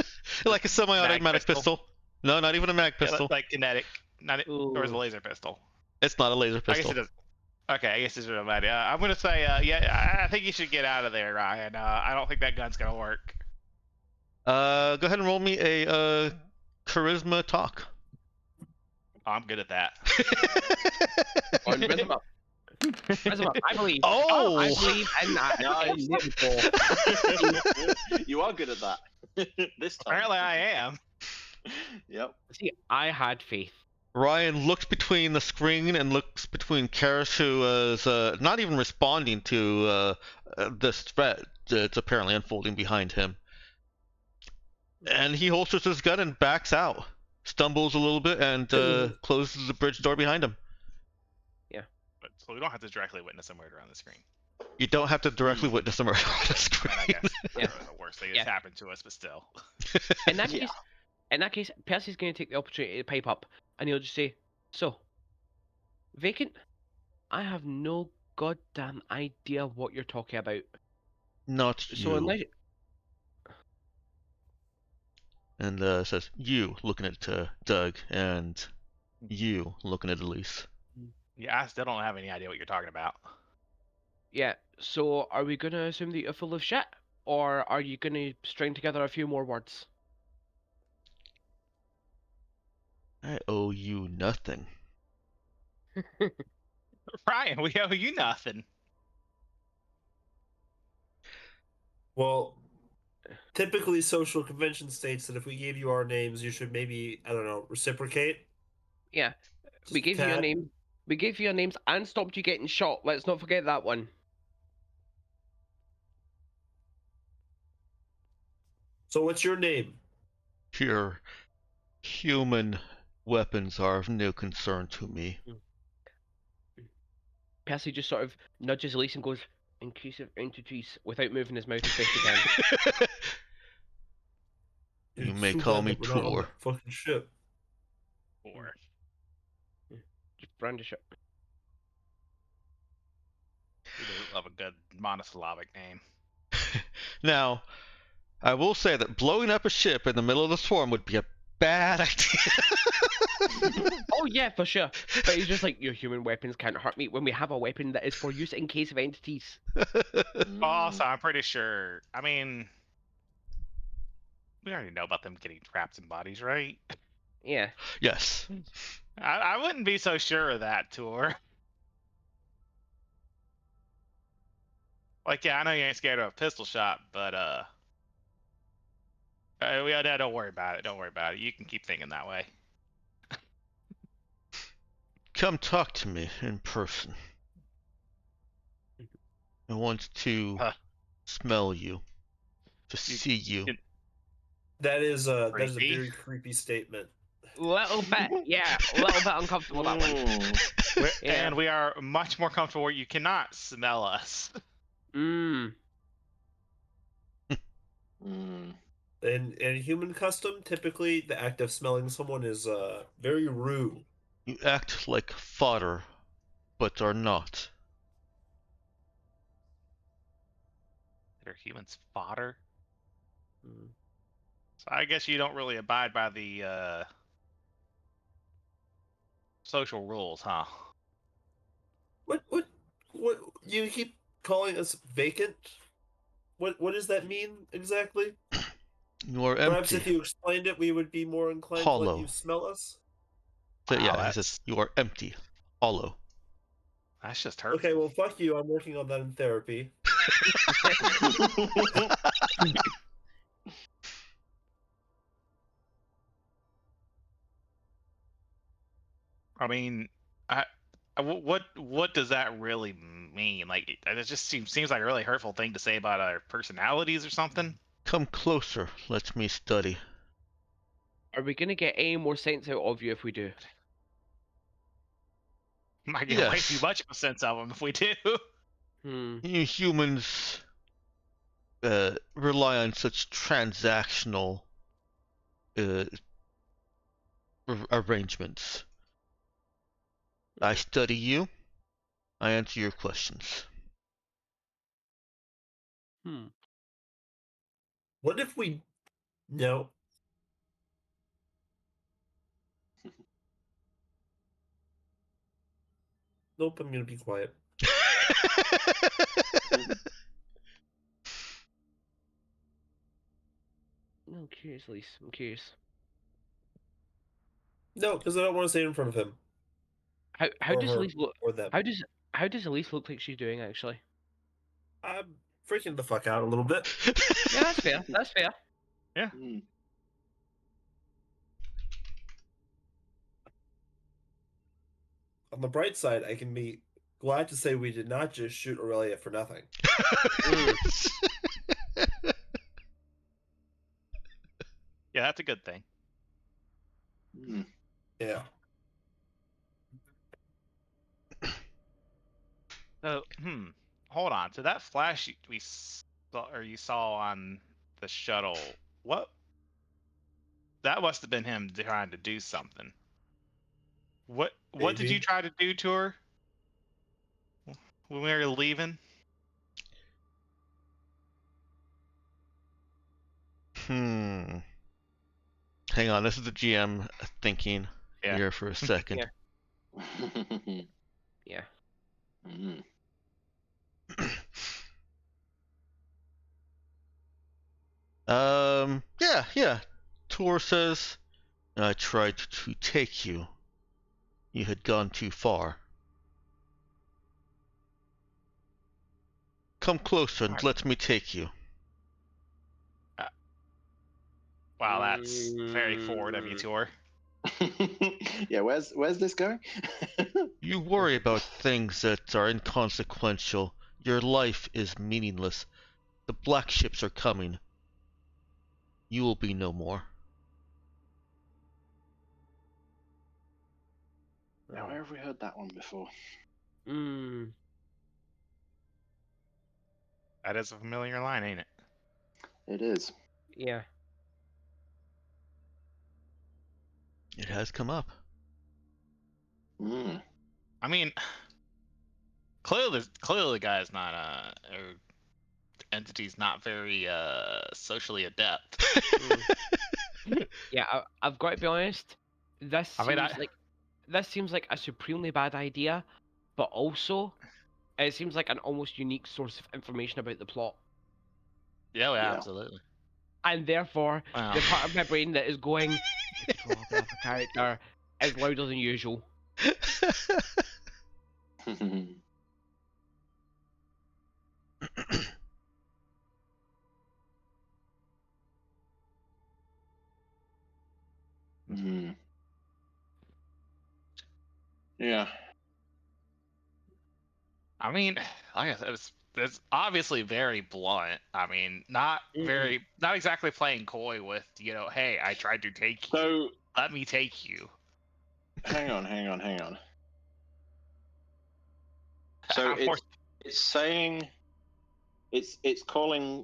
like a semi-automatic mag pistol. No, not even a mag pistol. Like kinetic, not or is it a Ooh. laser pistol? It's not a laser I guess pistol. it does. Okay, I guess it's a matter. I'm gonna say, yeah, I think you should get out of there, Ryan. I don't think that gun's gonna work. Go ahead and roll me a charisma talk. Oh, I'm good at that. Oh, and raise him up. Raise him up. I believe. Oh! I believe in that. Nice. You are good at that. This time. Apparently, I am. Yep. See, I had faith. Ryan looks between the screen and looks between Karis, who is not even responding to this threat that's apparently unfolding behind him. And he holsters his gun and backs out. Stumbles a little bit and closes the bridge door behind him. But so we don't have to directly witness a murder on the screen. You don't have to directly witness a murder on the screen. And I guess Yeah. the worst thing Yeah. that's happened to us, but still. In that Yeah. case, Percy's going to take the opportunity to pipe up, and he'll just say, "So, Vacant, I have no goddamn idea what you're talking about. Not So you. unless And says, you, looking at Doug, and you, looking at Elise. Yeah, I still don't have any idea what you're talking about. yeah, so are we going to assume that you're full of shit, or are you going to string together a few more words?" I owe you nothing. Ryan, we owe you nothing. Well, typically social convention states that if we gave you our names, you should maybe, I don't know, reciprocate. Yeah, Just we a gave you your tad. name. We gave you your names and stopped you getting shot. Let's not forget that one. So what's your name? Your human weapons are of no concern to me. Percy just sort of nudges Elise and goes, "Increase of entities," without moving his mouth as best he can. You It's may too call bad me that we're not on Tor. that fucking ship. Or Just brandish it. we do love a good monosyllabic name. Now, I will say that blowing up a ship in the middle of the storm would be a bad idea. Oh yeah, for sure. But he's just like, your human weapons can't hurt me when we have a weapon that is for use in case of entities. Also, I'm pretty sure. I mean, we already know about them getting trapped in bodies, right? Yeah. Yes. I wouldn't be so sure of that, Tour. Like, yeah, I know you ain't scared of a pistol shot, but don't worry about it. Don't worry about it. You can keep thinking that way. Come talk to me in person. I want to Huh. smell you, to see you. That is a Creepy. very creepy statement. Little bit, yeah, a little bit uncomfortable that one. Yeah. And we are much more comfortable where you cannot smell us. Mmm. In human custom, typically the act of smelling someone is very rude. You act like fodder, but are not. They're humans fodder. So I guess you don't really abide by the social rules, huh? What you keep calling us vacant? What does that mean exactly? You are Perhaps empty. if you explained it, we would be more inclined to let Hollow. you smell us. So, Wow, yeah, he says you are empty, hollow. That's just hurtful. Okay, well, fuck you. I'm working on that in therapy. I mean, what does that really mean? Like, it just seems like a really hurtful thing to say about our personalities or something. Come closer, let me study. Are we gonna get any more sense out of you if we do? Might get way too Yes. much of a sense of them if we do. You humans rely on such transactional arrangements. I study you, I answer your questions. What if we... No. Nope, I'm gonna be quiet. I'm curious, Elise. I'm curious. No, because I don't want to say it in front of him. How Or does her, Elise look? or them. How does Elise look like she's doing actually? I'm freaking the fuck out a little bit. Yeah, that's fair. That's fair. Yeah. On the bright side, I can be glad to say we did not just shoot Aurelia for nothing. Yeah, that's a good thing. Yeah. So, hold on. So that flash we saw, or you saw on the shuttle, what? That must have been him trying to do something. What did Maybe. you try to do to her when we were leaving? Hang on, this is the GM thinking here for a second. Yeah. Yeah. Tor says, I tried to take you. You had gone too far. Come closer and let me take you. Wow, that's very forward of you, Tor. Yeah, where's this going? You worry about things that are inconsequential. Your life is meaningless. The black ships are coming. You will be no more. Now, where have we heard that one before? That is a familiar line, ain't it? It is. Yeah. It has come up. I mean, clearly the guy is not or entity's not very socially adept. Yeah, I've got to be honest. This I mean, seems like a supremely bad idea, but also it seems like an almost unique source of information about the plot. yeah, Yeah. absolutely. And therefore, Wow. the part of my brain that is going, you could roll up a character is louder than usual. Hmm. Yeah. I mean, like I said, it's obviously very blunt. I mean, not exactly playing coy with, hey, I tried to take you. So Let me take you. hang on. So I'm forced- it's saying it's calling.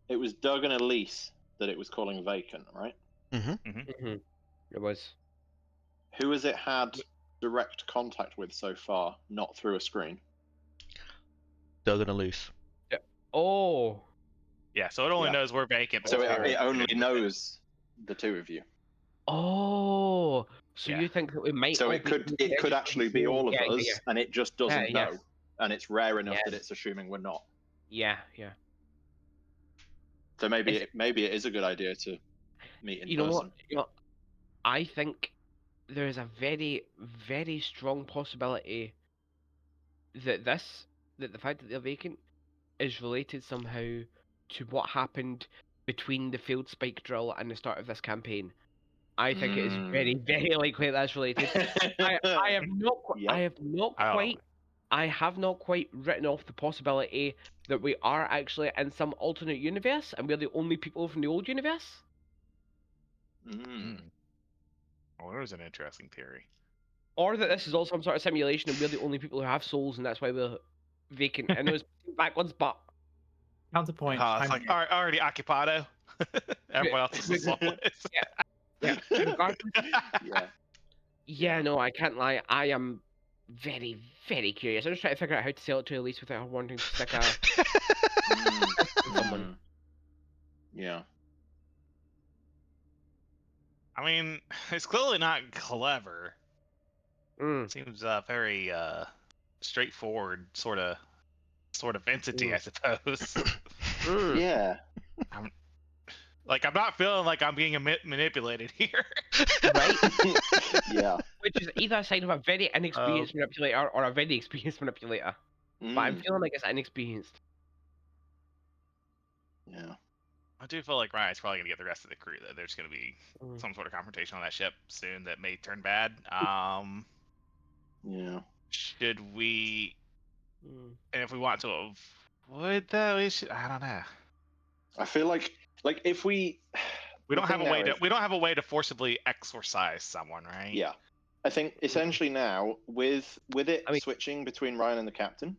It was Doug and Elise that it was calling Vacant, right? Mm-hmm. It was. Who has it had direct contact with so far, not through a screen? Doug and Elise. Oh. Yeah, so it only Yeah. knows we're vacant. So before it only it- knows the two of you. Oh. So Yeah. you think that we might So all it be could actually be all of yeah, us, yeah, and it just doesn't yeah. know, and it's rare enough that Yes. it's assuming we're not. Yeah. So maybe It's- it is a good idea to meet in You know what? person. I think there is a very, very strong possibility that the fact that they're vacant is related somehow to what happened between the failed spike drill and the start of this campaign. I think it is very, very likely that's related. I have not Yep. I have not quite written off the possibility that we are actually in some alternate universe and we're the only people from the old universe. Well, there's an interesting theory. Or that this is all some sort of simulation and we're the only people who have souls and that's why we're vacant. I know it's backwards, but Counterpoint. It's like already occupado. Everyone else is a soulless. yeah. Regardless, Yeah. no, I can't lie. I am very, very curious. I'm just trying to figure out how to sell it to Elise without her wanting to stick a someone. Yeah. I mean, it's clearly not clever. Mm. Seems very straightforward sort of entity, Mm. I suppose. Yeah. I'm not feeling like I'm being manipulated here. Right? Yeah. Which is either a sign of a very inexperienced manipulator or a very experienced manipulator. But I'm feeling like it's inexperienced. Yeah. I do feel like Ryan's probably gonna get the rest of the crew though. There's gonna be some sort of confrontation on that ship soon that may turn bad. Yeah. Should we? And if we want to avoid that, we should. I don't know. I feel like if we don't have a way to we don't have a way to forcibly exorcise someone, right? Yeah. I think essentially now with it switching between Ryan and the captain,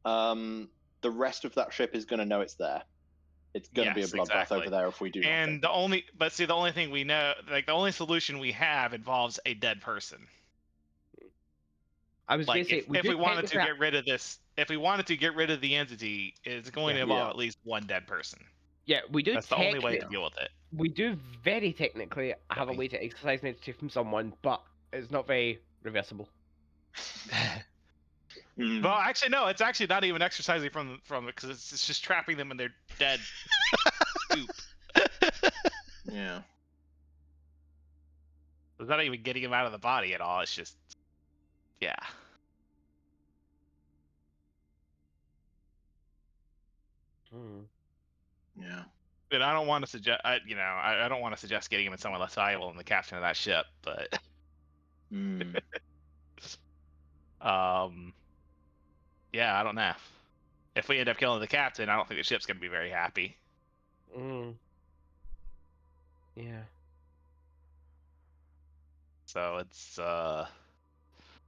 the rest of that ship is going to know it's there. It's going to be a bloodbath over there if we do. And the only thing we know, the only solution we have involves a dead person. I was going to say, if we wanted to get rid of this, if we wanted to get rid of the entity, it's going to involve at least one dead person. Yeah, we do. That's the only way to deal with it. We do very technically have a way to exercise an entity from someone, but it's not very reversible. Well, actually, no. It's actually not even exercising from it because it's just trapping them in their dead poop. Yeah. It's not even getting them out of the body at all. It's just, yeah. Yeah. And I don't want to suggest, I don't want to suggest getting him in someone less valuable than the captain of that ship, but. Yeah, I don't know. If we end up killing the captain, I don't think the ship's going to be very happy. Yeah. So it's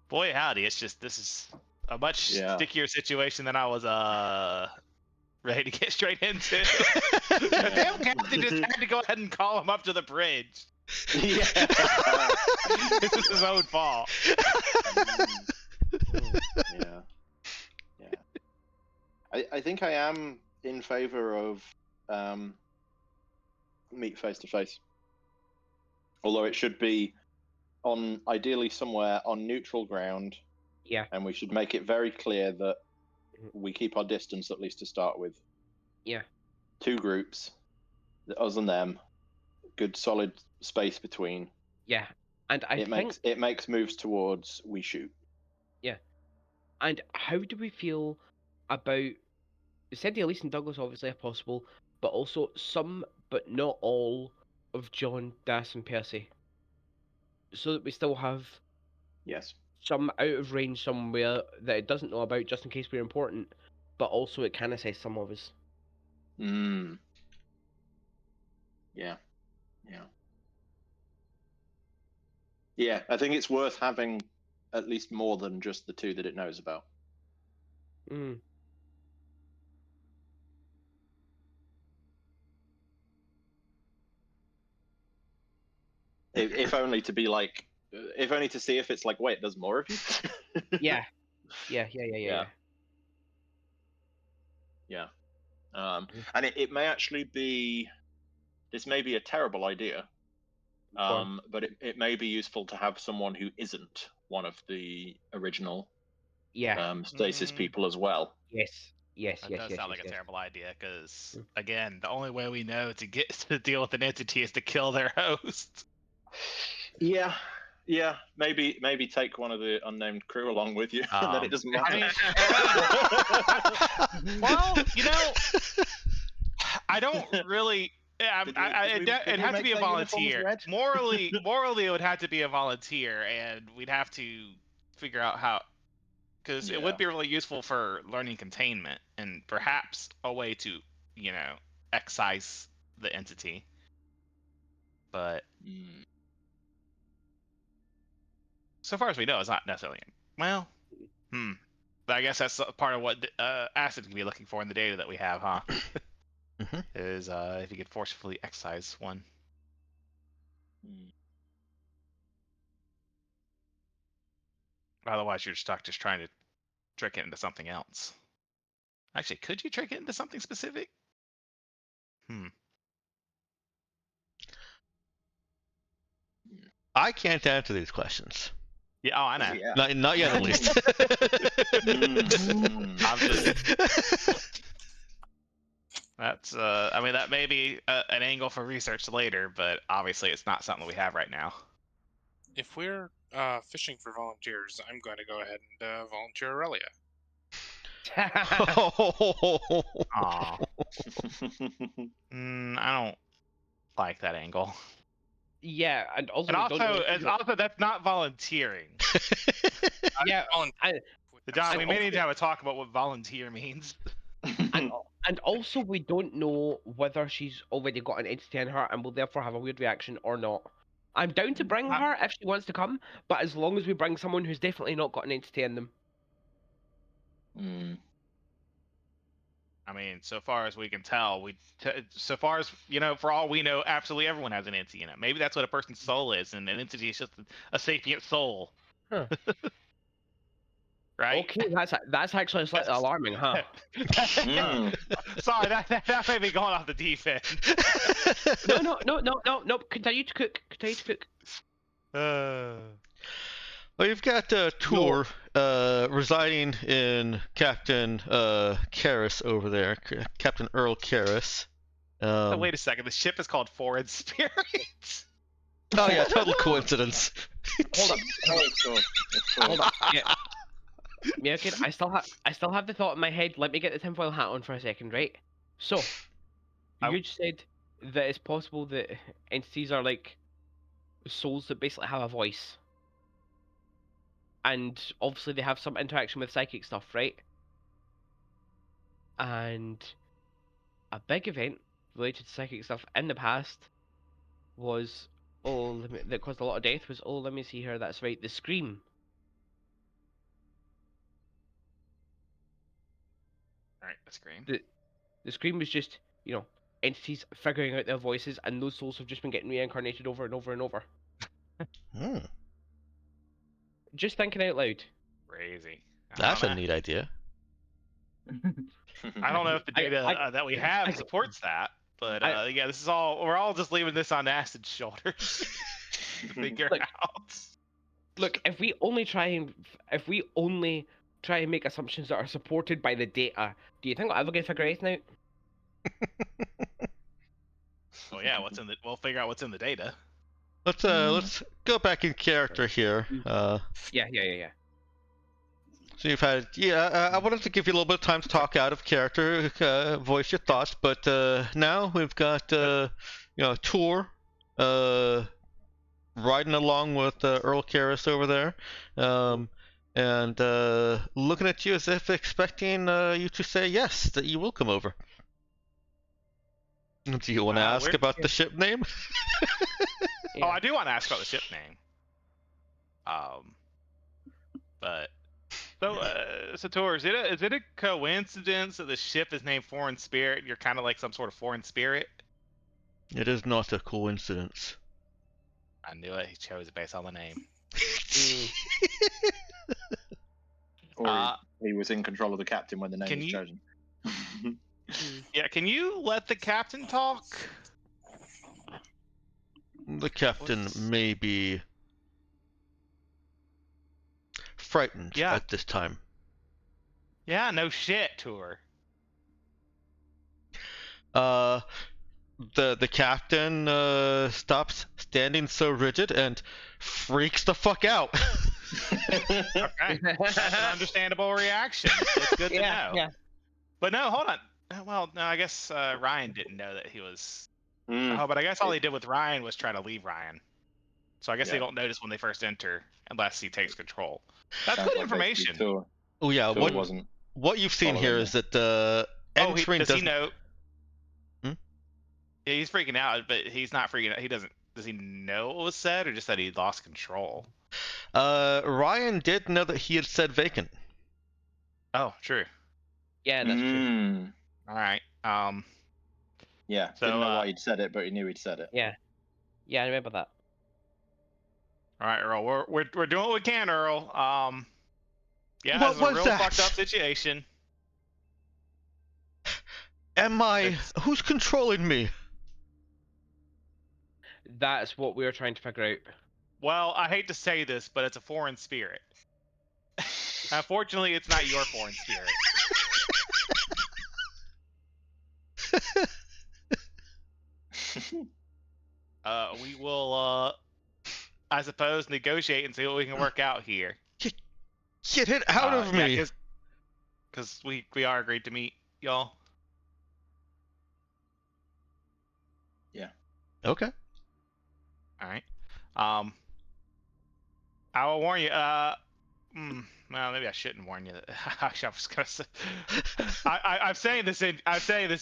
boy howdy, it's just this is a much stickier situation than I was ready to get straight into. The damn captain just had to go ahead and call him up to the bridge. Yeah. This is his own fault. Yeah. I think I am in favor of meet face to face. Although it should be on ideally somewhere on neutral ground. Yeah. And we should make it very clear that we keep our distance at least to start with. Yeah. 2 groups, us and them, good solid space between. Yeah. And I think it makes moves towards we shoot. Yeah. And how do we feel about Cynthia, Elise, and Douglas obviously if possible, but also some but not all of John, Das, and Percy? So that we still have Yes. some out of range somewhere that it doesn't know about just in case we're important, but also it can assess some of us. Mm. Yeah. Yeah. Yeah, I think it's worth having at least more than just the 2 that it knows about. Mm. If only to be like, if only to see if it's like, wait, there's more of you. Yeah. Yeah. Yeah. And it may actually be, this may be a terrible idea, but it may be useful to have someone who isn't one of the original stasis people as well. Yes. That does sound like a terrible idea, because again, the only way we know to get to deal with an entity is to kill their host. Yeah, maybe take one of the unnamed crew along with you, and then it doesn't matter. Well, I don't really. It has to be a volunteer. Morally, it would have to be a volunteer, and we'd have to figure out how. Because it would be really useful for learning containment, and perhaps a way to, excise the entity. But so far as we know, it's not necessarily. Well, But I guess that's part of what Acid can be looking for in the data that we have, huh? Is if you could forcefully excise one. Otherwise, you're stuck just trying to trick it into something else. Actually, could you trick it into something specific? I can't answer these questions. Yeah, I know. Yeah. Not yet, at least. I'm just. That's. That may be an angle for research later, but obviously it's not something we have right now. If we're fishing for volunteers, I'm going to go ahead and volunteer Aurelia. Aw. I don't like that angle. Yeah, and also that's not volunteering. Yeah, John, we may need to have a talk about what volunteer means. and also we don't know whether she's already got an entity in her and will therefore have a weird reaction or not. I'm down to bring her if she wants to come, but as long as we bring someone who's definitely not got an entity in them. So far as we can tell, so far as, for all we know, absolutely everyone has an entity in it. Maybe that's what a person's soul is, and an entity is just a sapient soul. Huh. Right? Okay, that's actually slightly alarming, huh? Sorry, that may be going off the deep end. No. Continue to cook. Well, you've got Tour residing in Captain Karras over there, Captain Earl Karras. Wait a second, the ship is called Foreign Spirits. Oh yeah, total coincidence. Hold up. Yeah, okay. I still have the thought in my head. Let me get the tinfoil hat on for a second, right? So, you just said that it's possible that entities are like souls that basically have a voice. And obviously they have some interaction with psychic stuff, right? And a big event related to psychic stuff in the past was, that caused a lot of death was, let me see here, that's right, the Scream. Alright, the Scream. The Scream was just, entities figuring out their voices, and those souls have just been getting reincarnated over and over and over. Just thinking out loud. Crazy. That's a neat idea. I don't know if the data that we have supports that. But I- yeah, this is all. We're all just leaving this on Acid's shoulders to figure Look. out. Look, if we only try and make assumptions that are supported by the data, do you think we'll ever get figure anything out? Oh yeah, we'll figure out what's in the data. Let's go back in character here. Yeah. So you've had, I wanted to give you a little bit of time to talk out of character, voice your thoughts, but now we've got, Tour, riding along with Earl Karras over there, and looking at you as if expecting you to say yes, that you will come over. Do you want to ask about the ship name? Oh, I do want to ask about the ship name. But so Tor, is it a coincidence that the ship is named Foreign Spirit? You're kind of like some sort of foreign spirit. It is not a coincidence. I knew it. He chose it based on the name. Or he was in control of the captain when the name Can was you- chosen. Yeah, can you let the captain talk? The captain may be frightened Yeah. at this time. Yeah, no shit, Tour. The captain stops standing so rigid and freaks the fuck out. Okay, that's an understandable reaction. It's good to know. Yeah. But no, hold on. Well, no, I guess Ryan didn't know that he was. Mm. Oh, but I guess all he did with Ryan was try to leave Ryan. So I guess they Yeah. don't notice when they first enter unless he takes control. That's Sounds good like information. basically Tor- Oh yeah, Tor wasn't. what you've seen following here me. is that Oh, entering does he doesn't. know? Hmm? Yeah, he's freaking out, but he's not freaking out. He doesn't. Does he know what was said, or just that he lost control? Ryan did know that he had said vacant. Oh, true. Yeah, that's true. Mm. All right. Yeah, So, didn't know why he'd said it, but he knew he'd said it. Yeah, I remember that. All right, Earl. We're doing what we can, Earl. Yeah, What it's a was real that? fucked up situation. Am I? It's- Who's controlling me? That's what we're trying to figure out. Well, I hate to say this, but it's a foreign spirit. Unfortunately, it's not your foreign spirit. We will, I suppose, negotiate and see what we can work out here. Get it out of me! Because we are agreed to meet, y'all. Okay. All right. I will warn you. Well, maybe I shouldn't warn you. Actually, I was gonna say. I'm saying this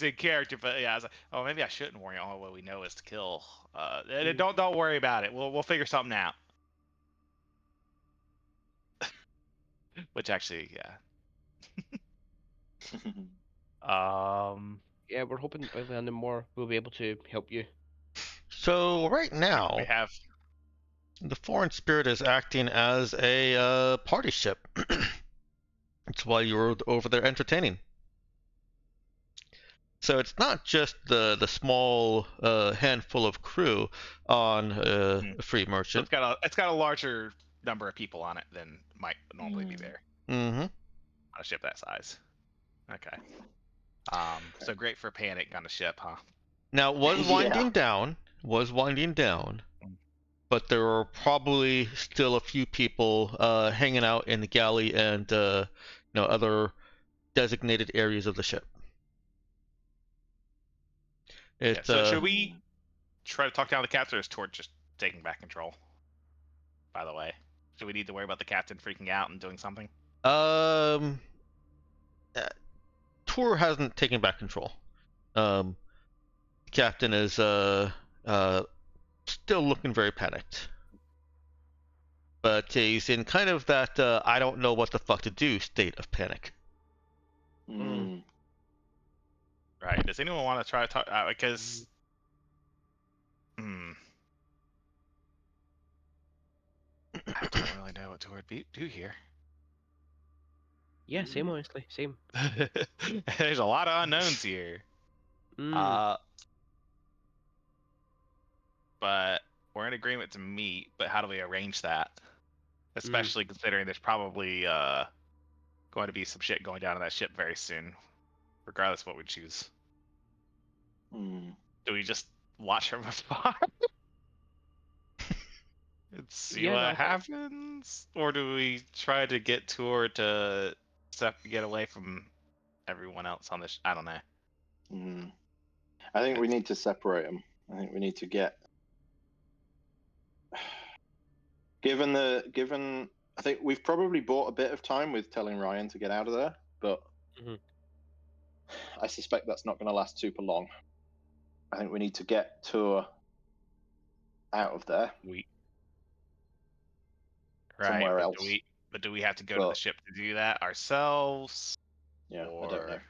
in character, but yeah, I was like, oh, maybe I shouldn't warn you. All what we know is to kill. Don't worry about it. We'll figure something out. Which actually, yeah. Yeah, we're hoping by learning more, we'll be able to help you. So right now, We have. the foreign spirit is acting as a party ship. That's why you're over there entertaining. So it's not just the small handful of crew on Free So Merchant. it's got a larger number of people on it than might normally be there Mm-hmm. on a ship that size. Okay. So great for panic on a ship, huh? Now it was Yeah. winding down, but there were probably still a few people hanging out in the galley and other designated areas of the ship. Yeah, so should we try to talk down the captain, or is Tort just taking back control? By the way, do we need to worry about the captain freaking out and doing something? Tour hasn't taken back control. Captain is still looking very panicked, but he's in kind of that I don't know what the fuck to do state of panic. Mm. Right. Does anyone want to try to talk? Because. I don't really know what to do here. Yeah, same, honestly, same. There's a lot of unknowns here. Mm. but we're in agreement to meet. But how do we arrange that? Especially considering there's probably going to be some shit going down on that ship very soon, regardless of what we choose. Do we just watch from afar and see what happens, or do we try to get to her to get away from everyone else on this? I don't know. I think we need to separate them. I think we need to get. Given, I think we've probably bought a bit of time with telling Ryan to get out of there, but I suspect that's not going to last super long. I think we need to get Tour out of there. Somewhere else. But do we have to go to the ship to do that ourselves? Yeah, or...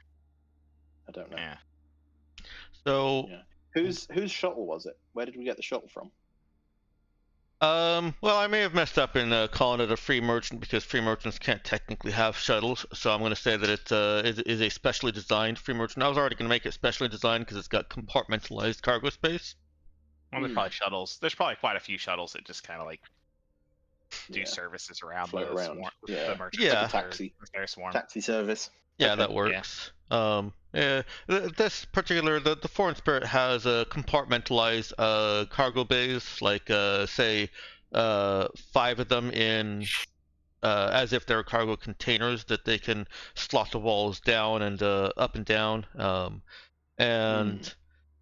I don't know. Yeah. So, whose shuttle was it? Where did we get the shuttle from? Well, I may have messed up in calling it a free merchant because free merchants can't technically have shuttles. So I'm going to say that it is a specially designed free merchant. I was already going to make it specially designed because it's got compartmentalized cargo space. Well, there's probably shuttles. There's probably quite a few shuttles that just kind of like do services around the merchants. Yeah, like a taxi service. Yeah, that works. Yeah. This particular, the Foreign Spirit has a compartmentalized cargo bays, like say 5 of them in as if they're cargo containers that they can slot the walls down and up and down.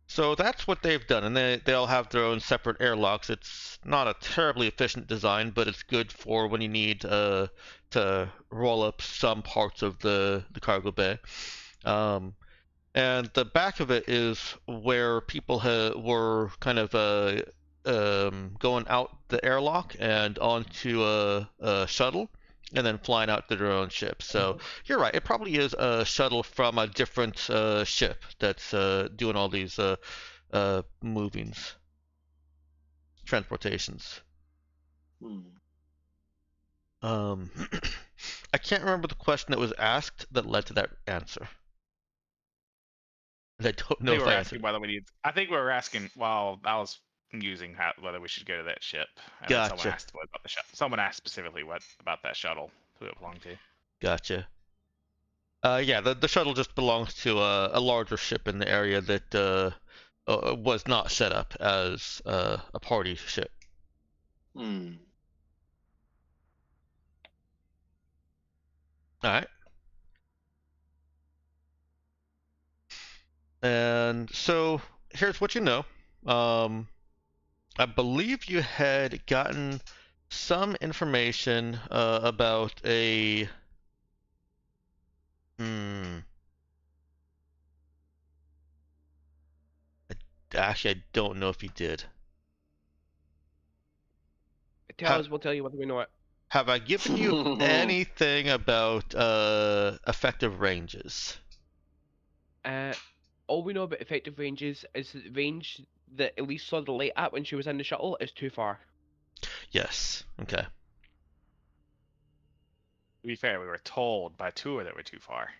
So that's what they've done, and they all have their own separate airlocks. It's not a terribly efficient design, but it's good for when you need to roll up some parts of the cargo bay. And the back of it is where people were kind of going out the airlock and onto a shuttle, and then flying out to their own ship. So you're right. It probably is a shuttle from a different ship that's doing all these movings, transportations. I can't remember the question that was asked that led to that answer. I don't know if I answered. Whether we need. I think we were asking. Well, I was using whether we should go to that ship. And gotcha. Someone asked about the shuttle. Someone asked specifically about that shuttle, who it belonged to. Gotcha. Yeah, the shuttle just belongs to a larger ship in the area that was not set up as a party ship. All right. And so here's what you know. I believe you had gotten some information about a. Actually, I don't know if you did. Tell us, we'll tell you whether we know it. Have I given you anything about effective ranges? All we know about effective ranges is the range that Elise saw the light at when she was in the shuttle is too far. Yes. Okay. To be fair, we were told by Tour that we're too far.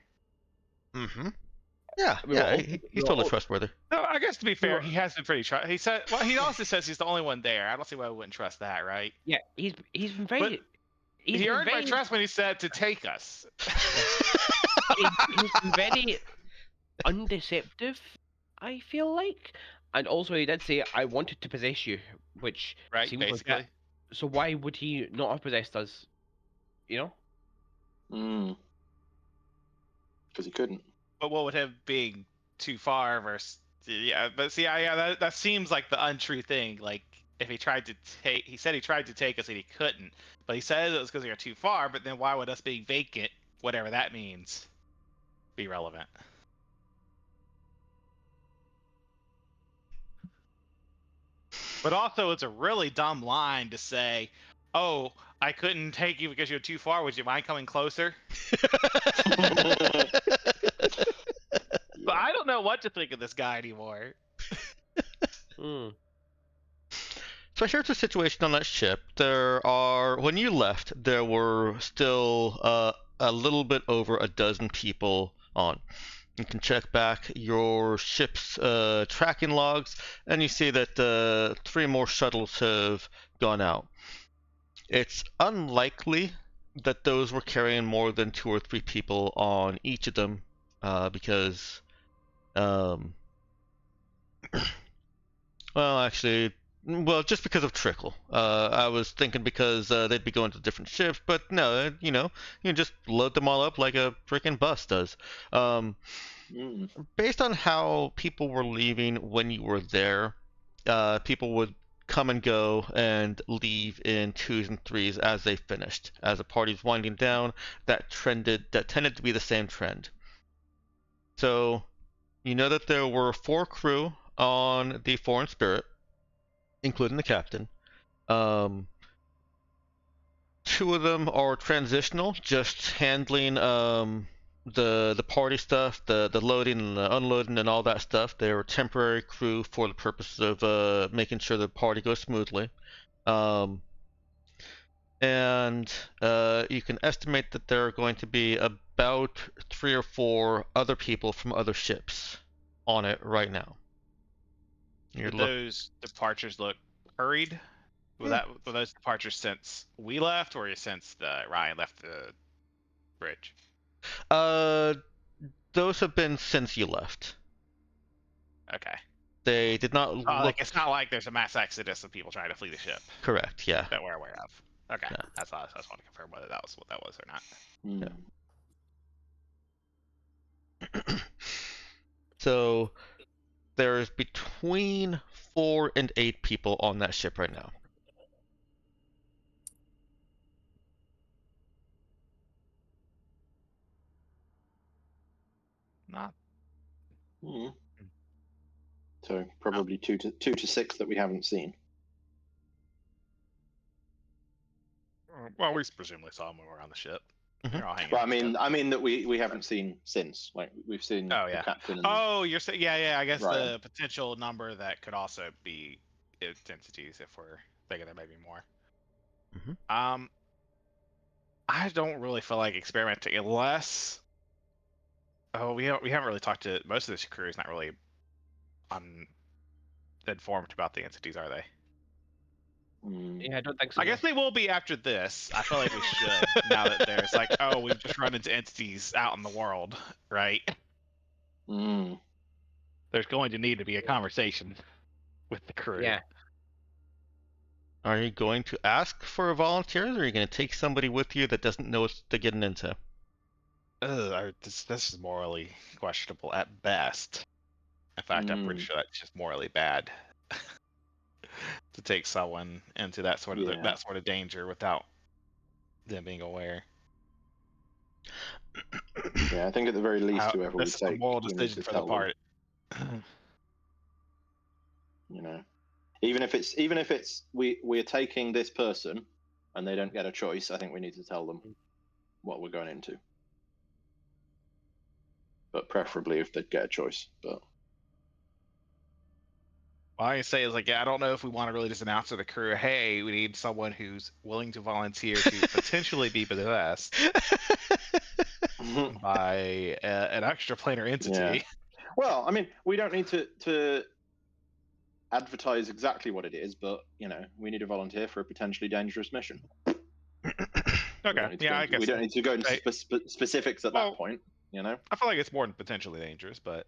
Yeah, he's totally trustworthy. No, I guess to be fair, he has been pretty He said, well, he also says he's the only one there. I don't see why we wouldn't trust that, right? Yeah, he's been very. He earned my trust when he said to take us. He's been very undeceptive, I feel like, and also he did say, "I wanted to possess you," which seems basically. Like that. So why would he not have possessed us? You know? Because he couldn't. But what would have been too far versus that seems like the untrue thing. Like if he tried to take, he said he tried to take us and he couldn't, but he said it was because we were too far. But then why would us being vacant, whatever that means, be relevant? But also, it's a really dumb line to say, "Oh, I couldn't take you because you're too far. Would you mind coming closer?" But I don't know what to think of this guy anymore. So here's the situation on that ship. When you left, there were still a little bit over a dozen people on. You can check back your ship's tracking logs, and you see that 3 more shuttles have gone out. It's unlikely that those were carrying more than 2 or 3 people on each of them, because, well, actually, well, just because of trickle. I was thinking because they'd be going to different ships, but no, you can just load them all up like a freaking bus does. Based on how people were leaving when you were there, people would come and go and leave in 2s and 3s as they finished. As the party's winding down, that tended to be the same trend. So you know that there were 4 crew on the Foreign Spirit, including the captain. 2 of them are transitional, just handling the party stuff, the loading and the unloading and all that stuff. They're temporary crew for the purposes of making sure the party goes smoothly. And you can estimate that there are going to be about 3 or 4 other people from other ships on it right now. Did those departures look hurried? Were those departures since we left, or since Ryan left the bridge? Those have been since you left. Okay. They did not look. Like, it's not like there's a mass exodus of people trying to flee the ship. Correct. Yeah. That we're aware of. Okay. Yeah. I just want to confirm whether that was what that was or not. Yeah. So there's between 4 and 8 people on that ship right now. Not. So probably 2 to 6 that we haven't seen. Well, we presumably saw them when we were on the ship. They're all hanging. Well, I mean that we haven't seen since. Like, we've seen the captain. And you're saying I guess the potential number that could also be entities if we're thinking there may be more. I don't really feel like experimenting unless. Oh, we haven't really talked to most of this crew. Is not really informed about the entities, are they? Yeah, I don't think so. I guess they will be after this. I feel like we should now that there's like, oh, we've just run into entities out in the world, right? There's going to need to be a conversation with the crew. Yeah. Are you going to ask for volunteers, or are you going to take somebody with you that doesn't know what they're getting into? This is morally questionable at best. In fact, I'm pretty sure that's just morally bad to take someone into that sort of danger without them being aware. Yeah, I think at the very least, whoever we take, this is a moral decision for the party. Even if it's we're taking this person and they don't get a choice, I think we need to tell them what we're going into. But preferably if they'd get a choice. But all I can say is, like, I don't know if we want to really just announce to the crew, hey, we need someone who's willing to volunteer to potentially be possessed by an extraplanar entity. Yeah. Well, I mean, we don't need to advertise exactly what it is, but we need a volunteer for a potentially dangerous mission. Okay. I guess we don't need to go into specifics at that point. I feel like it's more than potentially dangerous, but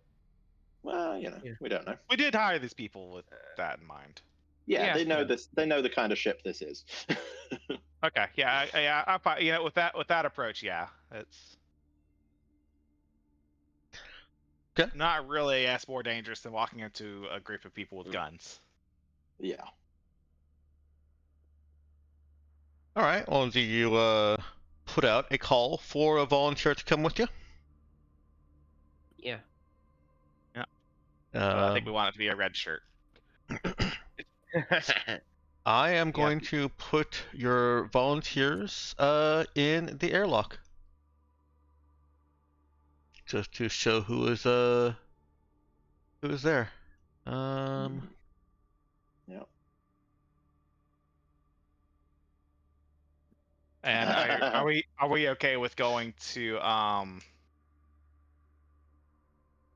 well, we don't know. We did hire these people with that in mind. Yeah, they know this. They know the kind of ship this is. Okay. Yeah. With that approach, yeah, it's not really more dangerous than walking into a group of people with guns. Yeah. All right. Well, do you put out a call for a volunteer to come with you? Yeah. I think we want it to be a red shirt. I am going to put your volunteers in the airlock, just to show who is there. Yeah. And are we okay with going to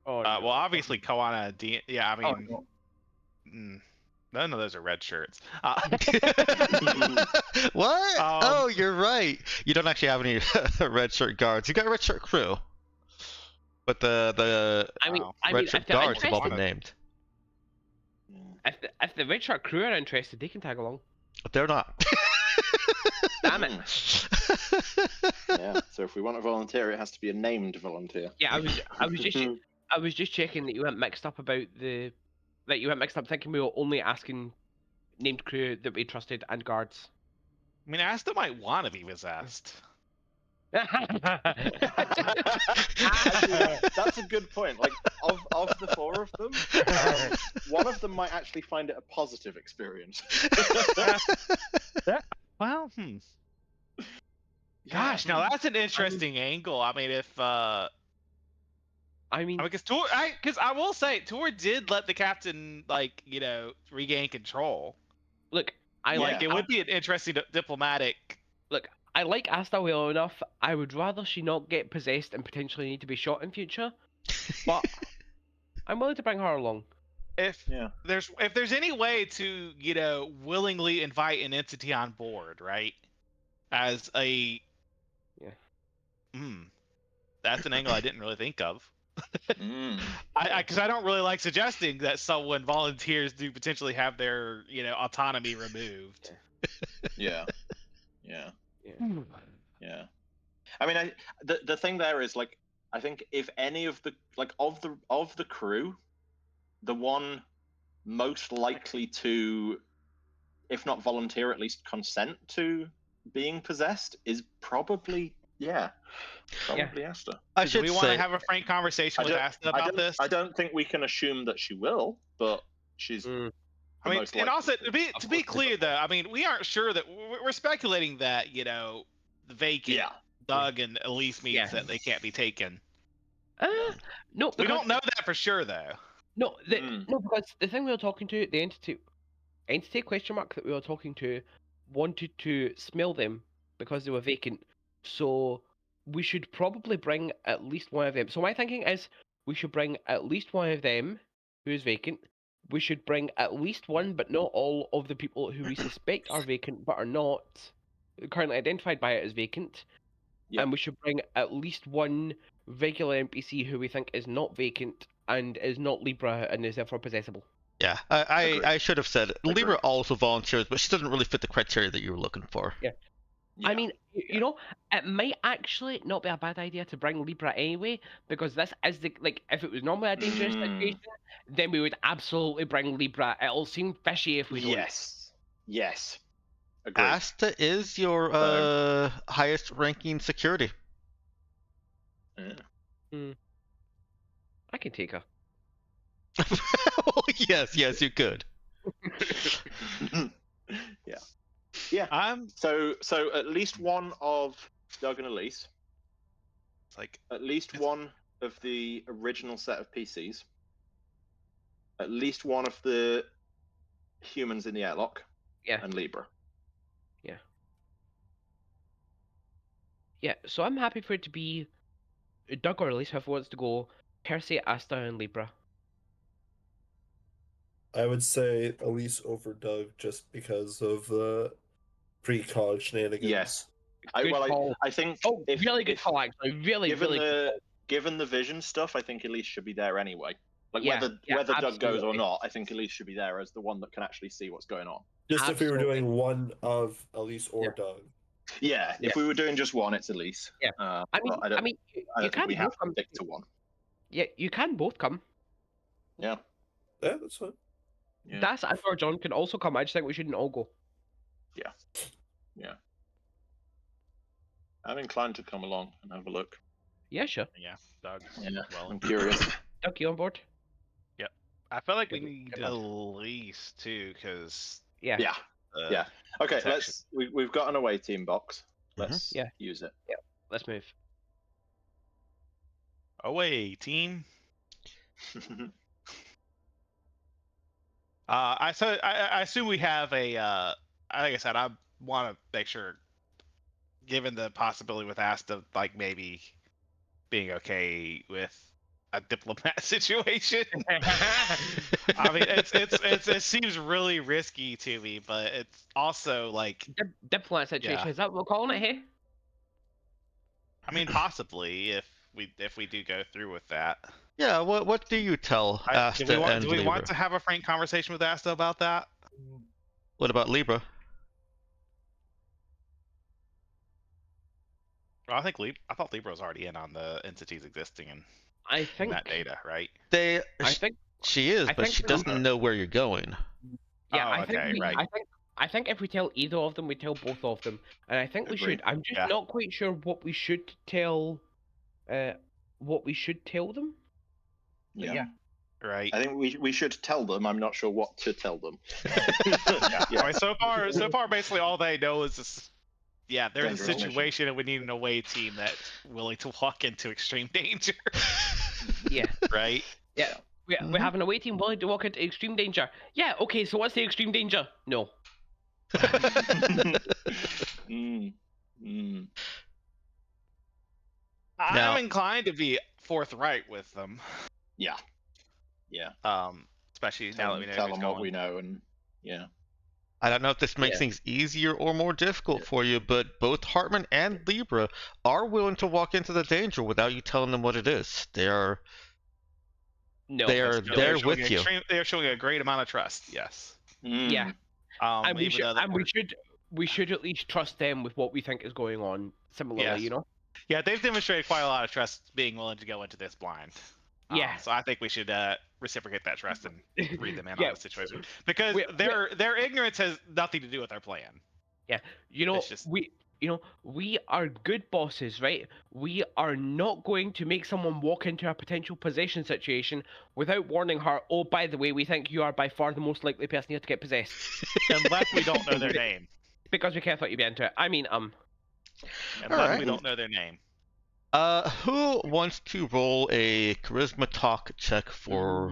Oh, Well, obviously Koana. Yeah, I Oh, mean, no. none of those are red shirts. What? Um, Oh, you're right. You don't actually have any red shirt guards. You got a red shirt crew, but the I mean, Wow. red if shirt they're guards have all interested, been named. if the Red Shark crew are interested, they can tag along. But they're not. Damn it! Yeah. So if we want to volunteer, it has to be a named volunteer. Yeah, I was just checking that you weren't mixed up about that you weren't mixed up thinking we were only asking named crew that we trusted and guards. I mean, Asta might want to be possessed. Actually, that's a good point. Like, of the four of them, one of them might actually find it a positive experience. Well, Gosh, now that's an interesting angle. I mean, if I mean, because I will say Tor did let the captain regain control. look, It would be an interesting diplomatic. Look, I like Asta well enough. I would rather she not get possessed and potentially need to be shot in future. But I'm willing to bring her along. If there's any way to willingly invite an entity on board, right? As a that's an angle I didn't really think of. Because I don't really like suggesting that someone volunteers to potentially have their autonomy removed. Yeah. I mean, the thing there is, like, I think if any of the of the crew, the one most likely to, if not volunteer, at least consent to being possessed is probably Asta. I should we want to have a frank conversation with Asta about this. I don't think we can assume that she will, but she's. I mean, and also to be clear, though, I mean, we aren't sure that we're speculating that the Vacant, Doug, and Elise means that they can't be taken. No, we don't know that for sure, though. No, no, because the thing we were talking to, the entity question mark that we were talking to, wanted to smell them because they were vacant. So we should probably bring at least one of them. So my thinking is we should bring at least one of them who is vacant. We should bring at least one, but not all, of the people who we suspect are vacant but are not currently identified by it as vacant. Yep. And we should bring at least one regular NPC who we think is not vacant and is not Libra and is therefore possessable. Yeah, I should have said Libra also volunteers, but she doesn't really fit the criteria that you were looking for. Yeah. I mean, you know, it might actually not be a bad idea to bring Libra anyway, because this is if it was normally a dangerous situation, then we would absolutely bring Libra. It'll seem fishy if we don't. Yes. Agreed. Asta is your highest ranking security. I can take her. Yes, you could. Yeah. So at least one of Doug and Elise. At least one of the original set of PCs. At least one of the humans in the airlock. Yeah. And Libra. Yeah. Yeah. So I'm happy for it to be Doug or Elise, whoever wants to go. Percy, Asta, and Libra. I would say Elise over Doug just because of the pre-cog shenanigans. Yes. I think. Really good call, actually. Really good. Given the vision stuff, I think Elise should be there anyway. Like whether Doug goes or not, I think Elise should be there as the one that can actually see what's going on. Just if we were doing one of Elise or Doug. Yeah, if we were doing just one, it's Elise. Yeah. I mean, you think we have to stick to one. Yeah, you can both come. Yeah. Yeah, that's fine. Yeah. Das and or John can also come. I just think we shouldn't all go. Yeah. I'm inclined to come along and have a look. Yeah, sure. Yeah, Doug. Yeah, well, I'm curious. Doug, you on board? Yep. I feel like we need Elise too, because yeah. Okay, we've got an away team box. Let's use it. Yeah. Let's move. Away team. I assume we have a. Like I said, I want to make sure, given the possibility with Asta, maybe being okay with a diplomat situation. I mean, it seems really risky to me, but it's also like, Diplomat situation. Yeah. Is that what we're calling it here? I mean, possibly if we do go through with that. Yeah, what do you tell Asta and Do we Libra? want to have a frank conversation with Asta about that? What about Libra? Well, I thought Libra was already in on the entities existing in I think. that data, right? I think. She is, I but think she we- doesn't know where you're going. Yeah, Oh, I think. okay, right. I think if we tell either of them, we tell both of them, and I think we Agreed. should. I'm just Yeah. not quite sure what we should tell. What we should tell them. But yeah. Right. I think we should tell them. I'm not sure what to tell them. Yeah. Yeah. I mean, so far, basically all they know is this. Yeah, there's a Dangerous mission. situation, and we need an away team that's willing to walk into extreme danger. Yeah. Right. Yeah. We're having a away team willing to walk into extreme danger. Yeah. Okay. So what's the extreme danger? No. Mm, mm. Now- I'm inclined to be forthright with them. Yeah. Yeah. Especially Tell now that we know tell who's them what going. we know, and yeah. I don't know if this makes Yeah. things easier or more difficult for you, but both Hartman and Libra are willing to walk into the danger without you telling them what it is. They are No. They are They're there showing with you. They're showing a great amount of trust. Yes. Mm. Yeah. And we Even should. though that And we should at least trust them with what we think is going on. Similarly, Yes. you know. Yeah, they've demonstrated quite a lot of trust being willing to go into this blind. Yeah. So I think we should reciprocate that trust and read them in Yeah. on the situation because We- their ignorance has nothing to do with our plan. You know, It's just- we are good bosses, right? We are not going to make someone walk into a potential possession situation without warning her, oh, by the way, we think you are by far the most likely person here to get possessed. Unless we don't know their name. Because we can't thought you'd be into it. I mean, Unless Alright. we don't know their name. Who wants to roll a charisma talk check for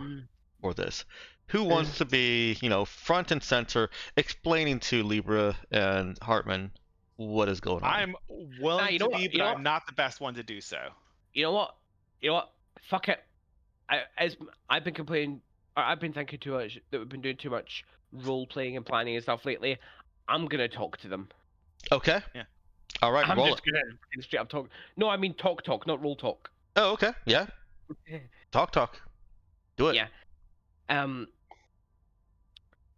this? Who wants to be, front and center, explaining to Libra and Hartman what is going on? I'm willing you to know be, what- you but know I'm what? not the best one to do so. you know what? Fuck it. I've been complaining, or I've been thinking too much that we've been doing too much role playing and planning and stuff lately. I'm gonna talk to them. Okay. Yeah. All right, I'm roll just it. gonna straight up talk. No, I mean talk, not roll talk. Oh, okay. Yeah. Talk. Do it. Yeah.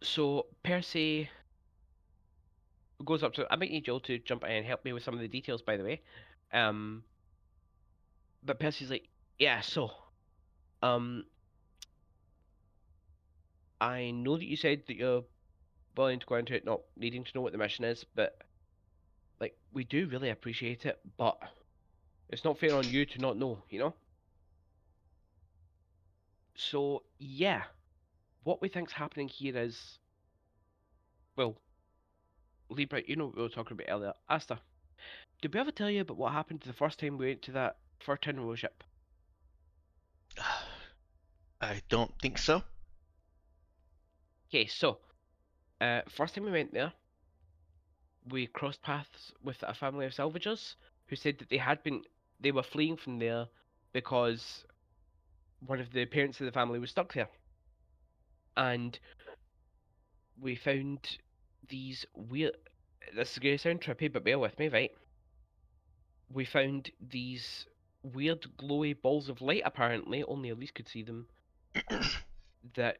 So Percy goes up to. I might need Joel to jump in and help me with some of the details, by the way. But Percy's like, yeah. So, I know that you said that you're willing to go into it, not needing to know what the mission is, but like we do really appreciate it, but it's not fair on you to not know, you know. So yeah, what we think's happening here is, well, Libra, you know what we were talking about earlier. Asta, did we ever tell you about what happened the first time we went to that Fortune ship? I don't think so. Okay, so, first time we went there, we crossed paths with a family of salvagers who said that they were fleeing from there because one of the parents of the family was stuck there. And we found these weird, this is going to sound trippy, but bear with me, right? We found these weird glowy balls of light, apparently, only Elise could see them, that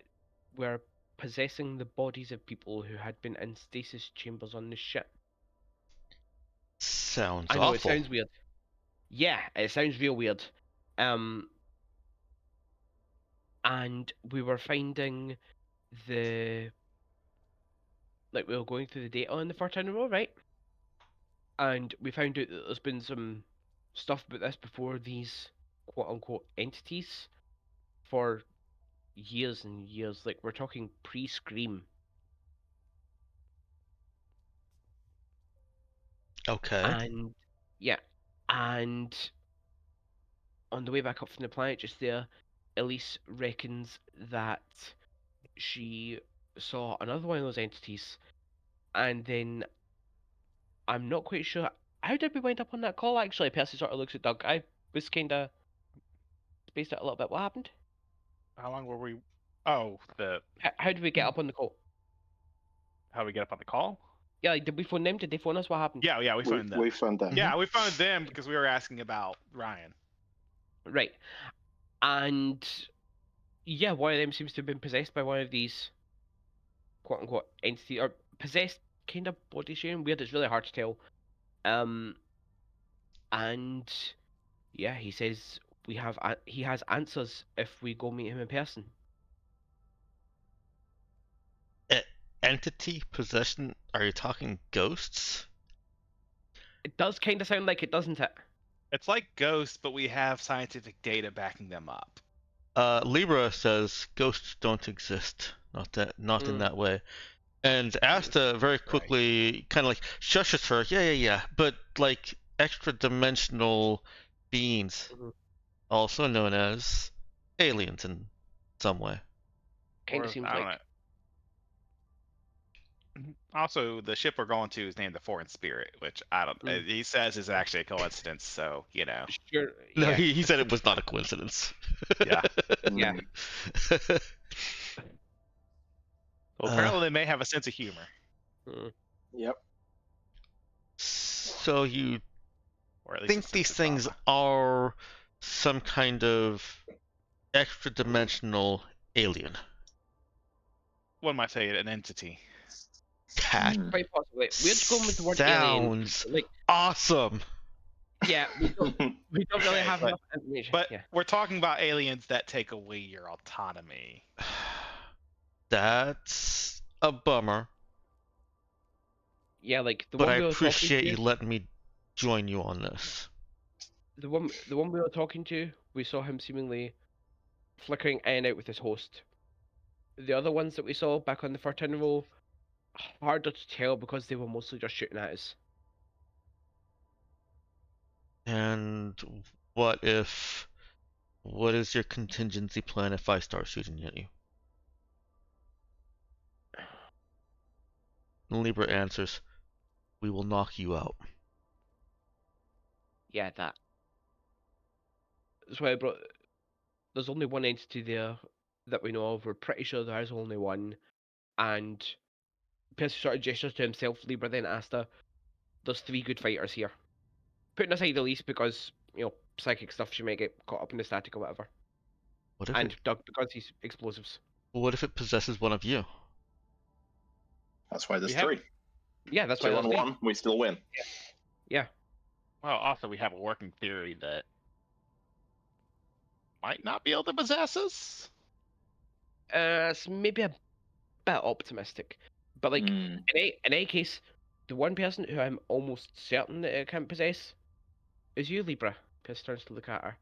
were possessing the bodies of people who had been in stasis chambers on the ship. Sounds I know awful. it sounds weird. Yeah, it sounds real weird. And we were finding we were going through the data on the Fortune Row, right? And we found out that there's been some stuff about this before these quote unquote entities for years and years. Like we're talking pre-Scream. Okay. And yeah, and on the way back up from the planet just there, Elise reckons that she saw another one of those entities, and then I'm not quite sure how did we wind up on that call. Actually, Percy sort of looks at Doug. I was kind of spaced out a little bit. What happened? How long were we? Oh, How did we get up on the call? how we get up on the call? Yeah, like, did we phone them? Did they phone us? What happened? Yeah, we phoned them. We found them. Yeah, we phoned them because we were asking about Ryan. Right. And yeah, one of them seems to have been possessed by one of these quote unquote entity or possessed kind of body sharing. Weird, it's really hard to tell. And yeah, he says he has answers if we go meet him in person. Entity possession? Are you talking ghosts? It does kind of sound like it, doesn't it? It's like ghosts, but we have scientific data backing them up. Libra says ghosts don't exist. Not in that way. And Asta very quickly kind of like shushes her. Yeah. But like extra dimensional beings, also known as aliens in some way. Kind of seems I don't like. know. Also, the ship we're going to is named the Foreign Spirit, which I don't. He says is actually a coincidence, so you know. Sure. No, Yeah. he said it was not a coincidence. Yeah. Yeah. Well, apparently they may have a sense of humor. Yep. So you Or at least think a sense these of things drama. are some kind of extra dimensional alien? One might say an entity. Cat Quite possibly. We're just going with the word alien. sounds Like, awesome. yeah, we don't really Okay, have but- enough information. But yeah. we're talking about aliens that take away your autonomy. That's a bummer, Yeah, like the but one I we were appreciate talking you to, letting me join you on this. the one we were talking to, we saw him seemingly flickering in and out with his host. The other ones that we saw back on the 13 row, harder to tell because they were mostly just shooting at us. And what is your contingency plan if I start shooting at you? Libra answers, we will knock you out. Yeah, that. That's why I brought. There's only one entity there that we know of. We're pretty sure there is only one. And Percy sort of gestures to himself, Libra then Asta. There's 3 good fighters here. Putting aside Elise because, psychic stuff, she might get caught up in the static or whatever. And Doug because he's explosives. What if it possesses one of you? That's why there's We have- 3. Yeah, that's why 2 there's on 3. 1, we still win. Yeah. Well, also we have a working theory that might not be able to possess us. It's maybe a bit optimistic. But like Hmm. in any case, the one person who I'm almost certain that it can't possess is you, Libra. Piss turns to look at her.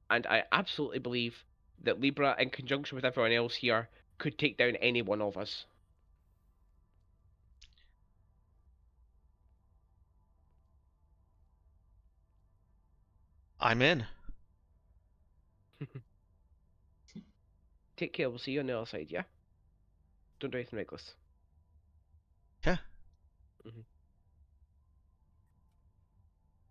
And I absolutely believe that Libra, in conjunction with everyone else here, could take down any one of us. I'm in. Take care, we'll see you on the other side, yeah? Don't do anything reckless. Yeah. Mhm.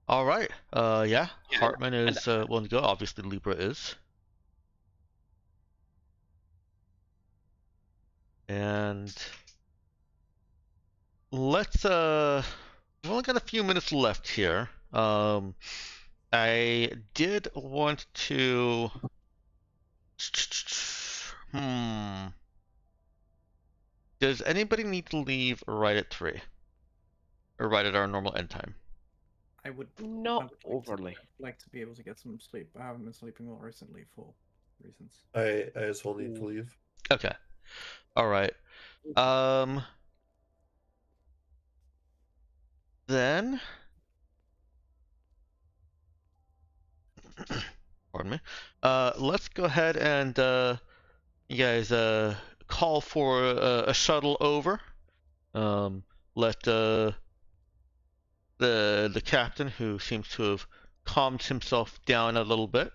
All right. Yeah. Yeah, Hartman is willing to go. Obviously, Libra is. And let's we've only got a few minutes left here. I did want to Does anybody need to leave right at 3? Or right at our normal end time? I would Not I would overly. like to be able to get some sleep. I haven't been sleeping well recently for reasons. I as well need to leave. Okay. All right. Then pardon me. Let's go ahead and you guys call for a shuttle over. Let the captain, who seems to have calmed himself down a little bit,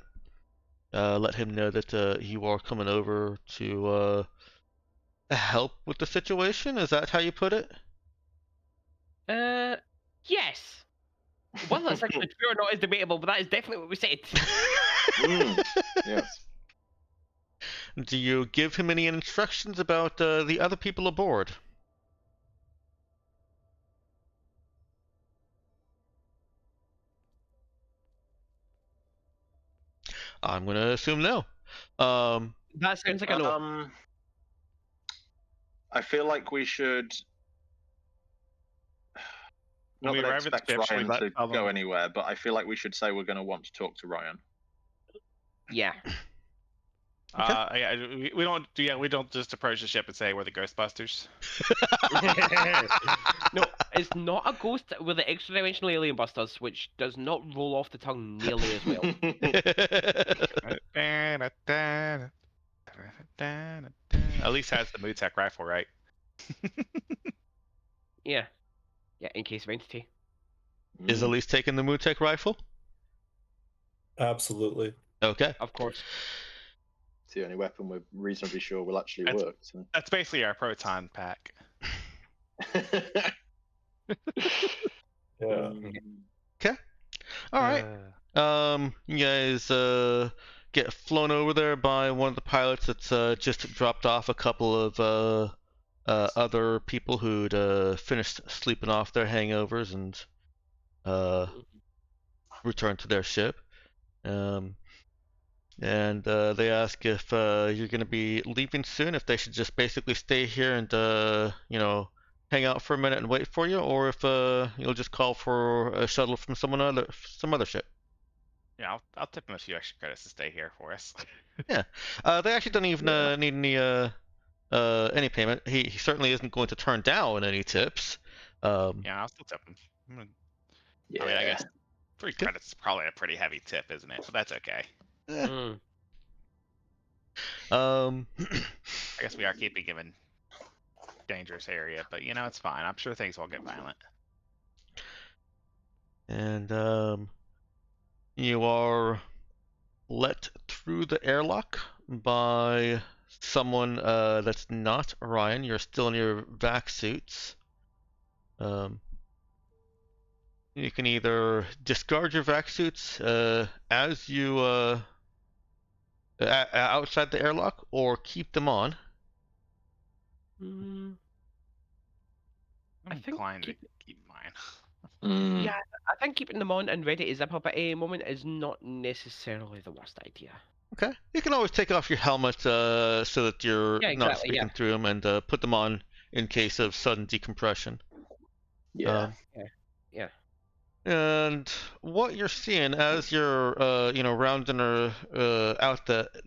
let him know that you are coming over to help with the situation. Is that how you put it? Yes. Whether that's actually true or not is debatable, but that is definitely what we said. Yes. Do you give him any instructions about the other people aboard? I'm gonna assume no. That sounds like a no. I feel like we should. When Not we that I arrive at the expect ship, should we Ryan let to tell them- go anywhere, but I feel like we should say we're going to want to talk to Ryan. Yeah. Yeah, we don't. Yeah, we don't just approach the ship and say we're the Ghostbusters. No, it's not a ghost. We're the extra-dimensional alien busters, which does not roll off the tongue nearly as well. Elise has the Mootech rifle, right? Yeah. Yeah, in case of entity. Is Elise taking the Mootek rifle? Absolutely. Okay. Of course. It's the only weapon we're reasonably sure will actually That's- work. So. That's basically our proton pack. Yeah. All right. You guys get flown over there by one of the pilots that's just dropped off a couple of other people who'd finished sleeping off their hangovers and returned to their ship. And they ask if you're going to be leaving soon, if they should just basically stay here and hang out for a minute and wait for you, or if you'll just call for a shuttle from some other ship. Yeah, I'll tip him a few extra credits to stay here for us. They actually don't even need any payment. He certainly isn't going to turn down any tips. Yeah, I'll still tip him. Yeah. I mean, I guess 3 credits is probably a pretty heavy tip, isn't it? But that's okay. Um, I guess we are keeping him in dangerous area, but it's fine. I'm sure things won't get violent. and you are let through the airlock by someone that's not Ryan. You're still in your vac suits. You can either discard your vac suits as you outside the airlock, or keep them on. I'm I think inclined to keep mine. Yeah, I think keeping them on and ready to zip up at any moment is not necessarily the worst idea. Okay. You can always take off your helmet so that you're Yeah, not exactly, speaking through them, and put them on in case of sudden decompression. Yeah. Yeah. And what you're seeing as you're rounding out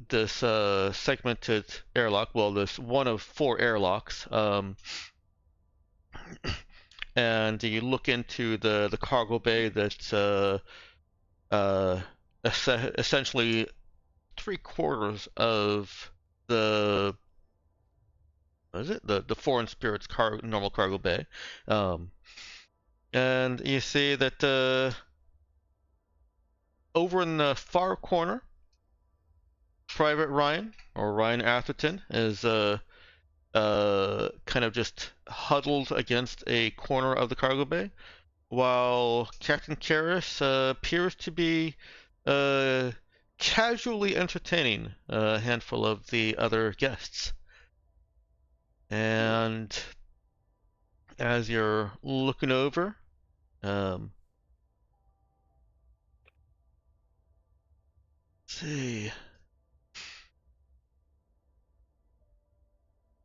this segmented airlock, well, this one of 4 airlocks, and you look into the cargo bay that's essentially 3/4 of the Foreign Spirits normal cargo bay, and you see that over in the far corner, Private Ryan, or Ryan Atherton, is kind of just huddled against a corner of the cargo bay, while Captain Karras appears to be casually entertaining a handful of the other guests. And as you're looking over, let's see.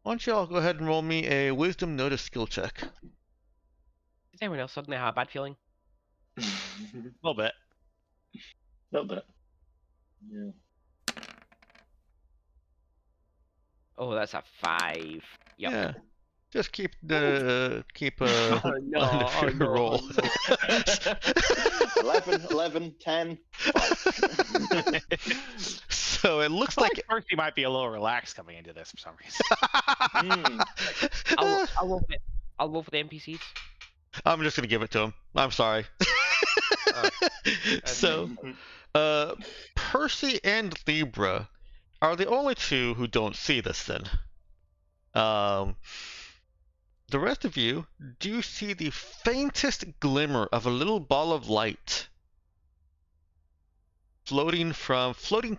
Why don't you all go ahead and roll me a Wisdom Notice skill check? Does anyone else suddenly have a bad feeling? A little bit. Little bit. Yeah. Oh, that's a 5. Yep. Yeah. Just keep Oh, no, roll. 11, 10, 5. So it looks I like like Percy might be a little relaxed coming into this for some reason. I'll roll for the NPCs. I'm just gonna give it to him. I'm sorry. So, Percy and Libra are the only 2 who don't see this then. the rest of you do see the faintest glimmer of a little ball of light floating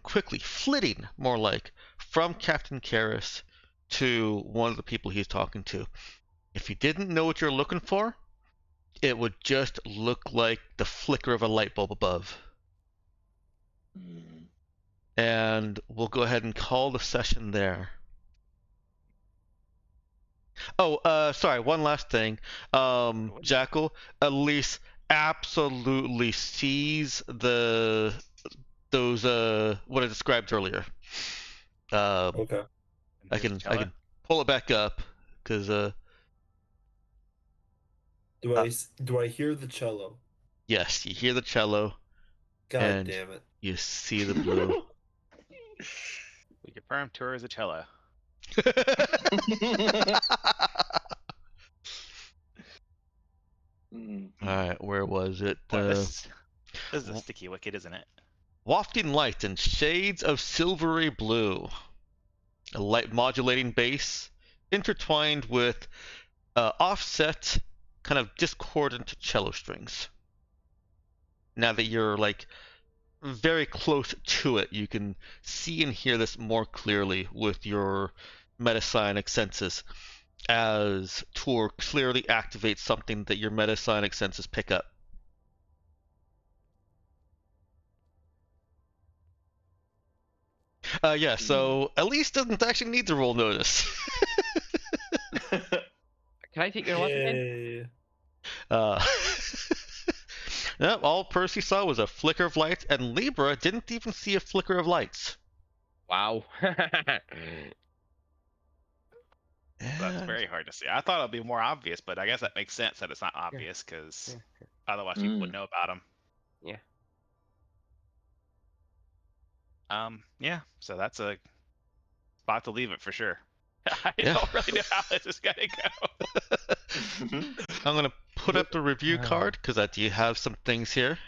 quickly, flitting more like, from Captain Karras to one of the people he's talking to. If you didn't know what you're looking for, it would just look like the flicker of a light bulb above. And we'll go ahead and call the session there. Oh, sorry, one last thing. Jackal, Elise absolutely sees those what I described earlier. Okay. I can pull it back up because Do I hear the cello? yes, you hear the cello. God and damn it! You see the blue. We confirm tour is a cello. Alright, where was it? Boy, this is a sticky wicket, isn't it? Wafting light in shades of silvery blue. A light modulating bass intertwined with offset, kind of discordant cello strings. Now that you're like very close to it, you can see and hear this more clearly with your metapsionic senses, as Tor clearly activates something that your metapsionic senses pick up. Yeah, so Elise doesn't actually need to roll notice. Can I take your luck again? Yep, all Percy saw was a flicker of light, and Libra didn't even see a flicker of lights. Wow. That's very hard to see. I thought it'd be more obvious, but I guess that makes sense that it's not obvious because otherwise people would know about them. Yeah. Yeah. So that's a spot to leave it for sure. I don't really know how this is gonna go. I'm gonna put up the review card because I do have some things here.